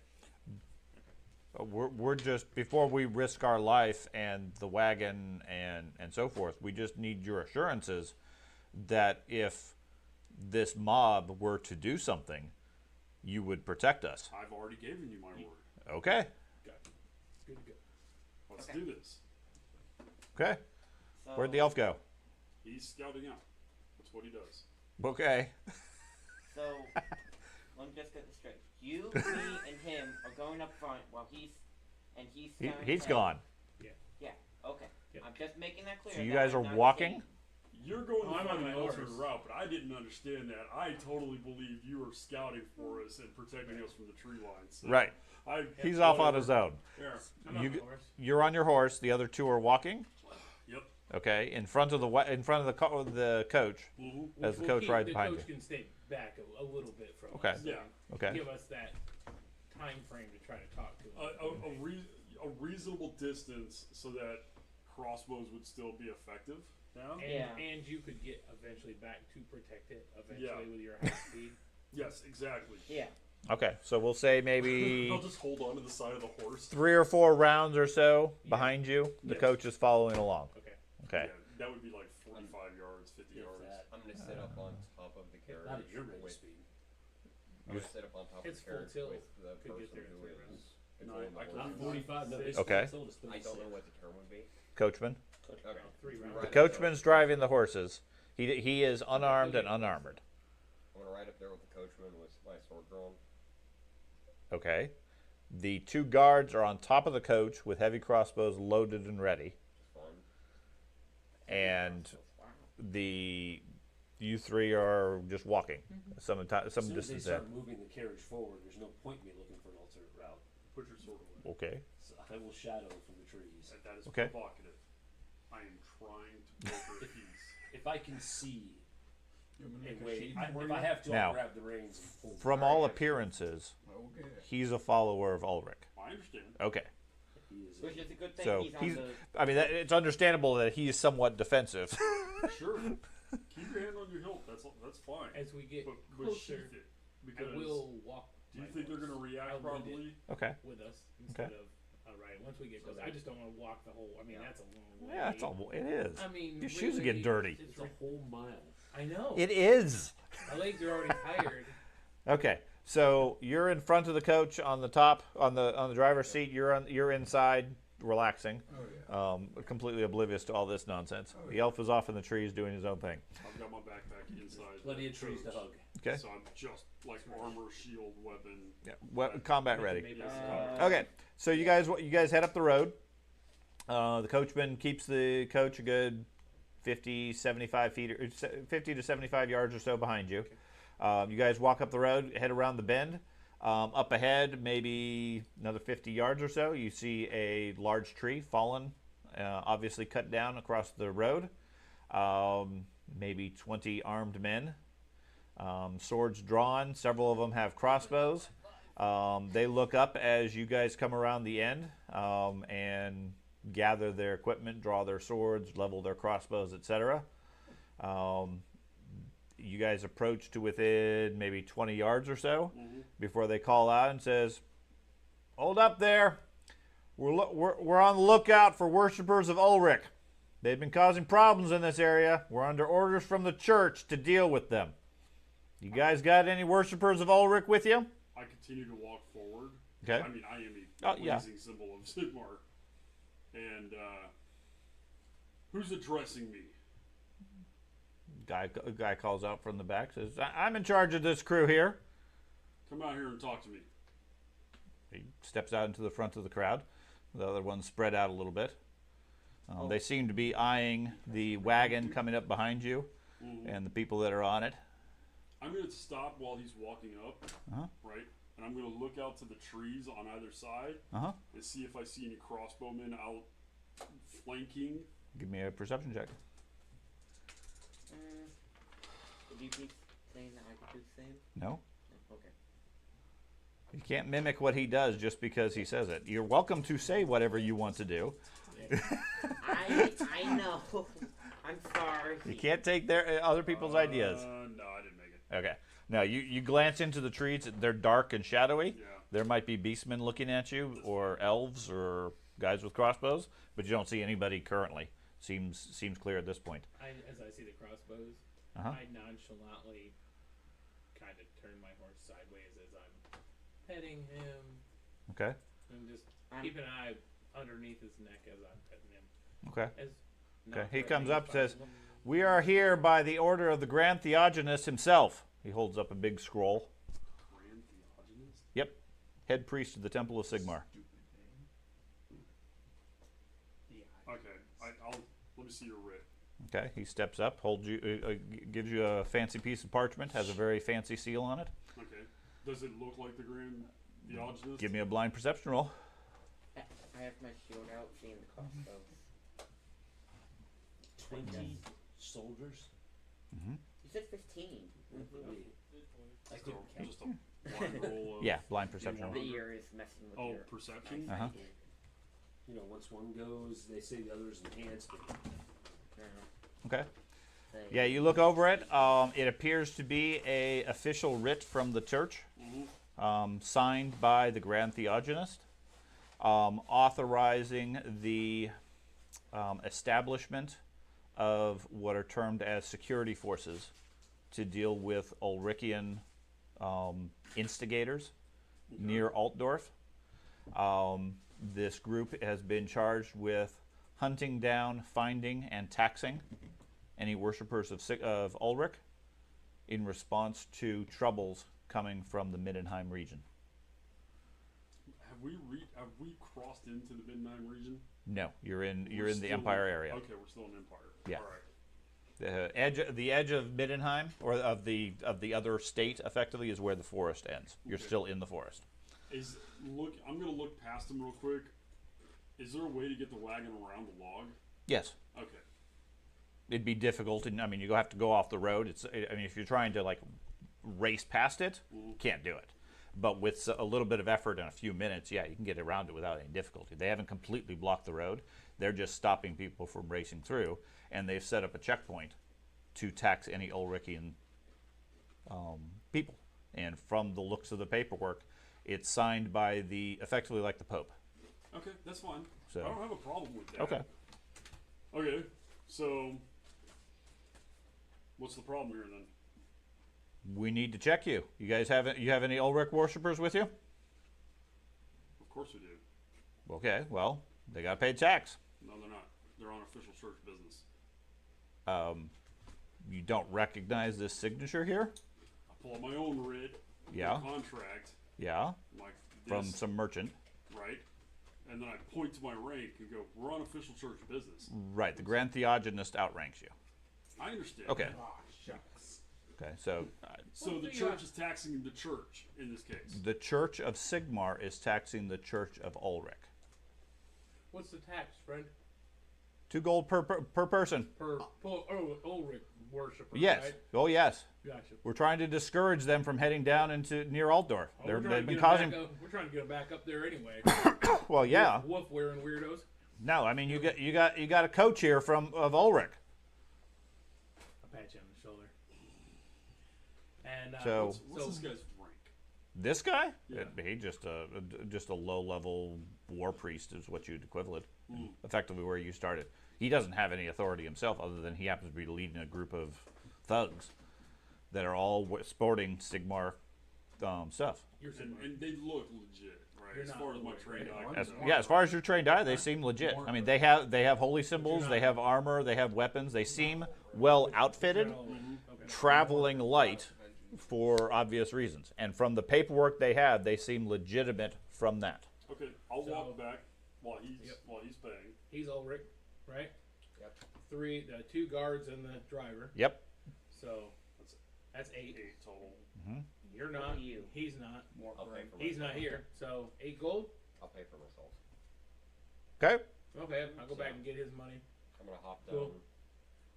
We're just, before we risk our life and the wagon and so forth, we just need your assurances that if this mob were to do something, you would protect us. I've already given you my word. Okay. Good to go. Let's do this. Okay. So, Where'd the elf go? He's scouting out. That's what he does. Okay. So, let me just get this straight. You, me, and him are going up front while he's scouting He's ahead. gone. Yeah. Okay. Yep. I'm just making that clear. So you that guys I'm are not walking? saying- You're going Oh, the I'm on fucking my alternate horse. route, but I didn't understand that. I totally believed you were scouting for us and protecting us from the tree lines. So Right. He's off on his own. Yeah. I'm on You- the horse. You're on your horse. The other two are walking. Yep. Okay. In front of the coach. Mm-hmm. As the coach rides the behind coach you. can stay back a little bit from Okay. us. Yeah. Okay. Give us that time frame to try to talk to him. A reasonable distance so that crossbows would still be effective. Now. And you could get eventually back to protect it eventually Yeah. with your high speed. Yes, exactly. Yeah. Okay. So we'll say maybe I'll just hold on to the side of the horse. 3 or 4 rounds or so Yeah. behind you. The Yes. coach is following along. Okay. Okay. Yeah, that would be like 45 yards, 50 If yards. that. I'm gonna sit up on top of the carriage. Not at your rate of with, speed. I'm gonna sit up on top It's of the full carriage tilt. with the Could get person there in who 3 is rounds. No, controlling the I can horse. Not 45. No, it's Okay. it's still just I don't know 36. what the term would be. Coachman. Okay. 3 We rounds. ride The up coachman's driving the horses. He is unarmed and unarmored. I'm gonna ride up there with the coachman with my sword drawn. Okay. The 2 guards are on top of the coach with heavy crossbows loaded and ready. It's fun. And Wow. you 3 are just walking some As soon as they distance there. start moving the carriage forward, there's no point in me looking for an alternate route. Put your sword away. Okay. So I will shadow from the trees. That is Okay. provocative. I am trying to broker peace. If I can see You want me to and make a wait, sheet if for I you? have to, Now, I'll grab the reins and pull. From all appearances, Okay. he's a follower of Ulrich. I understand. Okay. He is Which is a good thing. So he's on he's, the. I mean, it's understandable that he's somewhat defensive. Sure. Keep your hand on your hilt. That's fine. As we get But closer, sheath it. I Because will walk. do you my think they're horse. going to react I'll lead it. properly? Okay. With us instead of riding. Once we get So closer, I just don't want to walk the whole. I mean, Yeah. that's a long way. Yeah, it's all, it is. I mean, Your shoes are really, getting dirty. It's a whole mile. I know. It is. My legs are already tired. Okay. So you're in front of the coach on the top, on the driver's seat. You're inside, relaxing, Oh yeah. completely oblivious to all this nonsense. Oh, The yeah. elf is off in the trees doing his own thing. I've got my backpack inside. Plenty the of trees to coach. hug. Okay. So I'm just like armor, shield, weapon. Yeah. Combat ready. Maybe Yes. it's Okay. So you guys head up the road. The coachman keeps the coach a good 50, 75 feet, or 50 to 75 yards or so behind you. You guys walk up the road, head around the bend. Up ahead, maybe another 50 yards or so, you see a large tree fallen, obviously cut down across the road. Maybe 20 armed men, swords drawn. Several of them have crossbows. They look up as you guys come around the end and gather their equipment, draw their swords, level their crossbows, etc. You guys approach to within maybe 20 yards or so before they call out and says, "Hold up there. We're on the lookout for worshippers of Ulrich. They've been causing problems in this area. We're under orders from the church to deal with them. You guys got any worshippers of Ulrich with you?" I continue to walk forward. Okay. I mean, I am Oh, a yeah. blazing symbol of Sigmar. And who's addressing me? A guy calls out from the back, says, "I'm in charge of this crew here." Come out here and talk to me. He steps out into the front of the crowd. The other ones spread out a little bit. They seem to be eyeing the wagon coming up behind you and the people that are on it. I'm going to stop while he's walking up, Uh-huh. right? And I'm going to look out to the trees on either side Uh-huh. and see if I see any crossbowmen out flanking. Give me a perception check. Would you be saying that I could do the same? No. No, okay. You can't mimic what he does just because he says it. You're welcome to say whatever you want to do. I know. I'm sorry. You can't take their other people's ideas. No, I didn't make it. Okay. Now, you glance into the trees. They're dark and shadowy. Yeah. There might be beastmen looking at you, or elves, or guys with crossbows, but you don't see anybody currently. Seems clear at this point. As I see the crossbows, Uh-huh. I nonchalantly kind of turn my horse sideways as I'm petting him, Okay. and just I'm- keep an eye underneath his neck as I'm petting him. Okay. As Okay. not He threatening comes as up, says, possible. "We are here by the order of the Grand Theogonist himself." He holds up a big scroll. Grand Theogonist? Yep. Head priest of the Temple of Sigmar. Okay, I'll let me see your writ. Okay. He steps up, holds you, gives you a fancy piece of parchment, has a very fancy seal on it. Okay. Does it look like the Grand Theogonist? Give me a blind perception roll. I have my shield out, seeing the crossbows. 20 soldiers. Mm-hmm. You said 15. I Just couldn't a, count. just a blind roll of Yeah, blind perception roll. The ear is messing with Oh, your perception? Uh-huh. You know, once one goes, they say the other's enhanced. But Okay. So, Yeah, you look over it. It appears to be a official writ from the church, signed by the Grand Theogonist, authorizing the establishment of what are termed as security forces to deal with Ulrichian instigators near Altdorf. This group has been charged with hunting down, finding, and taxing any worshippers of Ulrich in response to troubles coming from the Middenheim region. Have we crossed into the Midnight region? No, you're in We're the still Empire area. Okay, we're still in Empire. Yeah. All right. The edge of Middenheim, or of the other state, effectively, is where the forest ends. You're Okay. still in the forest. I'm gonna look past him real quick. Is there a way to get the wagon around the log? Yes, Okay. it'd be difficult, and I mean, you have to go off the road. If you're trying to like race past it, can't do it. But with a little bit of effort and a few minutes, yeah, you can get around it without any difficulty. They haven't completely blocked the road. They're just stopping people from racing through, and they've set up a checkpoint to tax any Ulrichian people. And from the looks of the paperwork, it's signed by effectively like the Pope. Okay, that's fine. So- I don't have a problem with that. Okay. Okay, so what's the problem here then? We need to check you. You guys have any Ulrich worshippers with you? Of course we do. Okay, well, they got to pay tax. No, they're not. They're on official church business. You don't recognize this signature here? I pull out my own writ, Yeah. my contract, Yeah, like from this, some merchant. right? And then I point to my rank and go, "We're on official church business." Right, the Grand Theogonist outranks you. I understand. Okay. that. Ah, shucks. Okay, so So Well, the the, church is taxing the church in this case. the Church of Sigmar is taxing the Church of Ulrich. What's the tax, friend? 2 gold per person. Ulrich worshiper. Yes. Right? Oh, yes. Gotcha. We're trying to discourage them from heading down into near Altdorf. Oh, we're trying They've to been get 'em causing. back up- we're trying to get them back up there anyway. Well, yeah. Wolf wearing weirdos. No, I mean you got a coach here of Ulrich. I'll pat you on the shoulder. And So- What's this guy's rank? This guy? Yeah. He just a low level war priest is what you'd equivalent. Mm. Effectively where you started. He doesn't have any authority himself, other than he happens to be leading a group of thugs that are all sporting Sigmar stuff. you're And they look legit, right? You're As not far as my Ulrich, trained right? eye As- can tell. Yeah, as far as your trained eye, they seem legit. I mean, they have holy symbols, not- they have armor, they have weapons. They seem well outfitted, Okay. traveling light for obvious reasons. And from the paperwork they have, they seem legitimate from that. Okay, I'll So- walk back while he's Yep. paying. He's Ulrich, right? Yep. 2 guards and the driver. Yep. So That's that's 8. 8 total. You're What not. are you? He's not. I'll pay for He's myself. not here. So 8 gold. I'll pay for myself. Okay. Okay, I'll go back and get his money. I'm gonna hop down Cool.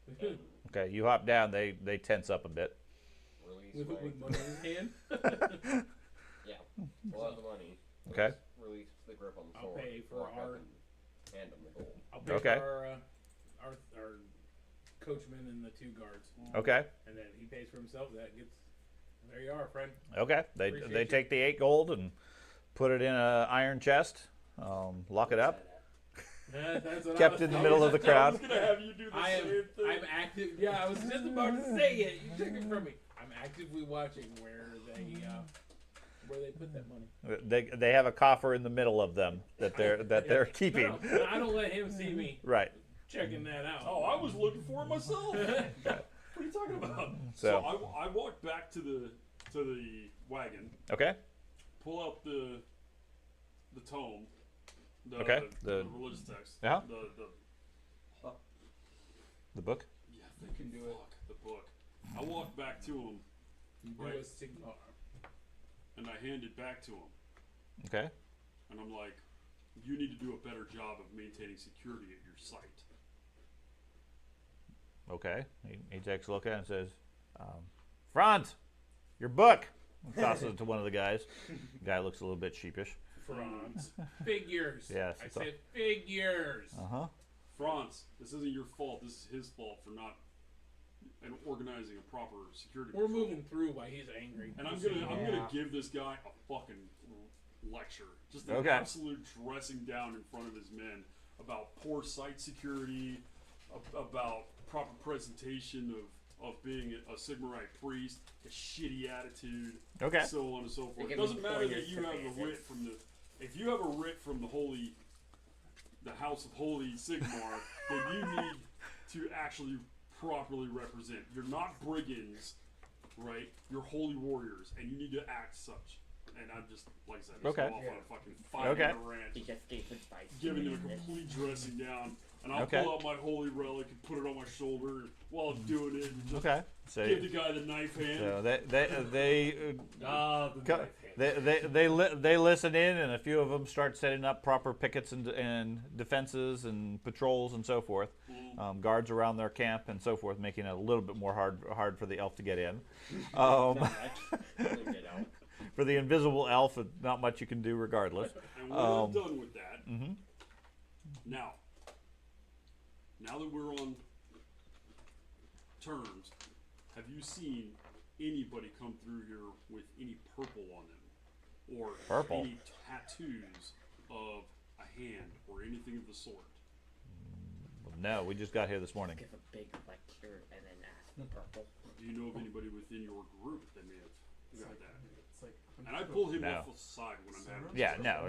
and Okay, you hop down. They tense up a bit. release with my. money in his hand. Yeah, we'll have the money. Okay. Release the grip on the I'll sword. pay for walk up our- and hand him the gold. I'll pay Okay. for our coachman and the 2 guards, Okay. and then he pays for himself. That gets. There you are, friend. Okay. They Appreciate they you. take the 8 gold and put it in a iron chest. Lock it up. That's what Kept in the middle of the I crowd. was gonna have you do the I am. same thing. I'm active. Yeah, I was just about to say it. You took it from me. I'm actively watching where they put that money. They have a coffer in the middle of them that they're keeping. No, I don't let him see me Right. checking that out. Oh, I was looking for it myself. What are you talking about? So- I walked back to the wagon, Okay. pull out the tome, Okay, the the- religious text, Yeah. The book. yeah, thank can you, do it. fuck, the book. I walked back to him You do Right. a signal. and I hand it back to him, Okay. and I'm like, you need to do a better job of maintaining security at your site. Okay. He takes a look at it and says, "Franz, your book." Tosses it to one of the guys. The guy looks a little bit sheepish. Franz. Figures. Yes, I it's all- said figures. Uh-huh. Franz, this isn't your fault. This is his fault for not and organizing a proper security. We're patrol. moving through while he's angry. And I'm Just so gonna you know. I'm gonna give this guy a fucking lecture, just an Okay. absolute dressing down in front of his men about poor site security, about proper presentation of being a Sigmarite priest, a shitty attitude, Okay. so on and so They forth. It give doesn't him matter that pointers you to have a basics. writ from the if you have a writ from the House of Holy Sigmar, then you need to actually properly represent. You're not brigands, right? You're holy warriors, and you need to act such. And I'm just, like I said, just Okay. go off on a fucking Okay. 5-minute rant, He just gave advice. giving him a complete dressing down, and I'll Okay. pull out my holy relic and put it on my shoulder while I'm doing it, and just Okay. So, give the guy the knife hand. so they Ah, the Co- knife hand. they listen in, and a few of them start setting up proper pickets and defenses and patrols and so forth. Guards around their camp and so forth, making it a little bit more hard for the elf to get in. Get out. For the invisible elf, not much you can do regardless. And when I'm done with that, Mhm. now that we're on terms, have you seen anybody come through here with any purple on them? Or Purple? any tattoos of a hand or anything of the sort? No, we just got here this morning. Give a big lecture and then ask for purple. Do you know of anybody within your group that may have got that? It's like And I pull him No. off the side when I'm having Yeah, no,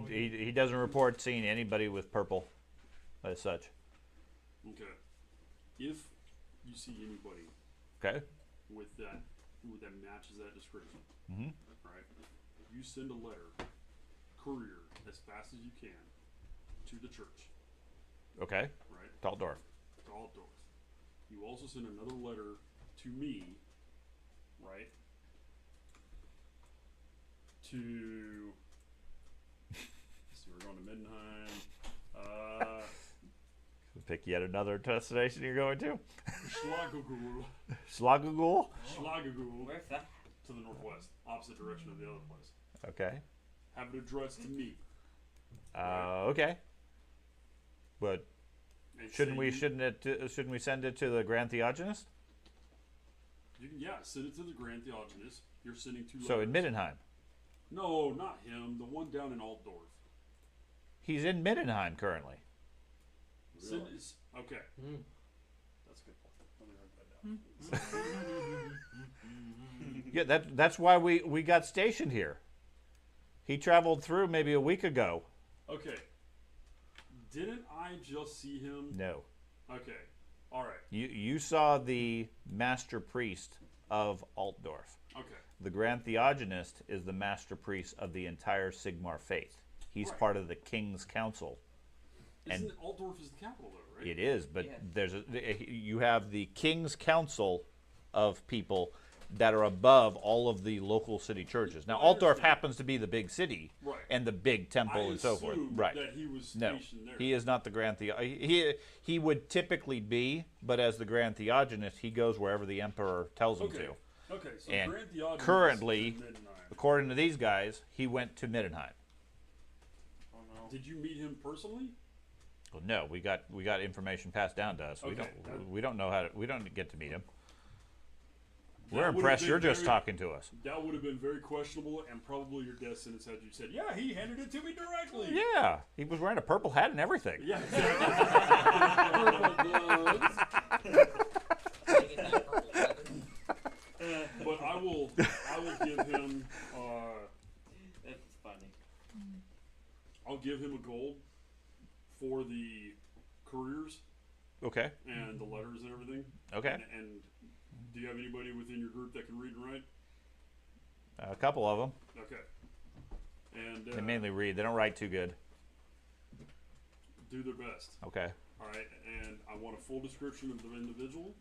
he doesn't report seeing anybody with purple as such. Okay. If you see anybody Okay. with that matches that description, Mhm. right? You send a letter, courier, as fast as you can, to the church, Okay. right? Altdorf. To Altdorf. You also send another letter to me, right? To let's see, we're going to Middenheim. Pick yet another destination you're going to. Schlagagul. Slagagul. Schlagagul. Where's that? To the northwest, opposite direction of the other place. Okay. Have it addressed to me. Okay. But And shouldn't say we you- shouldn't we send it to the Grand Theogenist? You can, yeah, send it to the Grand Theogenist. You're sending 2 letters. So in Middenheim. No, not him. The one down in Altdorf. He's in Middenheim currently. Send is okay. That's a good point. Let me write that down. Yeah, that's why we got stationed here. He traveled through maybe a week ago. Okay. Didn't I just see him? No. Okay. All right. You saw the master priest of Altdorf. Okay. The Grand Theogenist is the master priest of the entire Sigmar faith. He's Right. part of the King's Council. And- Isn't Altdorf is the capital though, right? It is, but Yes. you have the King's Council of people, that are above all of the local city churches. Now, I Altdorf understand. happens to be the big city Right. and the big temple I and so forth. assumed Right. that he was No, stationed there. he is not the Grand he would typically be, but as the Grand Theogenist, he goes wherever the Emperor tells him Okay. to. Okay, so And Grand Theogenes currently, is in Midnight. According to these guys, he went to Middenheim. Oh no. Did you meet him personally? Well, no, we got information passed down to us. Okay. We don't know how to. We don't get to meet him. That We're would've impressed been you're just very- talking to us. That would have been very questionable, and probably your death sentence had you said, "Yeah, he handed it to me directly." Yeah, he was wearing a purple hat and everything. Yeah, exactly. Can I get that purple feather? But I will give him. That's funny. I'll give him a gold for the careers Okay. and the letters and everything. Okay. And do you have anybody within your group that can read and write? A couple of them. Okay. And They mainly read. They don't write too good. do their best. Okay. All right. And I want a full description of the individual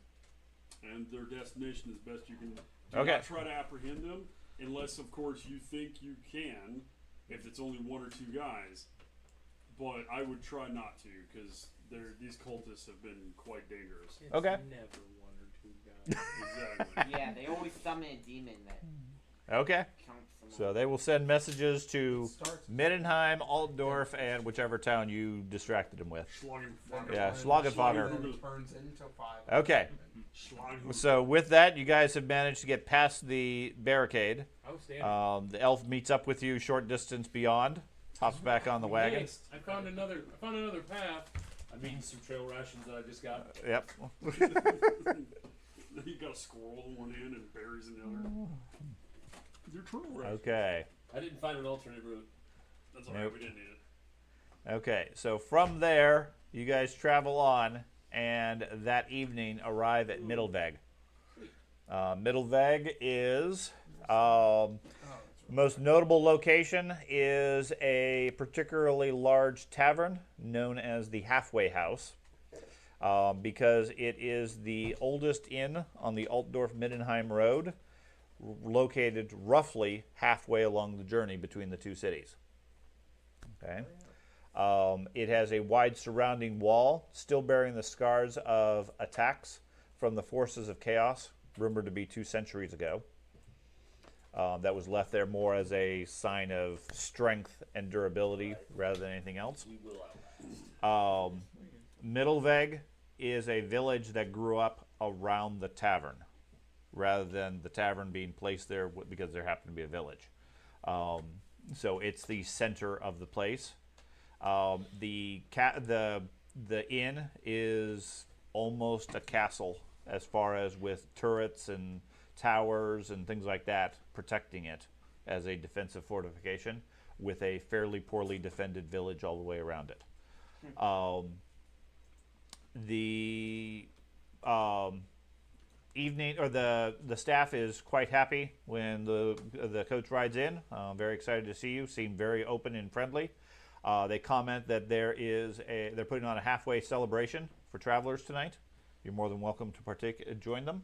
and their destination as best you can. Do Okay. not try to apprehend them unless, of course, you think you can. If it's only one or two guys, but I would try not to because these cultists have been quite dangerous. It's Okay. never one or two guys. Exactly. Yeah, they always summon a demon that Okay. counts them. So they will send messages to Starts Middenheim, Altdorf, and whichever town you distracted them with. Schlagenfager. Yeah, and Schlagenfager. then it turns into 5. Okay. Schlagenfager. So with that, you guys have managed to get past the barricade. Outstanding. The elf meets up with you short distance beyond, hops back on the wagon. Hey, I found another path. I'm eating some trail rations that I just got. Yep. You got a squirrel in one hand and berries in the other. You're true, right? Okay. I didn't find an alternate route. That's alright. Nope. We didn't need it. Okay. So from there, you guys travel on, and that evening arrive at Middelweg. Middelweg is most notable location is a particularly large tavern known as the Halfway House, because it is the oldest inn on the Altdorf-Middenheim Road, located roughly halfway along the journey between the two cities. Okay. It has a wide surrounding wall, still bearing the scars of attacks from the forces of chaos, rumored to be 2 centuries ago. That was left there more as a sign of strength and durability rather than anything else. We will out. Middelweg is a village that grew up around the tavern, rather than the tavern being placed there because there happened to be a village. So it's the center of the place. The inn is almost a castle as far as with turrets and towers and things like that protecting it as a defensive fortification, with a fairly poorly defended village all the way around it. The evening, or the staff is quite happy when the coach rides in. Very excited to see you. Seem very open and friendly. They comment that they're putting on a halfway celebration for travelers tonight. You're more than welcome to join them.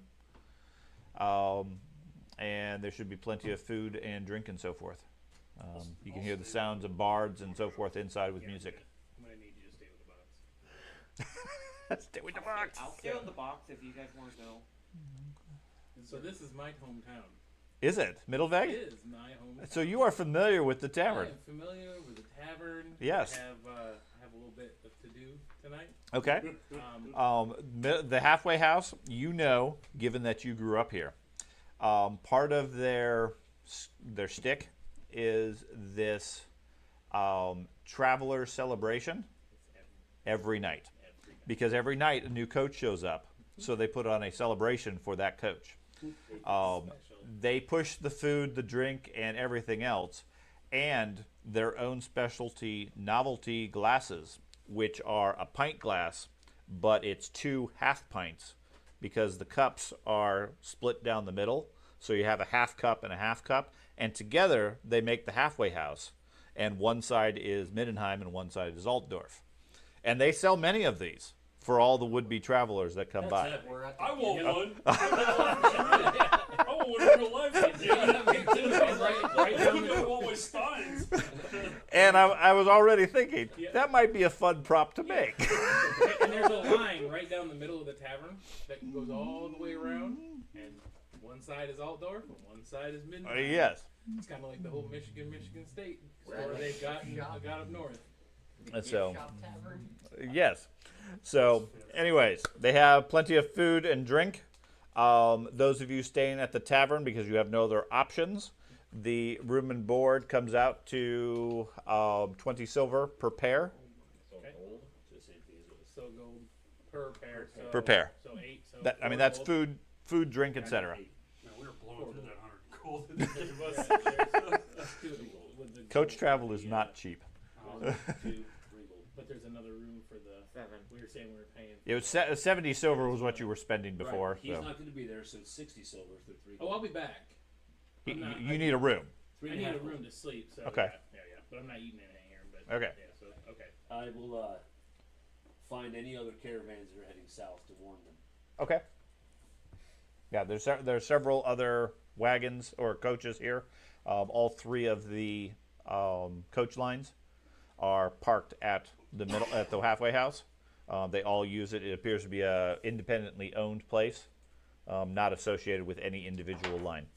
And there should be plenty of food and drink and so forth. You can hear the sounds of bards and so forth inside with music. I'm gonna need you to stay with the box. Stay with the box. I'll stay with the box if you guys want to go. So this is my hometown. Is it Middelweg? It is my hometown. So you are familiar with the tavern? I am familiar with the tavern. Yes. I have a little bit to do tonight. Okay. The halfway house, you know, given that you grew up here, part of their shtick is this traveler celebration every night, because every night a new coach shows up, so they put on a celebration for that coach. They push the food, the drink, and everything else, and their own specialty novelty glasses, which are a pint glass, but it's 2 half pints, because the cups are split down the middle. So you have a half cup and a half cup, and together they make the halfway house. And one side is Middenheim and one side is Altdorf. And they sell many of these for all the would-be travelers that come by. That's epic. We're at I the want Yeah. one. I want one And I was already thinking, Yeah. that might be a fun prop to make. And there's a line right down the middle of the tavern that goes all the way around, and one side is Altdorf and one side is Minden. Yes. It's kind of like the whole Michigan State Right. store they've got up north. And so, Shop tavern. yes. So, anyways, they have plenty of food and drink. Those of you staying at the tavern because you have no other options, the room and board comes out to 20 silver per pair. So Okay. gold. So same thing as it was. So gold per pair. So, Per pair. So 8. So That, I mean, 4 that's gold. food, drink, etc. Man, we were blowing through that 100 gold. Yeah, there's 2 with the Coach gold travel and is the, not cheap. 1, 2, 3 gold. But there's another room for the 7. we were saying we were paying. It was 70 silver was what you were spending before. Right. He's So not going to be there, so it's 60 silver for 3 Oh, gold. I'll be back. I'm not- you need a room. Three I and need half a gold. room to sleep. So Okay. Yeah. But I'm not eating anything here. But Okay. Yeah. So okay. I will find any other caravans that are heading south to warn them. Okay. Yeah, there's several other wagons or coaches here. All 3 of the coach lines are parked at the halfway house. They all use it. It appears to be a independently owned place, not associated with any individual line.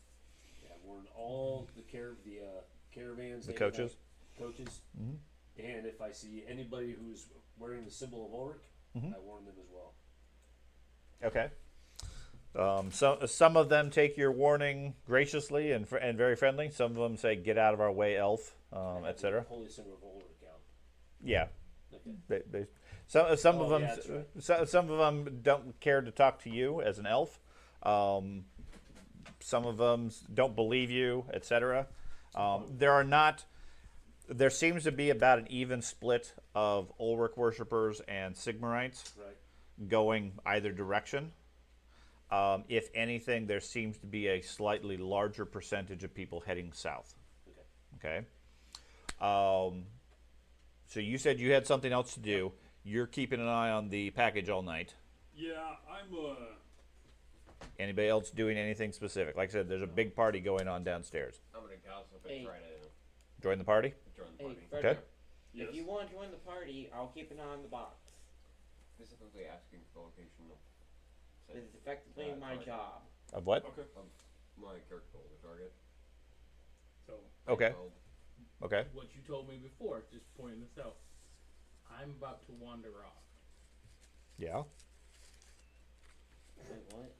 Yeah, warn all the caravans. The that coaches? have Coaches. Mhm. And if I see anybody who's wearing the symbol of Ulrich, Mhm. I warn them as well. Okay. Some of them take your warning graciously and very friendly. Some of them say, "Get out of our way, elf," I have the etc. Holy symbol of Ulrich out. Yeah. Okay. Some Oh, of them, yeah, that's right. some of them don't care to talk to you as an elf. Some of them don't believe you, etc. There seems to be about an even split of Ulrich worshippers and Sigmarites Right. going either direction. If anything, there seems to be a slightly larger percentage of people heading south. Okay. So you said you had something else to do. You're keeping an eye on the package all night. Yeah, I'm Anybody else doing anything specific? Like I said, there's a big party going on downstairs. I'm gonna gossip and Hey. try to Join the party? join the Hey, party. Frederick, yes. if you want to join the party, I'll keep an eye on the box. Specifically asking for the location of This is effectively my target. job. Of what? Okay. My character goal, the target. So Okay. So, Okay. what you told me before, just pointing this out, I'm about to wander off. Yeah. Wait, what?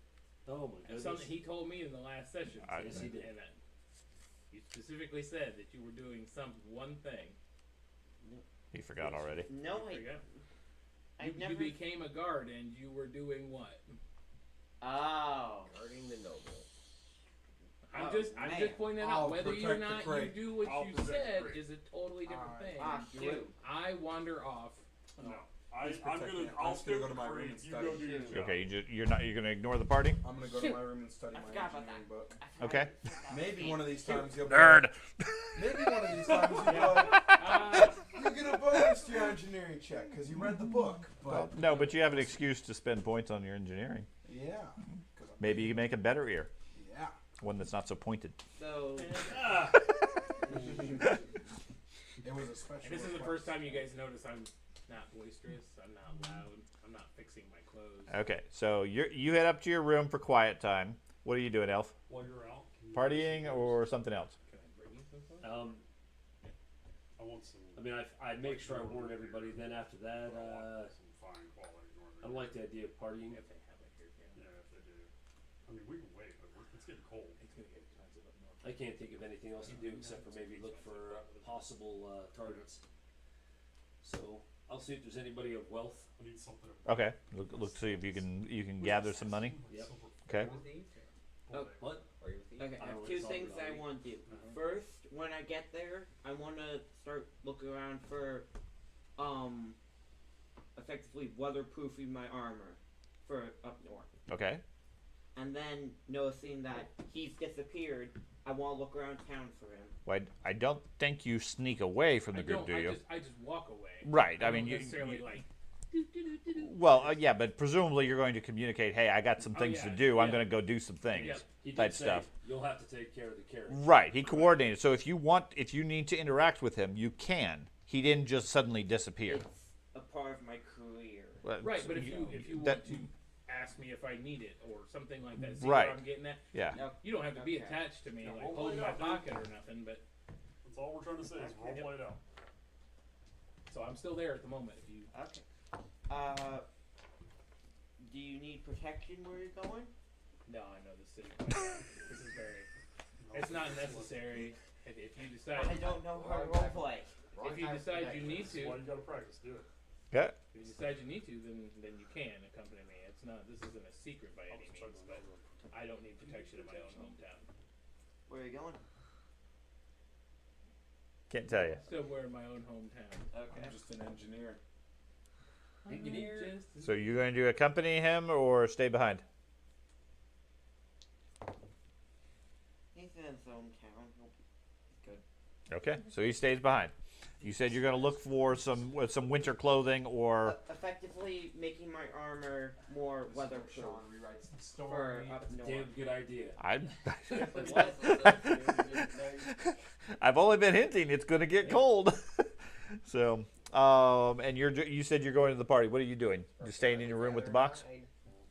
Oh my That's goodness. something he told me in the last session. Yes, he did. And that you specifically said that you were doing one thing. He forgot already. No, I forgot. I've You never. became a guard and you were doing what? Oh. guarding the noble. I'm Oh, just man. pointing I'll out whether or protect the not you crate. do what I'll you protect the said crate. is a totally different Alright. thing. Ah, shoot. I wander off. No. He's I'm protecting gonna. it. I'll I'm just gonna stay go with to my the room crate. and You study. go do your job. Okay, you're gonna ignore the party? I'm gonna go to my room and study I my forgot about engineering book. Okay. Maybe one of these times you'll Nerd. Maybe one of these times you'll be like, Uh, you get a bonus to your engineering check because you read the book. But Well, no, but you have an excuse to spend points on your engineering. yeah, 'cause I'm- Maybe you can make a better ear, yeah. one that's not so pointed. So. It was a special. and this is the request. first time you guys notice I'm not boisterous. I'm not loud. I'm not fixing my clothes. Okay, so you head up to your room for quiet time. What are you doing, Elf? While you're out. can you Partying get some or something else? Can I bring you something? I want some. I mean, I make sure I warn everybody. Then after that, some fine quality I don't like the idea of partying. If they have it here, yeah. Yeah, if they do. I mean, we can wait, but it's getting cold. It's gonna get expensive up north. I can't think of anything else to do except for maybe look for possible targets. So I'll see if there's anybody of wealth. I need something. Okay, look see if you can gather some money. Yep. Okay. With these? What? Are you with these? Okay, I I have don't two know, it's things all I right. want to do. Uh-huh. First, when I get there, I want to start looking around for, effectively weatherproofing my armor for up north. Okay. And then noticing that he's disappeared, I want to look around town for him. Well, I don't think you sneak away from the I group, don't, do you? I just walk away. Right. I don't mean, you necessarily like Well, yeah, but presumably you're going to communicate, hey, I got some things to do. I'm going to go do some things. Yep. He did Type say, stuff. You'll have to take care of the carriage. Right. He coordinated. So if you need to interact with him, you can. He didn't just suddenly disappear. It's a part of my career. Well, Right, but if you that- want to ask me if I need it or something like that, see Right. where I'm getting at. Yeah. No, You don't have to be Okay. attached to me, Yeah, like we'll holding play my it out, pocket or nothing. But That's all we're trying to say is role Yep. play it out. so I'm still there at the moment. If you Okay. Do you need protection where you're going? no, I know this city. Quite well. This is very. It's not necessary. If you decide. I don't know how to roleplay. If you decide you need That's to, why you gotta practice. Do it. Okay. if you decide you need to, then you can accompany me. It's not. This isn't a secret by any means, but I don't need protection in my own hometown. Where are you going? Can't tell you. Somewhere in my own hometown. Okay. I'm just an engineer. So you're going to accompany him or stay behind? He's in his own town. He's good. Okay. So he stays behind. You said you're going to look for some winter clothing or Effectively making my armor more weatherproof. Sean rewrites the For story. up north. Damn good idea. I've only been hinting it's going to get cold. So, and you said you're going to the party. What are you doing? Just staying in your room with the box?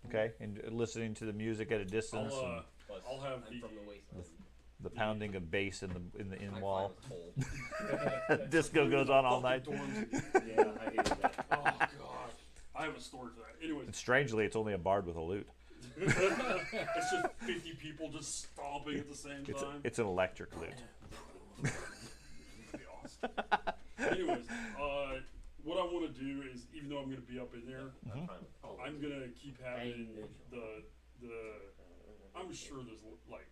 Okay, and listening to the music at a distance and I'll have I'm from the wasteland. the pounding of bass in the in My wall. file is cold. Disco goes on all night. Yeah, I hated that. Oh god. I have a story for that. Anyways, And strangely, it's only a bard with a lute. it's just 50 people just stomping at the same time. It's an electric lute. That'd be awesome. Anyways, what I want to do is, even though I'm going to be up in there, I'm fine with cold. I'm going to keep having the. I'm sure there's like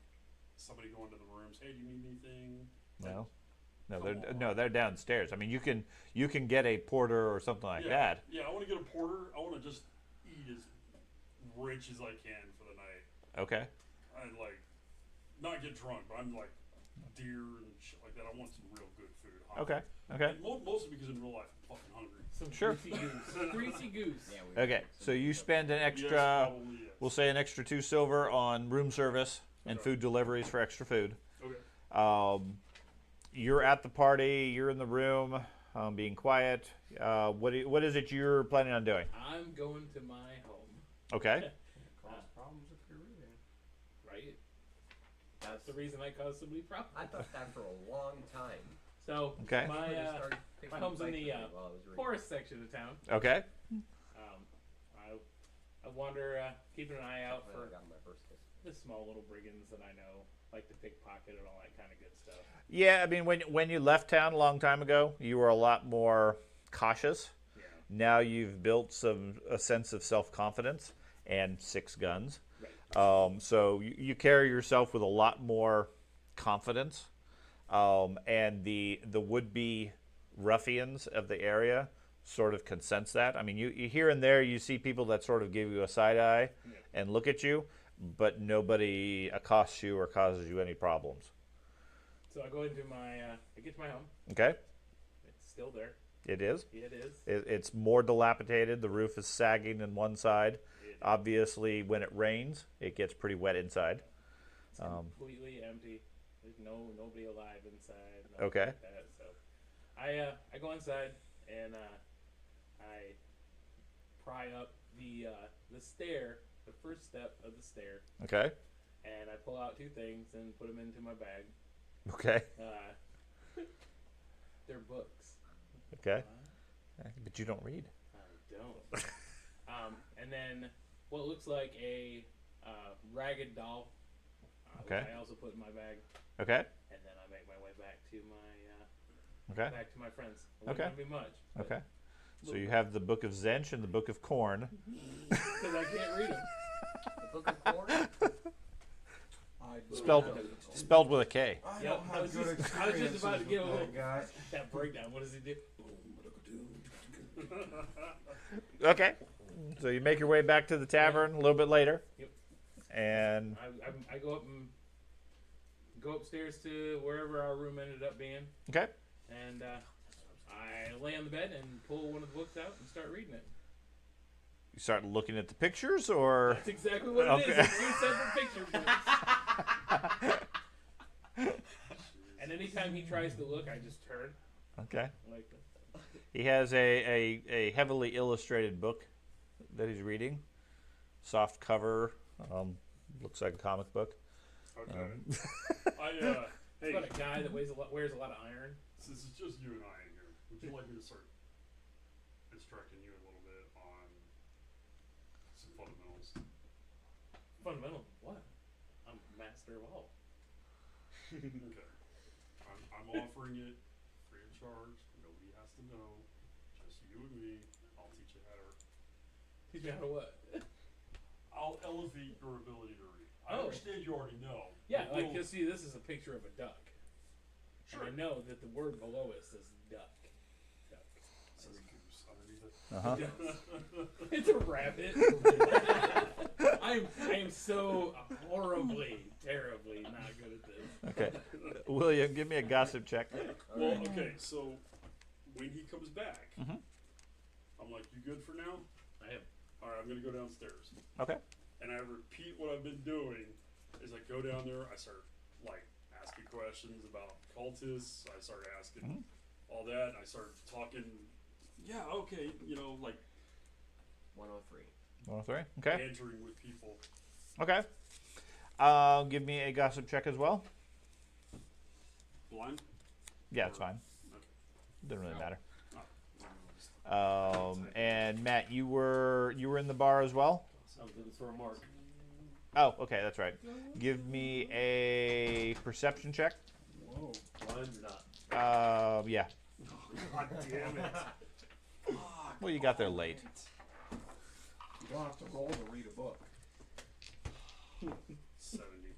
somebody going to the rooms. Hey, do you need anything? No, Come no, on. they're downstairs. I mean, you can get a porter or something like that. Yeah, I want to get a porter. I want to just eat as rich as I can for the night. Okay. And like, not get drunk, but I'm like deer and shit like that. I want some real good food. Hot. Okay. Okay. And mostly because in real life I'm fucking hungry. Some Sure. greasy goose. Greasy goose. Yeah, we Okay. So you spend an extra. Yes, probably, yes. We'll say an extra 2 silver on room service and food deliveries for extra food. Okay. You're at the party. You're in the room, being quiet. What is it you're planning on doing? I'm going to my home. Okay. Cause problems if you're reading. Right? That's the reason I caused so many problems. I thought that for a long time. So Okay. I just my started picking home's in fights the with it while I was reading. forest section of town. Okay. I wander, keeping an eye out Well, for I got my first kiss. the small little brigands that I know, like to pickpocket and all that kind of good stuff. Yeah, I mean, when you left town a long time ago, you were a lot more cautious. Yeah. Now you've built a sense of self-confidence and 6 guns. Right. So you carry yourself with a lot more confidence. And the would-be ruffians of the area sort of can sense that. I mean, you here and there you see people that sort of give you a side eye and look at you, but nobody accosts you or causes you any problems. So I go into my, I get to my home. Okay? It's still there. It is. It is. It's more dilapidated. The roof is sagging in one side. It Obviously, when it rains, it gets pretty wet inside. is completely empty. There's nobody alive inside. nothing Okay. Like that. So I go inside and I pry up the stair, the first step of the stair, Okay? and I pull out 2 things and put them into my bag. Okay. They're books. Okay. But you don't read. I don't. And then what looks like a ragged doll. Which Okay. I also put in my bag, Okay? and then I make my way back to my Okay. back to my friends. It Okay. wouldn't be much. Okay. So you have the Book of Zench and the Book of Corn. Because I can't read them. The Book of Corn? I Spelled with a K. I Yep, don't I have was good just- I was just about to experiences give a with little- that guy. That breakdown. What does he do? Okay. So you make your way back to the tavern a little bit later. Yep. And I go up and go upstairs to wherever our room ended up being, okay. and I lay on the bed and pull one of the books out and start reading it. You start looking at the pictures, or That's exactly what it is. It's two separate picture books. And anytime he tries to look, I just turn. okay. Like that. He has a heavily illustrated book that he's reading. Soft cover. Looks like a comic book. Okay. It's Hey, about a guy that wears a lot of iron. since it's just you and I in here, would you like me to start instructing you a little bit on some fundamentals? Fundamental. What? I'm master of all. Okay. I'm offering it free of charge. Nobody has to know. Just you and me. I'll teach you how to. Teach me how to what? I'll elevate your ability to read. I Oh. understand you already know. Yeah, but like, we'll- cause see, this is a picture of a duck. Sure. And I know that the word below it says duck. Duck. It says goose underneath it. It's a rabbit. I am so horribly, terribly not good at this. Okay. William, give me a gossip check. Well, okay, so when he comes back, Mhm. I'm like, you good for now? I am. Alright, I'm gonna go downstairs. Okay. And I repeat what I've been doing is I go down there, I start like asking questions about cultists, I start asking all that, and I start talking, yeah, okay, like 103. 103. Okay. bantering with people. Okay. Give me a gossip check as well. Blind? Yeah, it's fine. Okay. Doesn't really matter. Oh. And Matt, you were in the bar as well. I was looking for a mark. Oh, okay, that's right. Give me a perception check. Whoa. Blind or not? Yeah. God damn it. Well, you got there late. You don't have to roll to read a book. 70.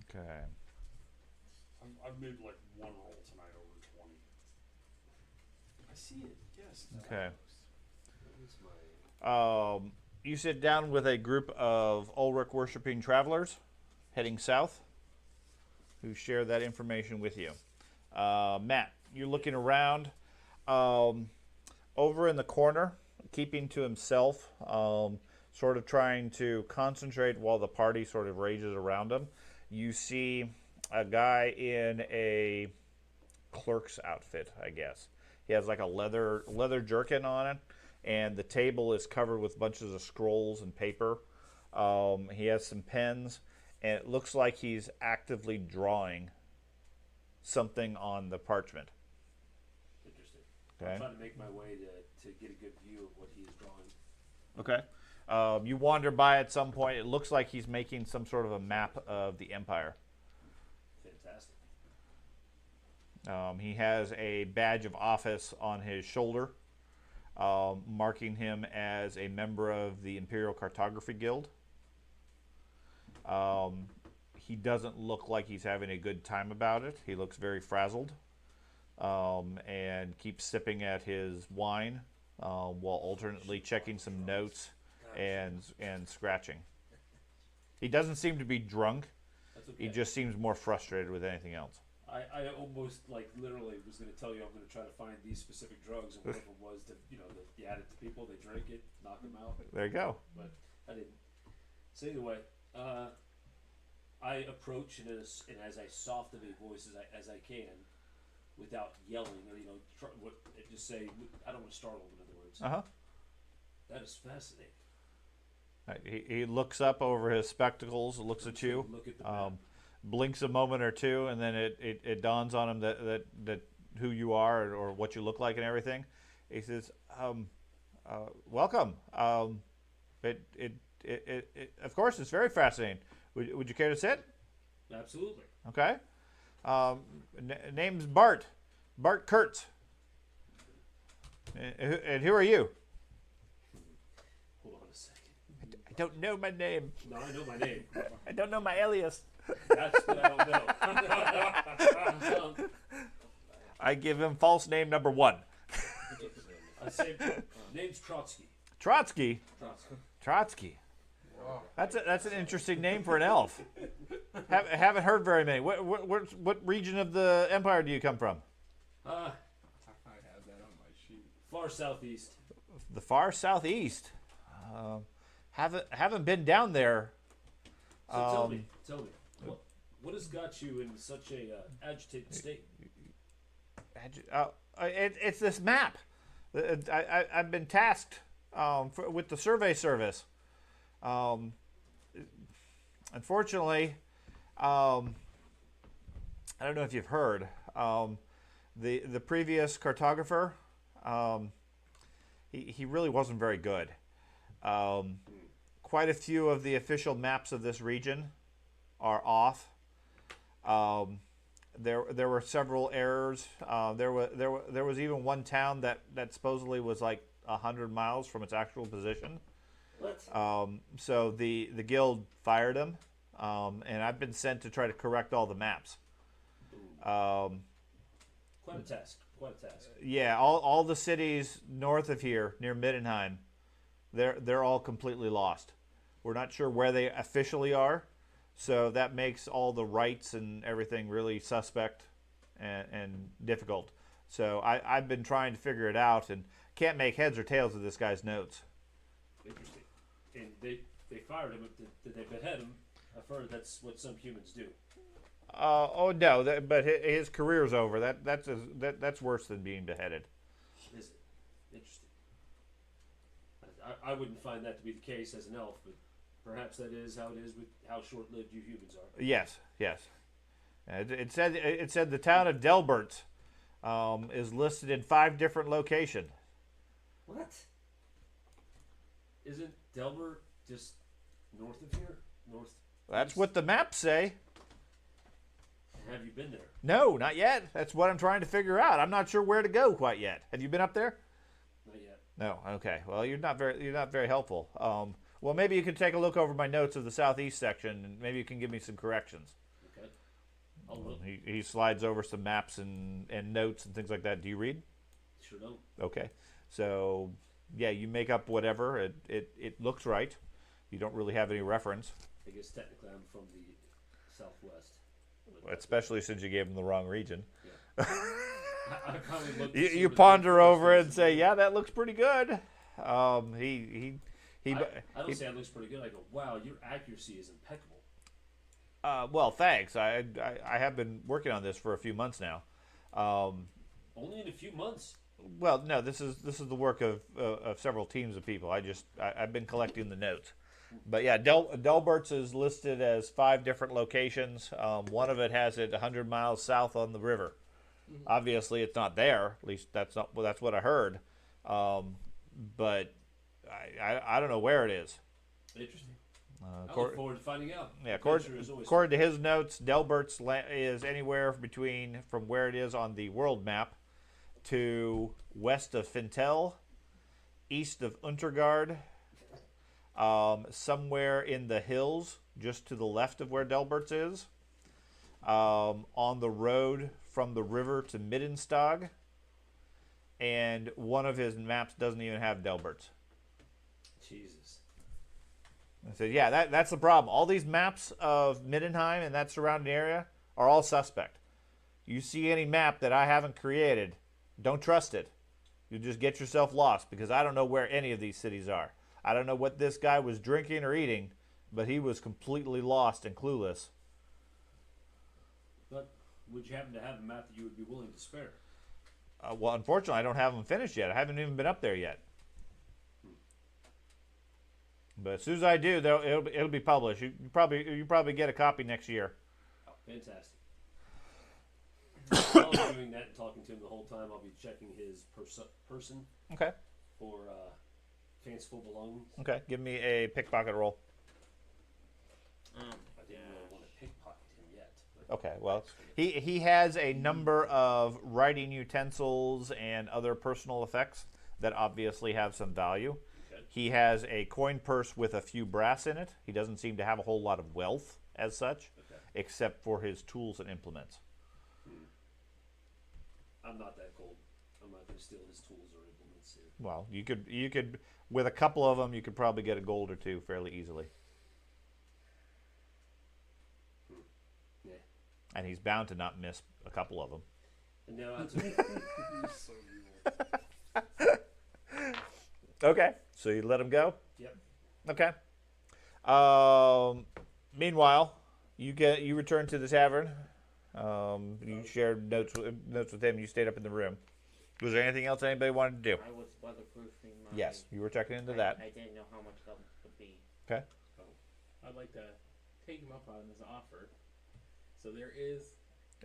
Okay. I've made like one roll tonight over 20. I see it, yes. Okay. That is my... You sit down with a group of Ulrich worshipping travelers heading south who share that information with you. Matt, you're looking around. Over in the corner, keeping to himself, sort of trying to concentrate while the party sort of rages around him, you see a guy in a clerk's outfit, I guess. He has like a leather jerkin on it, and the table is covered with bunches of scrolls and paper. He has some pens, and it looks like he's actively drawing something on the parchment. Interesting. Okay. I'm trying to make my way to get a good view of what he's drawing. Okay. You wander by at some point. It looks like he's making some sort of a map of the Empire. Fantastic. He has a badge of office on his shoulder, marking him as a member of the Imperial Cartography Guild. He doesn't look like he's having a good time about it. He looks very frazzled, and keeps sipping at his wine while alternately checking some notes and scratching. He doesn't seem to be drunk. That's okay. He just seems more frustrated with anything else. I almost like literally was going to tell you I'm going to try to find these specific drugs, and one of them was to you add it to people, they drink it, knock them out. There you go. But I didn't. So anyway, I approach and as I soft of a voice as I can, without yelling or just say I don't want to startle them. In other words, Uh huh. that is fascinating. He looks up over his spectacles, looks at you, Look at the map. blinks a moment or two, and then it dawns on him that who you are or what you look like and everything. He says, "Welcome. Of course, it's very fascinating. Would you care to sit? Absolutely. Okay. Name's Bart Kurtz. And who are you? Hold on a second. I don't know my name. No, I know my name. I don't know my alias. That's what I don't know. I give him false name number 1. I say name's Trotsky. Trotsky. Trotsky. Trotsky. Wow. That's an interesting name for an elf. Haven't heard very many. What region of the Empire do you come from? I have that on my sheet. Far southeast. the far southeast. Haven't been down there. So tell me, what has got you in such a agitated state? It's this map. I've been tasked with the survey service. Unfortunately, I don't know if you've heard. The previous cartographer, he really wasn't very good. Quite a few of the official maps of this region are off. There were several errors. There was even one town that supposedly was like 100 miles from its actual position. What? So the guild fired him, and I've been sent to try to correct all the maps. Quite a task. Yeah, all the cities north of here, near Middenheim, they're all completely lost. We're not sure where they officially are, so that makes all the rights and everything really suspect and difficult. So I've been trying to figure it out and can't make heads or tails of this guy's notes. Interesting. And they fired him, but did they behead him? I've heard that's what some humans do. Oh no, but his career's over. That's worse than being beheaded. Is it? Interesting. I wouldn't find that to be the case as an elf, but perhaps that is how it is with how short-lived you humans are. Yes. It said the town of Delbert is listed in 5 different locations. What? Isn't Delbert just north of here? North. That's what the maps say. Have you been there? No, not yet. That's what I'm trying to figure out. I'm not sure where to go quite yet. Have you been up there? Not yet. No. Okay. Well, you're not very helpful. Well, maybe you could take a look over my notes of the southeast section, and maybe you can give me some corrections. Okay. I'll look. He slides over some maps and notes and things like that. Do you read? Sure don't. Okay. So, yeah, you make up whatever. It looks right. You don't really have any reference. I guess technically I'm from the southwest. Especially since you gave him the wrong region. Yeah. I probably looked at You some of the ponder over it and places. say, yeah, that looks pretty good. I don't say it looks pretty good. I go, wow, your accuracy is impeccable. Well, thanks. I have been working on this for a few months now. Only in a few months. Well, no, this is the work of several teams of people. I've been collecting the notes. But yeah, Delbert's is listed as 5 different locations. One of it has it 100 miles south on the river. Mm-hmm. Obviously, it's not there. At least that's what I heard. But I don't know where it is. Interesting. I look forward to finding out. Yeah, according to his notes, Delbert's is anywhere from where it is on the world map to west of Fintel, east of Untergard, somewhere in the hills, just to the left of where Delbert's is, on the road from the river to Middenstag, and one of his maps doesn't even have Delbert's. Jesus. I said, yeah, that's the problem. All these maps of Middenheim and that surrounding area are all suspect. You see any map that I haven't created, don't trust it. You just get yourself lost, because I don't know where any of these cities are. I don't know what this guy was drinking or eating, but he was completely lost and clueless. But would you happen to have a map that you would be willing to spare? Well, unfortunately, I don't have them finished yet. I haven't even been up there yet. But as soon as I do, it'll be published. You probably get a copy next year. Oh, fantastic. While I'm doing that and talking to him the whole time, I'll be checking his person Okay. for fanciful belongings. Okay. Give me a pickpocket roll. I didn't really want to pickpocket him yet. But Okay. Well, he has a number of writing utensils and other personal effects that obviously have some value. Okay. He has a coin purse with a few brass in it. He doesn't seem to have a whole lot of wealth as such, Okay. except for his tools and implements. I'm not that cold. I'm not going to steal his tools or implements here. Well, you could with a couple of them, you could probably get a gold or two fairly easily. Yeah. And he's bound to not miss a couple of them. And now that's okay. You're so evil. Okay, so you let him go. Yep. Okay. Meanwhile, you return to the tavern. You shared notes with him. You stayed up in the room. Was there anything else anybody wanted to do? I was weatherproofing my. Yes, you were checking into that. I didn't know how much that would be. Okay. I'd like to take him up on his offer. So there is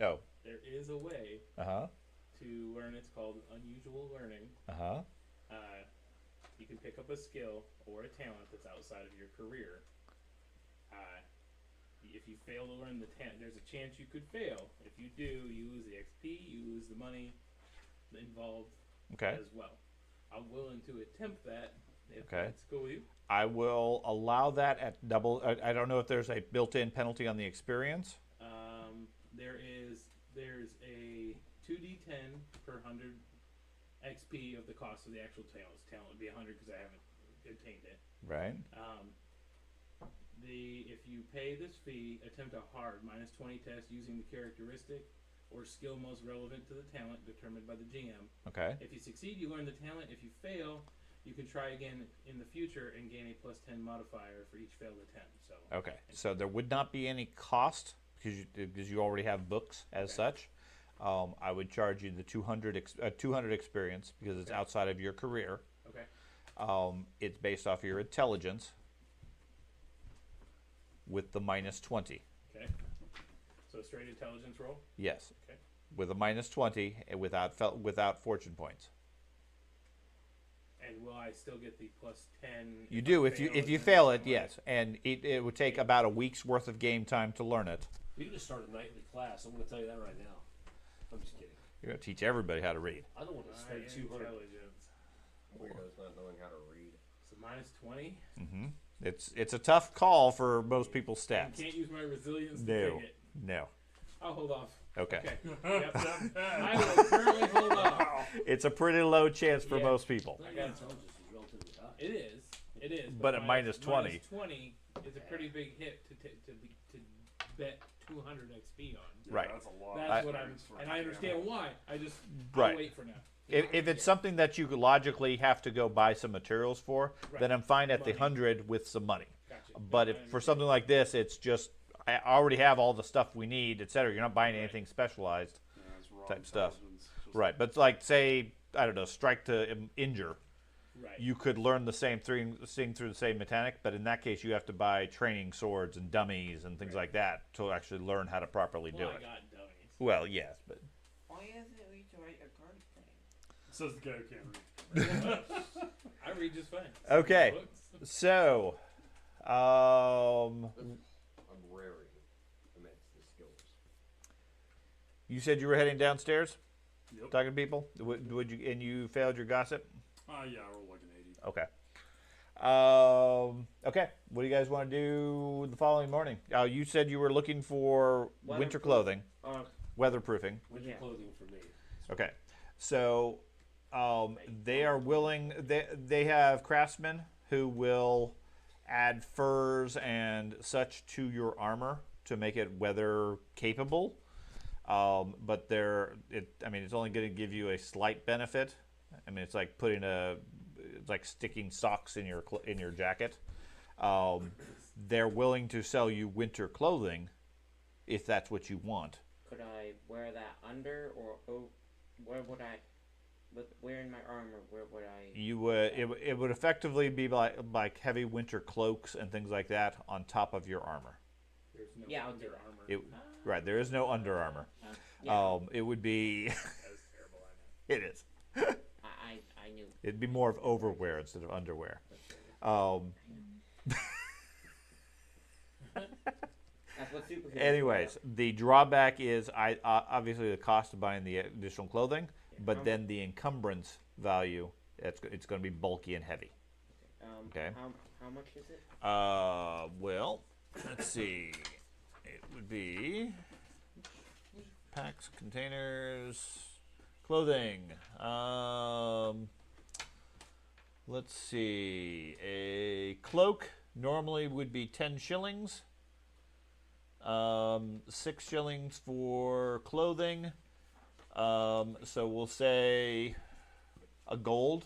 Oh. a way Uh-huh. to learn. It's called unusual learning. Uh-huh. You can pick up a skill or a talent that's outside of your career. If you fail to learn the talent, there's a chance you could fail. If you do, you lose the XP, you lose the money involved Okay. as well. I'm willing to attempt that if Okay. that's cool with you. I will allow that at double. I don't know if there's a built-in penalty on the experience. There's a 2d10 per 100 XP of the cost of the actual talent. Talent would be 100 because I haven't obtained it. Right. If you pay this fee, attempt a hard -20 test using the characteristic or skill most relevant to the talent determined by the GM. Okay. If you succeed, you learn the talent. If you fail, you can try again in the future and gain a +10 modifier for each failed attempt. So. Okay. So there would not be any cost because you already have books as such. I would charge you the 200 experience because it's outside of your career. Okay. It's based off your intelligence with the -20. Okay. So straight intelligence roll. Yes. Okay. With a -20 and without fortune points. And will I still get the +10? You do if you fail it, yes, and it would take about a week's worth of game time to learn it. We can just start a nightly class. I'm going to tell you that right now. I'm just kidding. You're gonna teach everybody how to read. I don't want to spend 200. Intelligence. Weirdos not knowing how to read. So -20. Mm-hmm. It's a tough call for most people's I stats. can't use my resilience to No, take it. no. I'll hold off. Okay. Okay. Yep. I will currently hold off. It's a pretty low chance for Yeah. most people. I got intelligence is relatively high. It is. It is. But at -20. -20 is a pretty big hit to bet 200 XP on. Yeah, Right. That's a lot. That's of what I'm, experience for and a I GM. understand why. I just Right. I'll wait for now. If it's something that you could logically have to go buy some materials for, Right. then I'm fine at the Money. 100 with some money. Gotcha. But No, if I for understand. something like this, it's just I already have all the stuff we need, etc. You're not buying anything specialized, Yeah, it's raw type stuff. intelligence, just- right? But like say I don't know, strike to injure. Right. You could learn the same thing through the same mechanic, but in that case, you have to buy training swords and dummies and things like that to actually learn how to properly do well, I it. got dummies. Well, yes, but Why isn't it we to write a card thing? Says the guy who can't read. I read just fine. Okay. Books. so, I'm raring amidst the skills. you said you were heading downstairs, Yep. talking to people. Would you? And you failed your gossip. Yeah, I rolled like an 80. Okay. Okay. What do you guys want to do the following morning? You said you were looking for winter Weatherproof. clothing, Uh, weatherproofing. Winter Yeah. clothing for me. Okay. So they are willing. They have craftsmen who will add furs and such to your armor to make it weather capable. But it's only going to give you a slight benefit. I mean, it's like it's like sticking socks in your jacket. They're willing to sell you winter clothing if that's what you want. could I wear that under, or where would I? With wearing my armor, where would I? You would it would effectively be like heavy winter cloaks and things like that on top of your armor. There's no Yeah, I'll under do it. armor. Right, there is no under armor. Yeah, It would be That was terrible. I know. it is. I knew. It'd be more of overwear instead of underwear. That's what superheroes. Anyways, the drawback is obviously the cost of buying the additional clothing, but How then the encumbrance value. It's going to be bulky and heavy. Okay. How much is it? Well, let's see. It would be packs, containers, clothing. Let's see. A cloak normally would be 10 shillings. 6 shillings for clothing. So we'll say a gold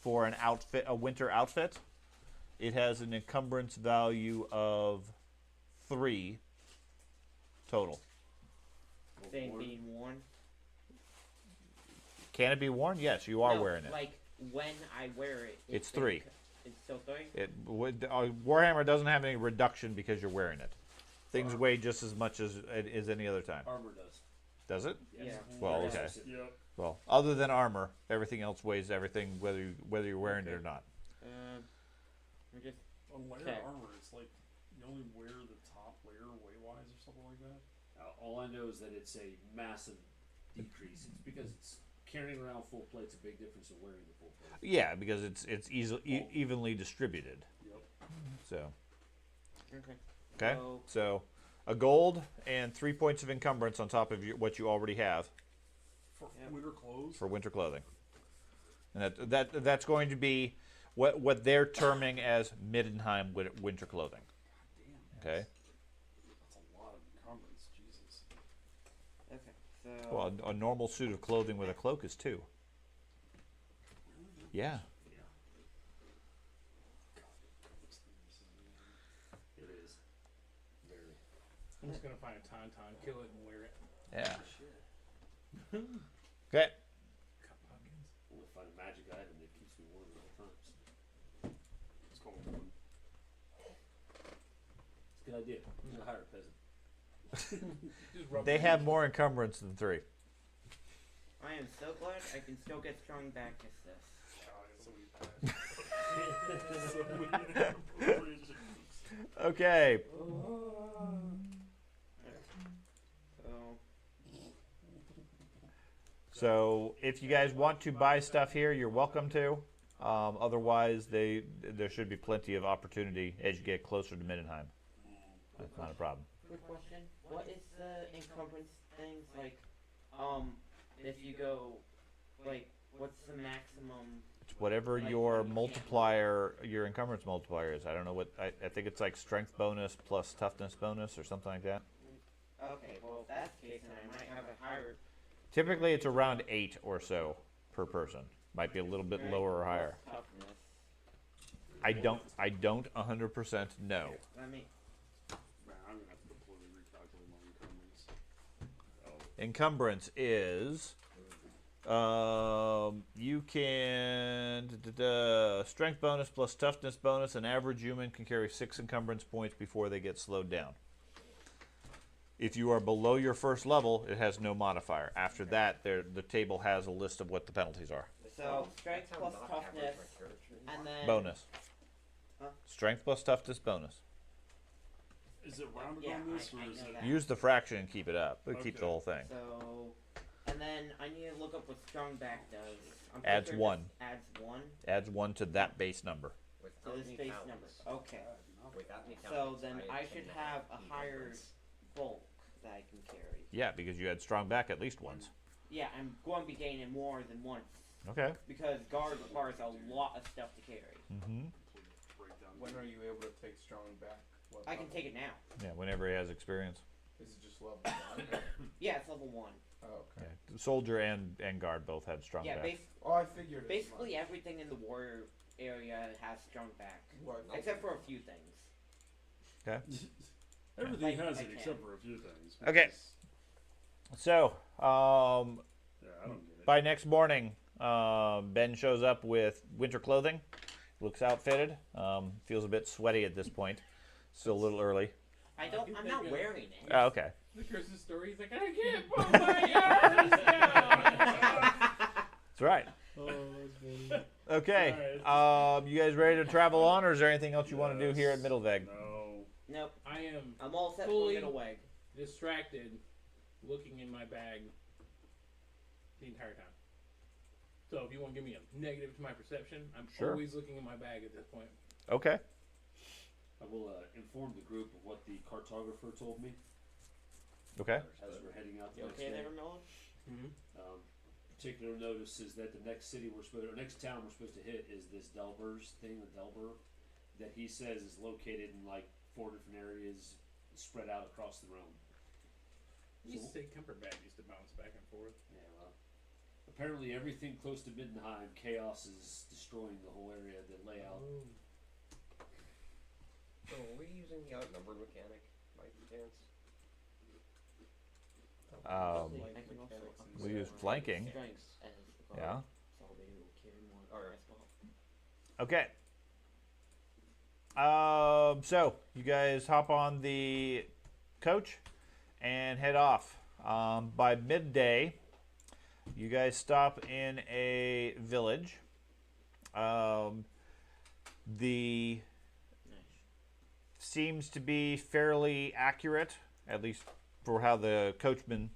for an outfit, a winter outfit. It has an encumbrance value of 3 total. Thing being worn. Can it be worn? Yes, you are No, wearing it. Like when I wear it. It's 3. It's still 3? Warhammer doesn't have any reduction because you're wearing it. Things weigh just as much as any other time. Armor does. Does it? Yes. Yeah. Well, okay. Yep. Well, other than armor, everything else weighs everything, whether you're wearing it or not. I'm just On layer Okay. armor, it's like you only wear the top layer weight-wise or something like that. All I know is that it's a massive decrease. It's because it's carrying around full plate's a big difference than wearing the full plate. Yeah, because it's evenly distributed. Yep. So okay. okay, so a gold and 3 points of encumbrance on top of what you already have For Yep. winter clothes. for winter clothing, and that's going to be what they're terming as Middenheim winter clothing. Damn. Okay. That's a lot of encumbrance. Jesus. Okay. So Well, a normal suit of clothing with a cloak is 2. Yeah. It is. Very. I'm just gonna find a tauntaun, kill it, and wear it. Yeah. Shit. Okay. Cut pumpkins. I'm gonna find a magic item that keeps me warm at all times. It's called one. It's a good idea. I'm gonna hire a peasant. Just rub They it have in. more encumbrance than 3. I am so glad I can still get strong back as this. God, it's so many Okay. So So if you guys want to buy stuff here, you're welcome to. Otherwise, there should be plenty of opportunity as you get closer to Middenheim. That's not a problem. quick question. What is the encumbrance things like if you go like what's the maximum It's whatever your multiplier, your encumbrance multiplier is. I don't know what, I think it's like strength bonus plus toughness bonus or something like that. Okay, well if that's the case then I might have a higher Typically it's around 8 or so per person. Might be a little bit lower or higher. toughness. I don't 100% know. Let me Man, I'm gonna have to completely recalculate my encumbrance. Encumbrance is you can strength bonus plus toughness bonus. An average human can carry 6 encumbrance points before they get slowed down. If you are below your first level, it has no modifier. After that, the table has a list of what the penalties are. so strength plus toughness and then Bonus. Huh? Strength plus toughness bonus. Is it rounded Yeah, on this, I or is know it? that. Use the fraction and keep it up. It'll keep the Okay. whole thing. So and then I need to look up what strong back does. I'm Adds pretty sure it 1. just adds 1 Adds 1 to that base number. to this base number. Okay. Without me So counting, then I should have a higher bulk that I can carry. Yeah, because you had strong back at least once. Yeah, I'm going to be gaining more than once Okay. because guard requires a lot of stuff to carry. Mm-hmm. Breakdown. When are you able to take strong back? What I can level? take it now. Yeah, whenever he has experience. Is it just level 1? Yeah, it's level 1. Oh, okay. Yeah. Soldier and guard both had strong Yeah, back. Oh, I figured. basically everything in the warrior area has strong back, What? except for a few things. Okay. Everything I has it can. except for a few things. Okay. because- So, Yeah, I don't get it. by next morning, Ben shows up with winter clothing. Looks outfitted. Feels a bit sweaty at this point. Still a little early. I'm not wearing it. Oh, okay. The Christmas story. He's like, I can't put my arms down. That's right. Oh, that's funny. Okay. You guys ready to travel on, or is there anything else you want to do here at Middleweg? No. Nope. I am I'm all set Fully- for middle leg. distracted, looking in my bag the entire time. So if you want to give me a negative to my perception, I'm Sure. always looking in my bag at this point. Okay. I will inform the group of what the cartographer told me Okay. as we're heading out the You next okay day. there, Nolan? Particular notice is that the next city or next town we're supposed to hit is this Delbers thing, the Delber, that he says is located in like 4 different areas spread out across the realm. You used to say comfort bag used to bounce back and forth. Yeah, well, apparently everything close to Middenheim, chaos is destroying the whole area. The layout. So are we using the outnumbered mechanic by chance? I can also we use flanking. strength as the guard, Yeah. so they will carry more Alright. as well. Okay. So you guys hop on the coach and head off. By midday, you guys stop in a village. The Nice. seems to be fairly accurate, at least for how the coachman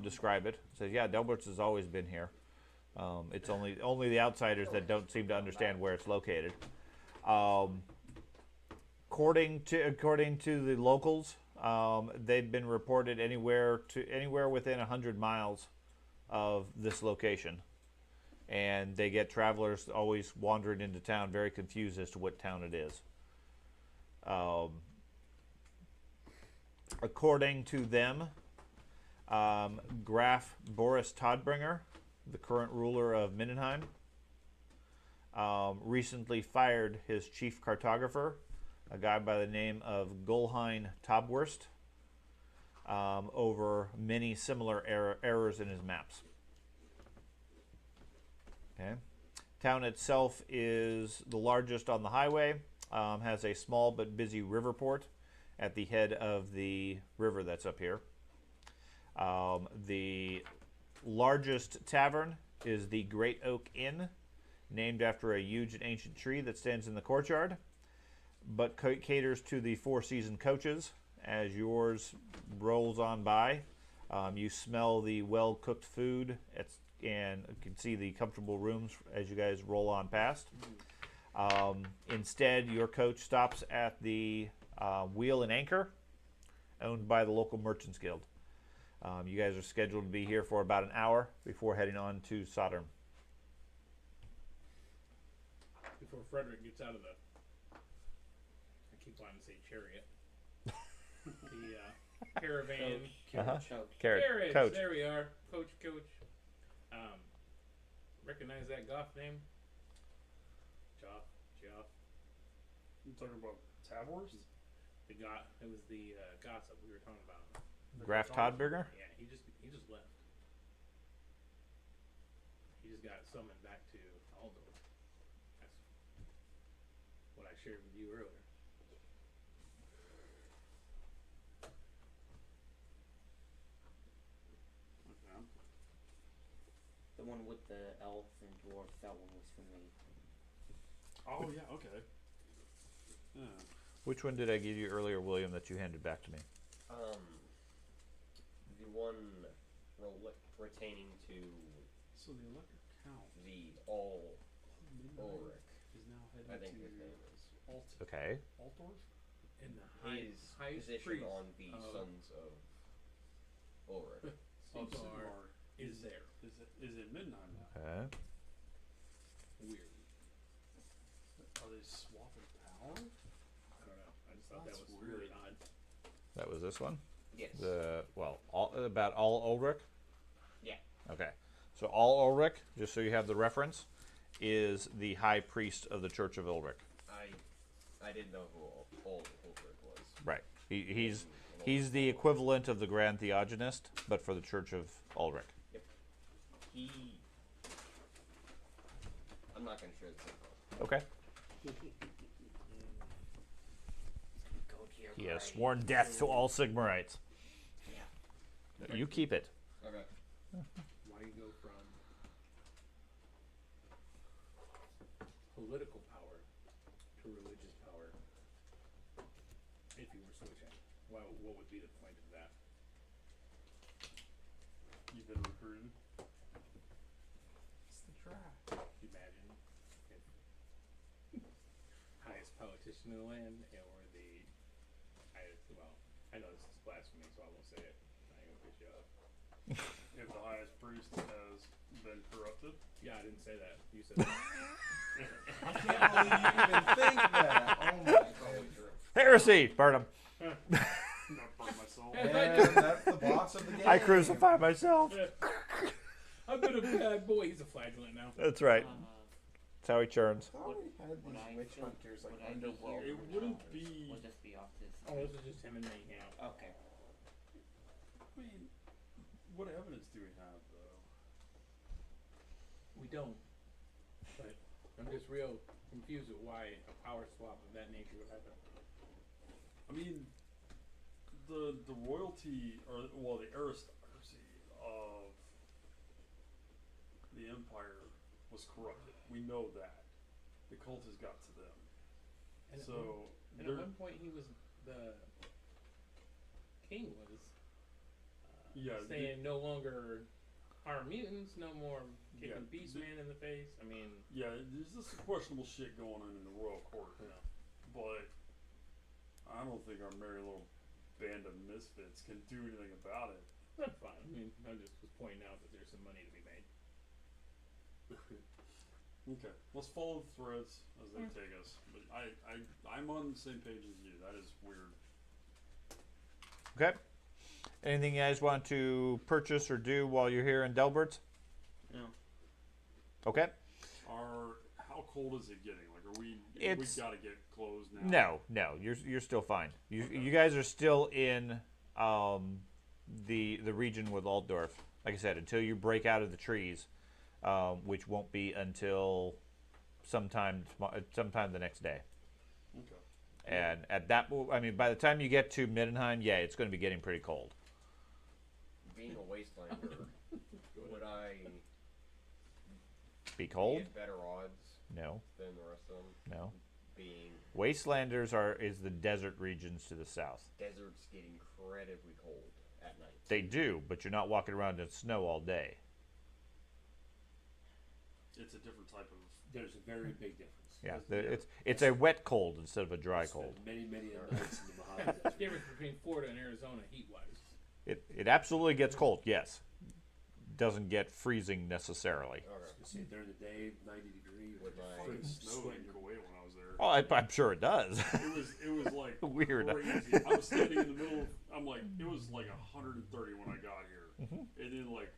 describe it. Says, yeah, Delbert's has always been here. It's only the outsiders that don't seem to understand where it's located. According to the locals, they've been reported anywhere within 100 miles of this location, and they get travelers always wandering into town, very confused as to what town it is. According to them, Graf Boris Todbringer, the current ruler of Mindenheim, recently fired his chief cartographer, a guy by the name of Gulhein Tobwurst, over many similar errors in his maps. Okay. Town itself is the largest on the highway, has a small but busy river port at the head of the river that's up here. The largest tavern is the Great Oak Inn, named after a huge and ancient tree that stands in the courtyard, but caters to the four-season coaches. As yours rolls on by, you smell the well-cooked food, and you can see the comfortable rooms as you guys roll on past. Instead, your coach stops at the Wheel and Anchor, owned by the local Merchants Guild. You guys are scheduled to be here for about an hour before heading on to Sodern. Before Frederick gets out of the, I keep wanting to say chariot. The caravan. Carrot. Coach. There we are. Coach. Recognize that Goth name? Joff. You talking about Tavors? The Goth. It was the gossip we were talking about. Graf Todbringer? Yeah, he just left. He just got summoned back to Aldor. That's what I shared with you earlier. Okay. The one with the elf and dwarf, that one was for me. Oh yeah, okay. Yeah. Which one did I give you earlier, William, that you handed back to me? The one retaining to So the electric count the all Ulrich, is now heading I think to his name is. Okay. Altdorf? In the His highest position priest on the of Sons of Ulrich. Steve Borgar Sigmar is there. is it Midnight now? Okay. Weird. Are they swapping power? I don't know. I just thought That's that was weird. really odd. That was this one? Yes. About all Ulrich? Yeah. Okay. So all Ulrich, just so you have the reference, is the high priest of the Church of Ulrich. I didn't know who all Ulrich was. Right. He's the equivalent of the Grand Theogonist, but for the Church of Ulrich. Yep. I'm not going to share the info. Okay. Go to your He has grave. sworn death to all Sigmarites. Yeah. You keep it. Okay. Why you go from political power to religious power if you were switching? What would be the point of that? You've been recruited. It's the draft. Imagine if highest politician in the land or the highest, well, I know this is blasphemy, so I won't say it. I ain't gonna piss you off. If the highest priest has been corrupted. Yeah, I didn't say that. You said that. I can't believe you even think that. Oh my god. Heresy! Burn him. Not burn my soul. And that's the boss of the game. I crucify myself. I've been a bad boy. He's a flagellant now. That's right. That's how he churns. I thought we had Would these I witch still- hunters like would I be underworld. here It for wouldn't hours? be- Would this be off to Oh, this is just him and me now. Okay. I mean, what evidence do we have, though? We don't. But I'm just real confused with why a power swap of that nature would happen. I mean, the royalty, or well, the aristocracy of the empire was corrupted. We know that. The cult has got to them. And So at they're- one point, he was the king was yeah, saying no longer harm mutants, no more kicking Yeah, Beastman in the face. I mean, yeah, there's this questionable shit going on in the royal court, Yeah. but I don't think our merry little band of misfits can do anything about it. that's fine. I mean, I just was pointing out that there's some money to be made. Okay, let's follow the threads as they take us. But I'm on the same page as you. That is weird. Okay. Anything you guys want to purchase or do while you're here in Delbert's? No. Okay. How cold is it getting? Like, are we? It's- We gotta get clothes now. No, you're still fine. You Okay. you guys are still in the region with Altdorf. Like I said, until you break out of the trees, which won't be until sometime the next day. Okay. And at that, I mean, by the time you get to Middenheim, yeah, it's going to be getting pretty cold. Being a wastelander, would I Be be cold? at better odds No, than the rest of them? no. Being Wastelanders is the desert regions to the south. deserts get incredibly cold at night. They do, but you're not walking around in snow all day. It's a different type of. There's a very big difference. Yeah, Yeah. it's a wet cold instead of a dry Spent cold. Many nights in the Mojave That's the Desert. difference between Florida and Arizona heat-wise. It absolutely gets cold. Yes, doesn't get freezing necessarily. Okay. See, during the day, 90 degrees. With my Fucking freaking snowed in sweating. Kuwait when I was there. Oh, I'm sure it does. It was like Weird. crazy. I was standing in the middle of. I'm like, it was like 130 when I got here, and then like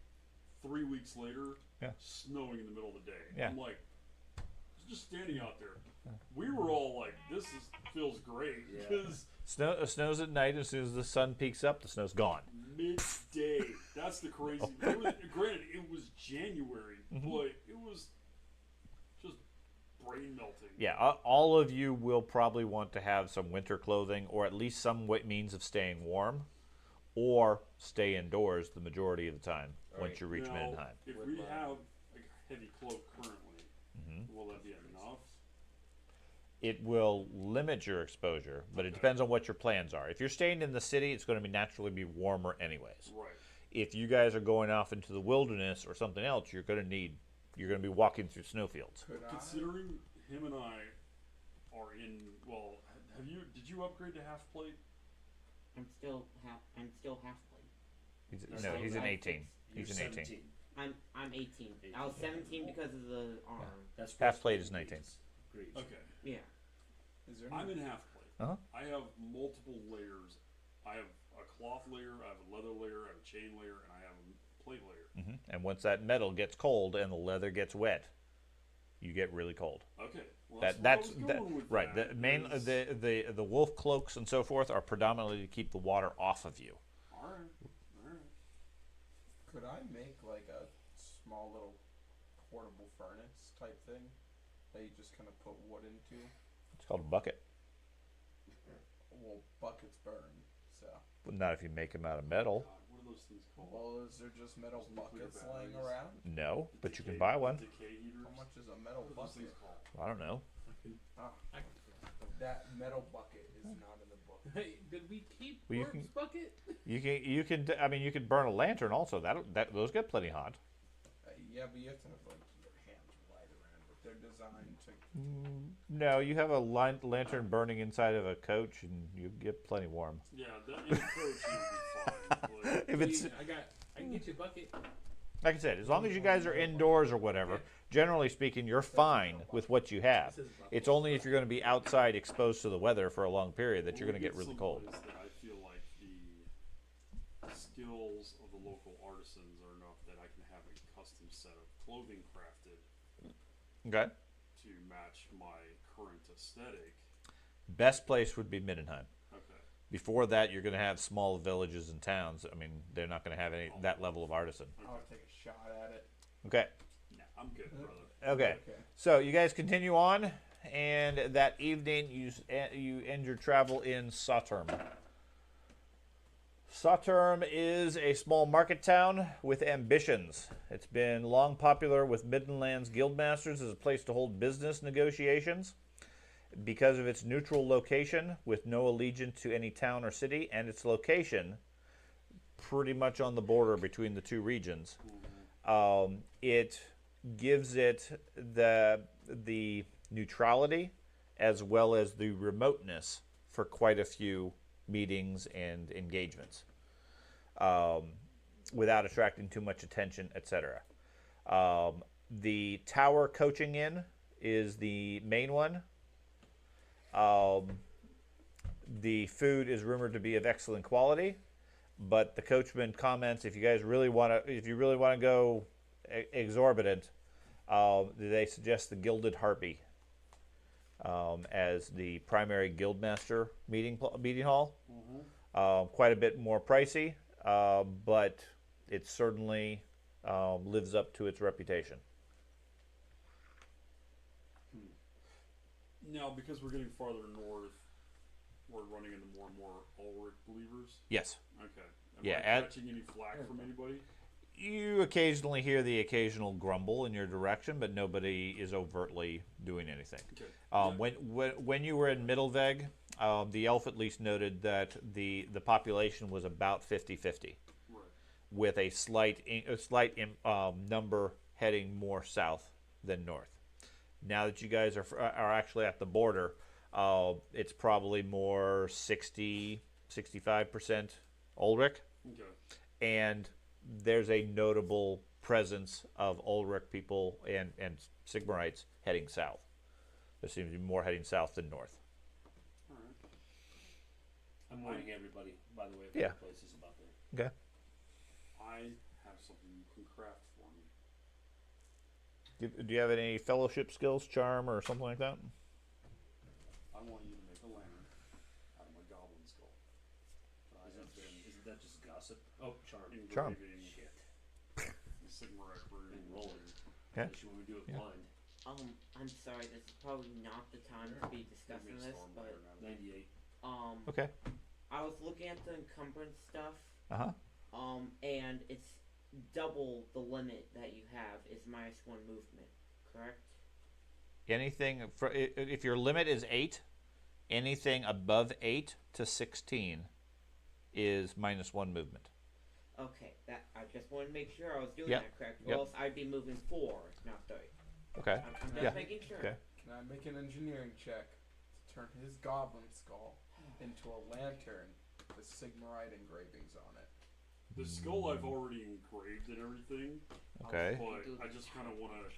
3 weeks later, Yeah. snowing in the middle of the day. Yeah. I'm like, just standing out there. We were all like, feels great Yeah. because Snows at night. As soon as the sun peaks up, the snow's gone. midday. That's the crazy. Granted, it was January, but it was just brain melting. Yeah, all of you will probably want to have some winter clothing, or at least some means of staying warm, or stay indoors the majority of the time once Right. you reach Now, Middenheim. if With we my- have like a heavy cloak currently, will that be enough? It will limit your exposure, but it depends on what your plans are. If you're staying in the city, it's going to naturally be warmer anyways. Right. If you guys are going off into the wilderness or something else, you're going to be walking through snowfields. Could I? Considering him and I are in, well, did you upgrade to half plate? I'm still half plate. He's No, an I- 18. You're He's an 18. 17. I'm 18. I was 17 because of the arm. That's Half plate is 19. Great. Okay. Yeah. Is there I'm any? in half plate. Uh-huh. I have multiple layers. I have a cloth layer, I have a leather layer, I have a chain layer, and I have a plate layer. And once that metal gets cold and the leather gets wet, you get really cold. Okay. Well, That's where I was going with right. that The main is- the wolf cloaks and so forth are predominantly to keep the water off of you. All right. All right. Could I make like a small little portable furnace type thing that you just kind of put wood into? It's called a bucket. Well, buckets burn, so. But not if you make them out of metal. God, what are those things called? Well, is there just metal Those nuclear buckets laying batteries. around? No, but you can Decay- buy one. Decay heaters. How much is a metal What are those things bucket? called? I don't know. Ah, I, that metal bucket is not in the book. hey, did we keep Well, you Corpse can- Bucket? You can. I mean, you could burn a lantern also. Those get plenty hot. Yeah, but you have to have like your hands wide around it. They're designed to. No, you have a lantern burning inside of a coach, and you get plenty warm. Yeah, that in a coach would be fine. But If it's I can get you a bucket. like I said, as long as you guys are indoors or whatever, generally speaking, you're fine with what you have. It's only if you're going to be outside exposed to the weather for a long period that you're going to get really cold. someplace that I feel like the skills of the local artisans are enough that I can have a custom set of clothing crafted Okay. to match my current aesthetic. Best place would be Middenheim. Okay. Before that, you're going to have small villages and towns. I mean, they're not going to have any that level of artisan. I'll take a shot at it. Okay. Nah, I'm good, brother. Okay. So you guys continue on, and that evening you end your travel in Sauterm. Sauterm is a small market town with ambitions. It's been long popular with Midland's guildmasters as a place to hold business negotiations. Because of its neutral location, with no allegiance to any town or city, and its location pretty much on the border between the two regions, it gives it the neutrality as well as the remoteness for quite a few meetings and engagements, without attracting too much attention, etc. The Tower Coaching Inn is the main one. The food is rumored to be of excellent quality, but the coachman comments if you really want to go exorbitant, they suggest the Gilded Harpy as the primary guildmaster meeting hall. Quite a bit more pricey, but it certainly lives up to its reputation. Now, because we're getting farther north, we're running into more and more Ulrich believers. Yes. Okay. Yeah, Am I catching any flack from anybody? You occasionally hear the occasional grumble in your direction, but nobody is overtly doing anything. Okay. When you were in Middelweg, the elf at least noted that the population was about 50-50, Right. with a slight number heading more south than north. Now that you guys are actually at the border, it's probably more 60-65% Ulrich. Okay. And there's a notable presence of Ulrich people and Sigmarites heading south. There seems to be more heading south than north. All right. I'm warning everybody, by the way, if Yeah. the place is about there. Okay. I have something you can craft for me. Do you have any fellowship skills, charm, or something like that? I want you to make a lantern out of my goblin skull. Isn't that just gossip? Oh, charm. Charm. Engraving Shit. the Sigmarite rune. And rolling. Okay. Unless you want me to do it Yeah. blind. I'm sorry, this is probably not the time to be discussing this, but 98. Okay. I was looking at the encumbrance stuff, Uh-huh. and it's double the limit that you have is -1 movement, correct? Anything if your limit is 8, anything above 8 to 16 is -1 movement. Okay, that I just wanted to make sure I was doing Yep. that correct. Yep. Or else I'd be moving 4, not 3. Okay. I'm just Yeah. making sure. Okay. Can I make an engineering check to turn his goblin skull into a lantern with Sigmarite engravings on it? The skull I've already engraved and everything, Okay. but I just kind of want to.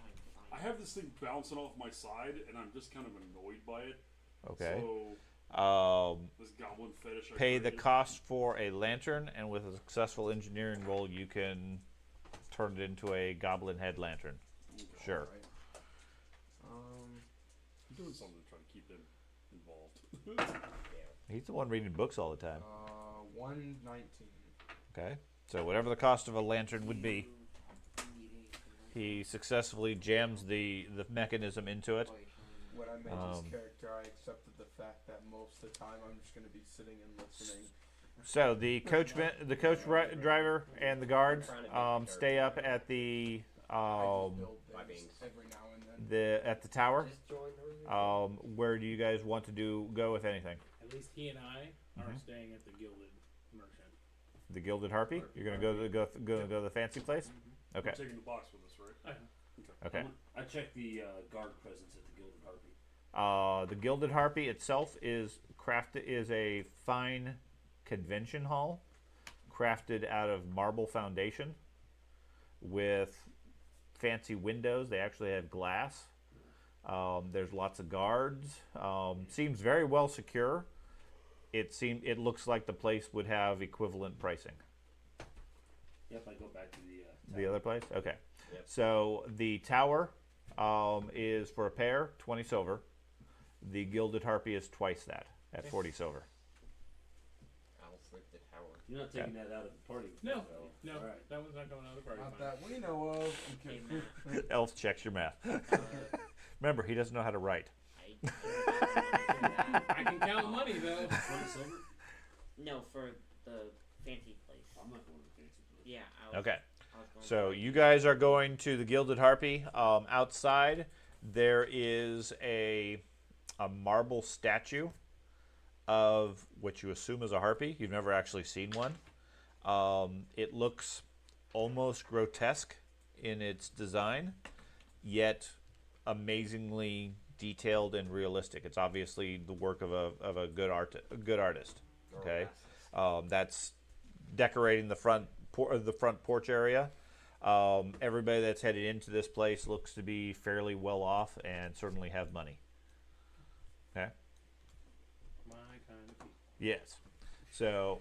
I have this thing bouncing off my side, and I'm just kind of annoyed by it. Okay. So this goblin fetish. I Pay the created- cost for a lantern, and with a successful engineering roll, you can turn it into a goblin head lantern. Sure. Alright. I'm doing something to try to keep him involved. He's the one reading books all the time. 119. Okay. So whatever the cost of a lantern would be, he successfully jams the mechanism into it. When I made this character, I accepted the fact that most of the time I'm just going to be sitting and listening. So the coach driver and the guards stay up at the I just build my things beings. every now and then. at the tower. Just join her. Where do you guys want to go, if anything? At least he and I are staying at the Gilded Merchant. The Gilded Harpy. You're gonna go to the fancy place. Okay. You're taking the box with us, right? I know. Okay. I checked the guard presence at the Gilded Harpy. The Gilded Harpy itself is a fine convention hall, crafted out of marble foundation, with fancy windows. They actually have glass. There's lots of guards. Seems very well secure. It looks like the place would have equivalent pricing. Yep, I go back to the The other place? Okay. Yep. So the tower is for a pair, 20 silver. The Gilded Harpy is twice that at 40 silver. I'll flip the tower. You're not taking that out of the party. No, though. no, All right. that one's not going out of the party. Not fine. that we know of. Hey, Okay. Matt. Elf checks your math. Uh, Remember, he doesn't know how to write. I can count money though. 20 silver? no, for the fancy place. I'm not going to the fancy place. Yeah. I was, Okay. I was going So to you guys are going to the Gilded Harpy. Outside, there is a marble statue of what you assume is a harpy. You've never actually seen one. It looks almost grotesque in its design, yet amazingly detailed and realistic. It's obviously the work of a good artist. Okay, that's decorating the front porch area. Everybody that's headed into this place looks to be fairly well off and certainly have money. Okay. My kind of people. Yes. So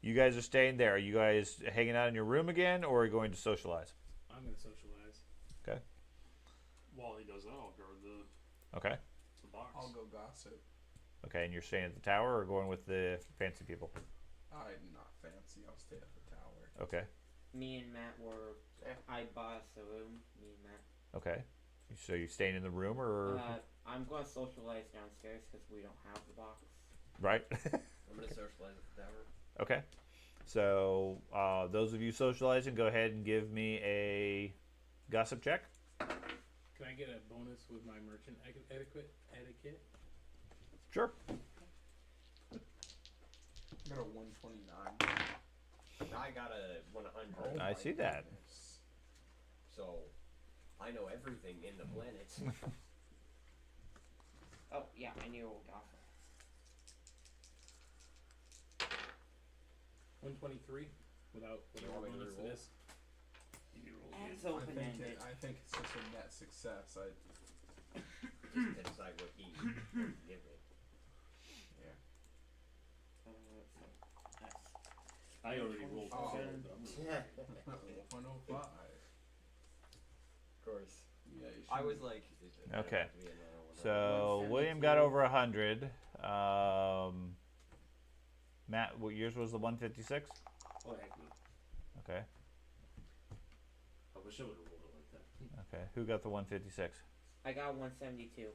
you guys are staying there. Are you guys hanging out in your room again, or are you going to socialize? I'm gonna socialize. Okay. While he does that, I'll guard the Okay. box. I'll go gossip. Okay, and you're staying at the tower or going with the fancy people? I'm not fancy. I'll stay at the tower. Okay. Me and Matt were. I bought us a room. Me and Matt. Okay. So you staying in the room or I'm going to socialize downstairs because we don't have the box. right? I'm gonna socialize at the tower. Okay. So those of you socializing, go ahead and give me a gossip check. Can I get a bonus with my merchant etiquette? Sure. I got a 129. I got a 100. I see that. goodness. So, I know everything in the planet. Oh yeah, I knew old Gotham. 123 without You whatever want me to bonus it reroll? is. You roll It's good. open ended. I think it's just a net success. Just to decide what he would give me. Yeah. I already rolled Oh. 7, but I'm gonna 105. Of course. Yeah, you I should- was like, Okay. to be another one. So William got over 100. Matt, what yours was the 156? Oh, heck no. Okay. I wish I would have rolled it like that. Okay. Who got the 156? I got 172.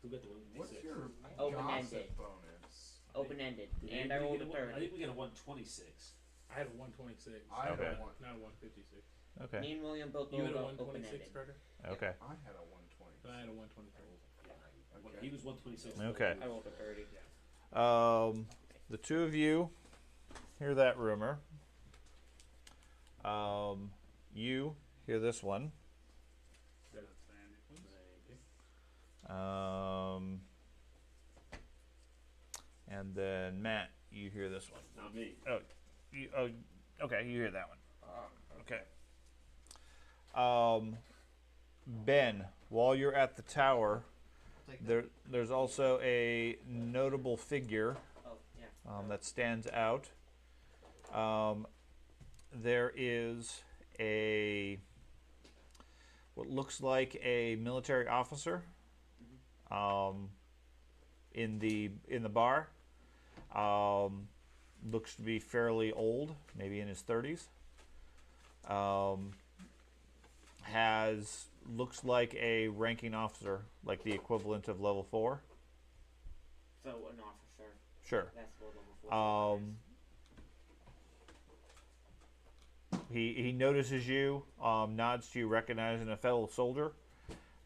Who got the 156? What's your Open-ended. gossip bonus? Open ended. Did And I anybody rolled get a one- I 30. think we got a 126. I had a 126, I Okay. had a one. not a 156. Okay. Me and William both You had a rolled open 126, ended. Carter? Okay. I had a 120. And I had a 123. Yeah, Okay. he was 126. Okay. I rolled a 30. The two of you hear that rumor. You hear this one. That's handy, please. And then Matt, you hear this one. Not me. Okay, you hear that one. Okay. Okay. Ben, while you're at the tower, there's also a notable figure Oh, yeah. that stands out. There is what looks like a military officer in the bar. Looks to be fairly old, maybe in his 30s. Looks like a ranking officer, like the equivalent of level 4. So an officer. Sure. That's what level 4 is. He notices you, nods to you, recognizing a fellow soldier,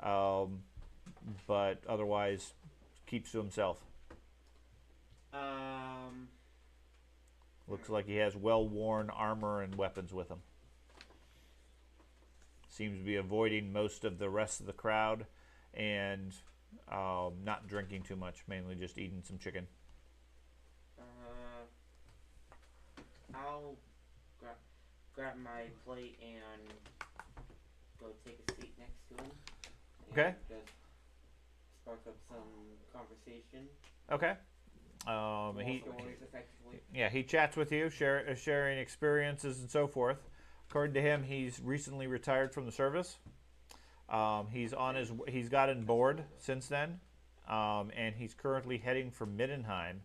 but otherwise keeps to himself. Looks like he has well-worn armor and weapons with him. Seems to be avoiding most of the rest of the crowd and not drinking too much, mainly just eating some chicken. I'll grab my plate and go take a seat next to him. And Okay. Just spark up some conversation. Okay. He stories effectively. Yeah, he chats with you, sharing experiences and so forth. According to him, he's recently retired from the service. He's gotten bored since then, and he's currently heading for Middenheim,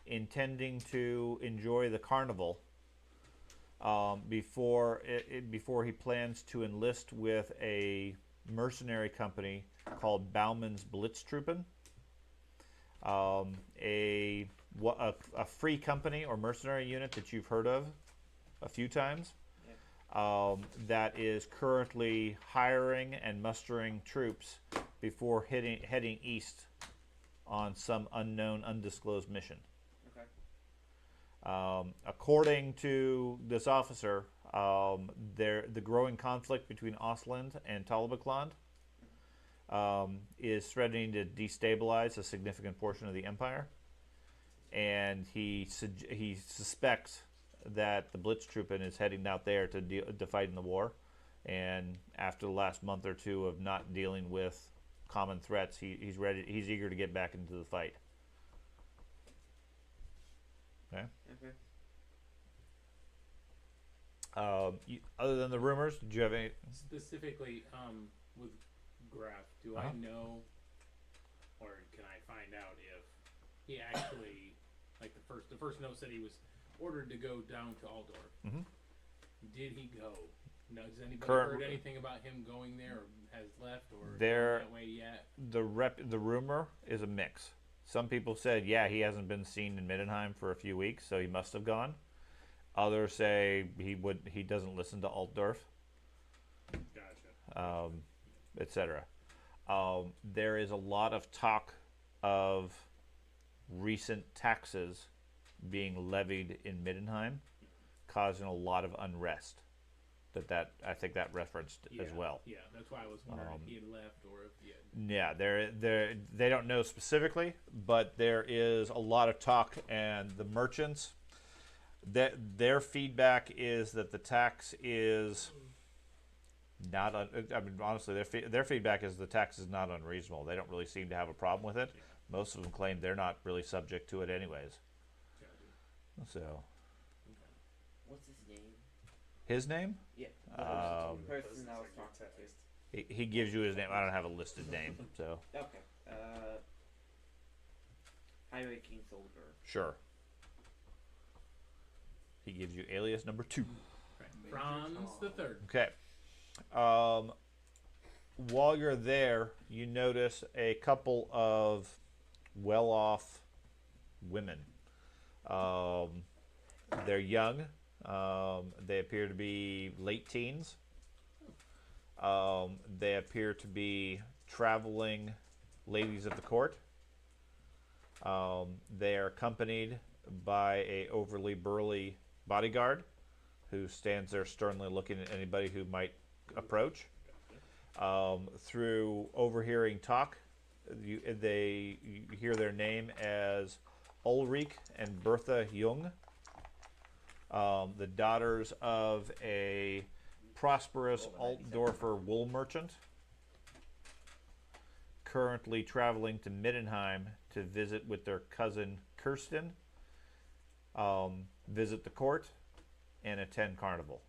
intending to enjoy the carnival before he plans to enlist with a mercenary company called Bauman's Blitztruppen. A free company or mercenary unit that you've heard of a few times, that is currently hiring and mustering troops before heading east on some unknown, undisclosed mission. Okay. According to this officer, the growing conflict between Ostland and Talabakland is threatening to destabilize a significant portion of the empire, and he suspects that the Blitztruppen is heading out there to fight in the war. And after the last month or two of not dealing with common threats, he's ready. He's eager to get back into the fight. Okay. Other than the rumors, did you have any Specifically, with Graf, do I know, or can I find out if he actually, like the first note said he was ordered to go down to Altdorf. Mhm. Did he go? No, has anybody Current- heard anything about him going there, or has left, or There- gone that way yet? the rumor is a mix. Some people said, yeah, he hasn't been seen in Middenheim for a few weeks, so he must have gone. Others say he doesn't listen to Altdorf, Gotcha. etc. There is a lot of talk of recent taxes being levied in Middenheim, causing a lot of unrest. I think that referenced as well. Yeah, that's why I was wondering if he had left or if he had. Yeah, they don't know specifically, but there is a lot of talk, and the merchants, their feedback is that the tax is not. Honestly, their feedback is the tax is not unreasonable. They don't really seem to have a problem with it. Most of them claim they're not really subject to it anyways. So, What's his name? his name? Yeah. Um, The person I was talking to. He gives you his name. I don't have a listed name, so Okay. Highway King Soldier. sure. He gives you alias number 2. Right. Franz the Third. Okay. While you're there, you notice a couple of well-off women. They're young. They appear to be late teens. They appear to be traveling ladies of the court. They are accompanied by a overly burly bodyguard who stands there sternly looking at anybody who might approach. Through overhearing talk, you hear their name as Ulrich and Bertha Jung, the daughters of a prosperous Altdorfer wool merchant, currently traveling to Middenheim to visit with their cousin Kirsten, visit the court, and attend carnival.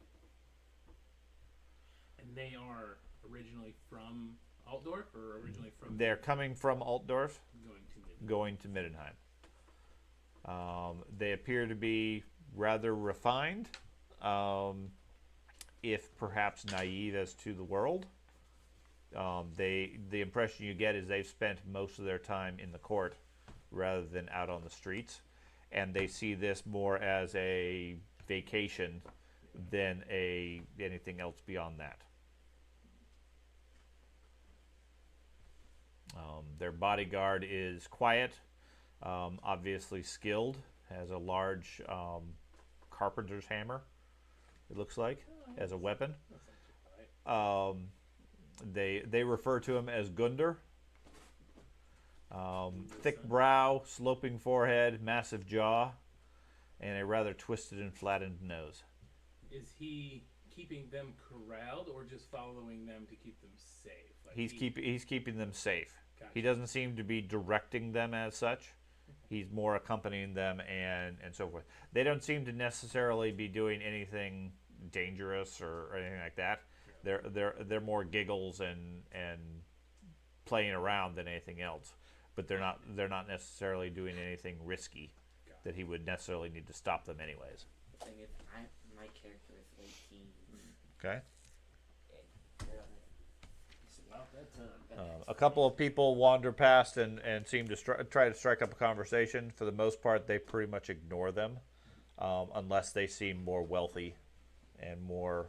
And they are originally from Altdorf, or originally from? They're coming from Altdorf, going to Middenheim. going to Middenheim. They appear to be rather refined, if perhaps naive as to the world. The impression you get is they've spent most of their time in the court rather than out on the streets, and they see this more as a vacation than anything else beyond that. Their bodyguard is quiet, obviously skilled, has a large carpenter's hammer, it looks like, as a weapon. They refer to him as Gunder. Thick brow, sloping forehead, massive jaw, and a rather twisted and flattened nose. Is he keeping them corralled, or just following them to keep them safe? Like He's keeping them safe. Gotcha. He doesn't seem to be directing them as such. He's more accompanying them and so forth. They don't seem to necessarily be doing anything dangerous or anything like that. They're more giggles and playing around than anything else. But they're not necessarily doing anything risky that he would necessarily need to stop them anyways. The thing is, my character is late teen. Okay. It's about that time. A couple of people wander past and seem to try to strike up a conversation. For the most part, they pretty much ignore them, unless they seem more wealthy and more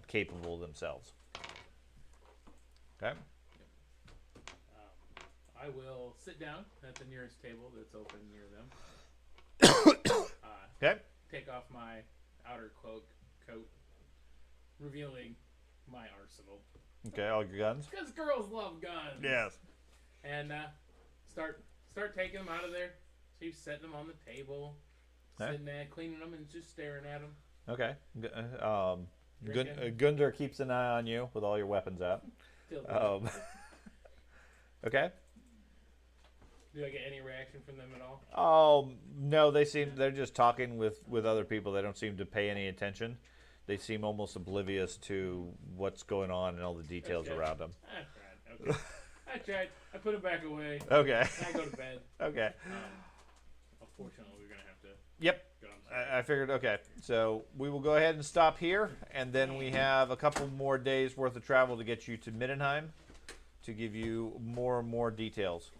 capable themselves. Okay. I will sit down at the nearest table that's open near them. Okay. Take off my outer coat, revealing my arsenal. Okay, all your guns. Because girls love guns. Yes. And start taking them out of there. So you're setting them on the table, Okay. sitting there, cleaning them, and just staring at them. Okay. Drinking. Gundar keeps an eye on you with all your weapons out. Still Okay. Do I get any reaction from them at all? Oh no, they're just talking with other people. They don't seem to pay any attention. They seem almost oblivious to what's going on and all the details Okay. around them. I tried. Okay. I tried. I put it back away. Okay. I go to bed. Okay. Unfortunately, we're gonna have to Yep. go. I'm sorry. I figured. Okay, so we will go ahead and stop here, and then we have a couple more days worth of travel to get you to Middenheim to give you more and more details.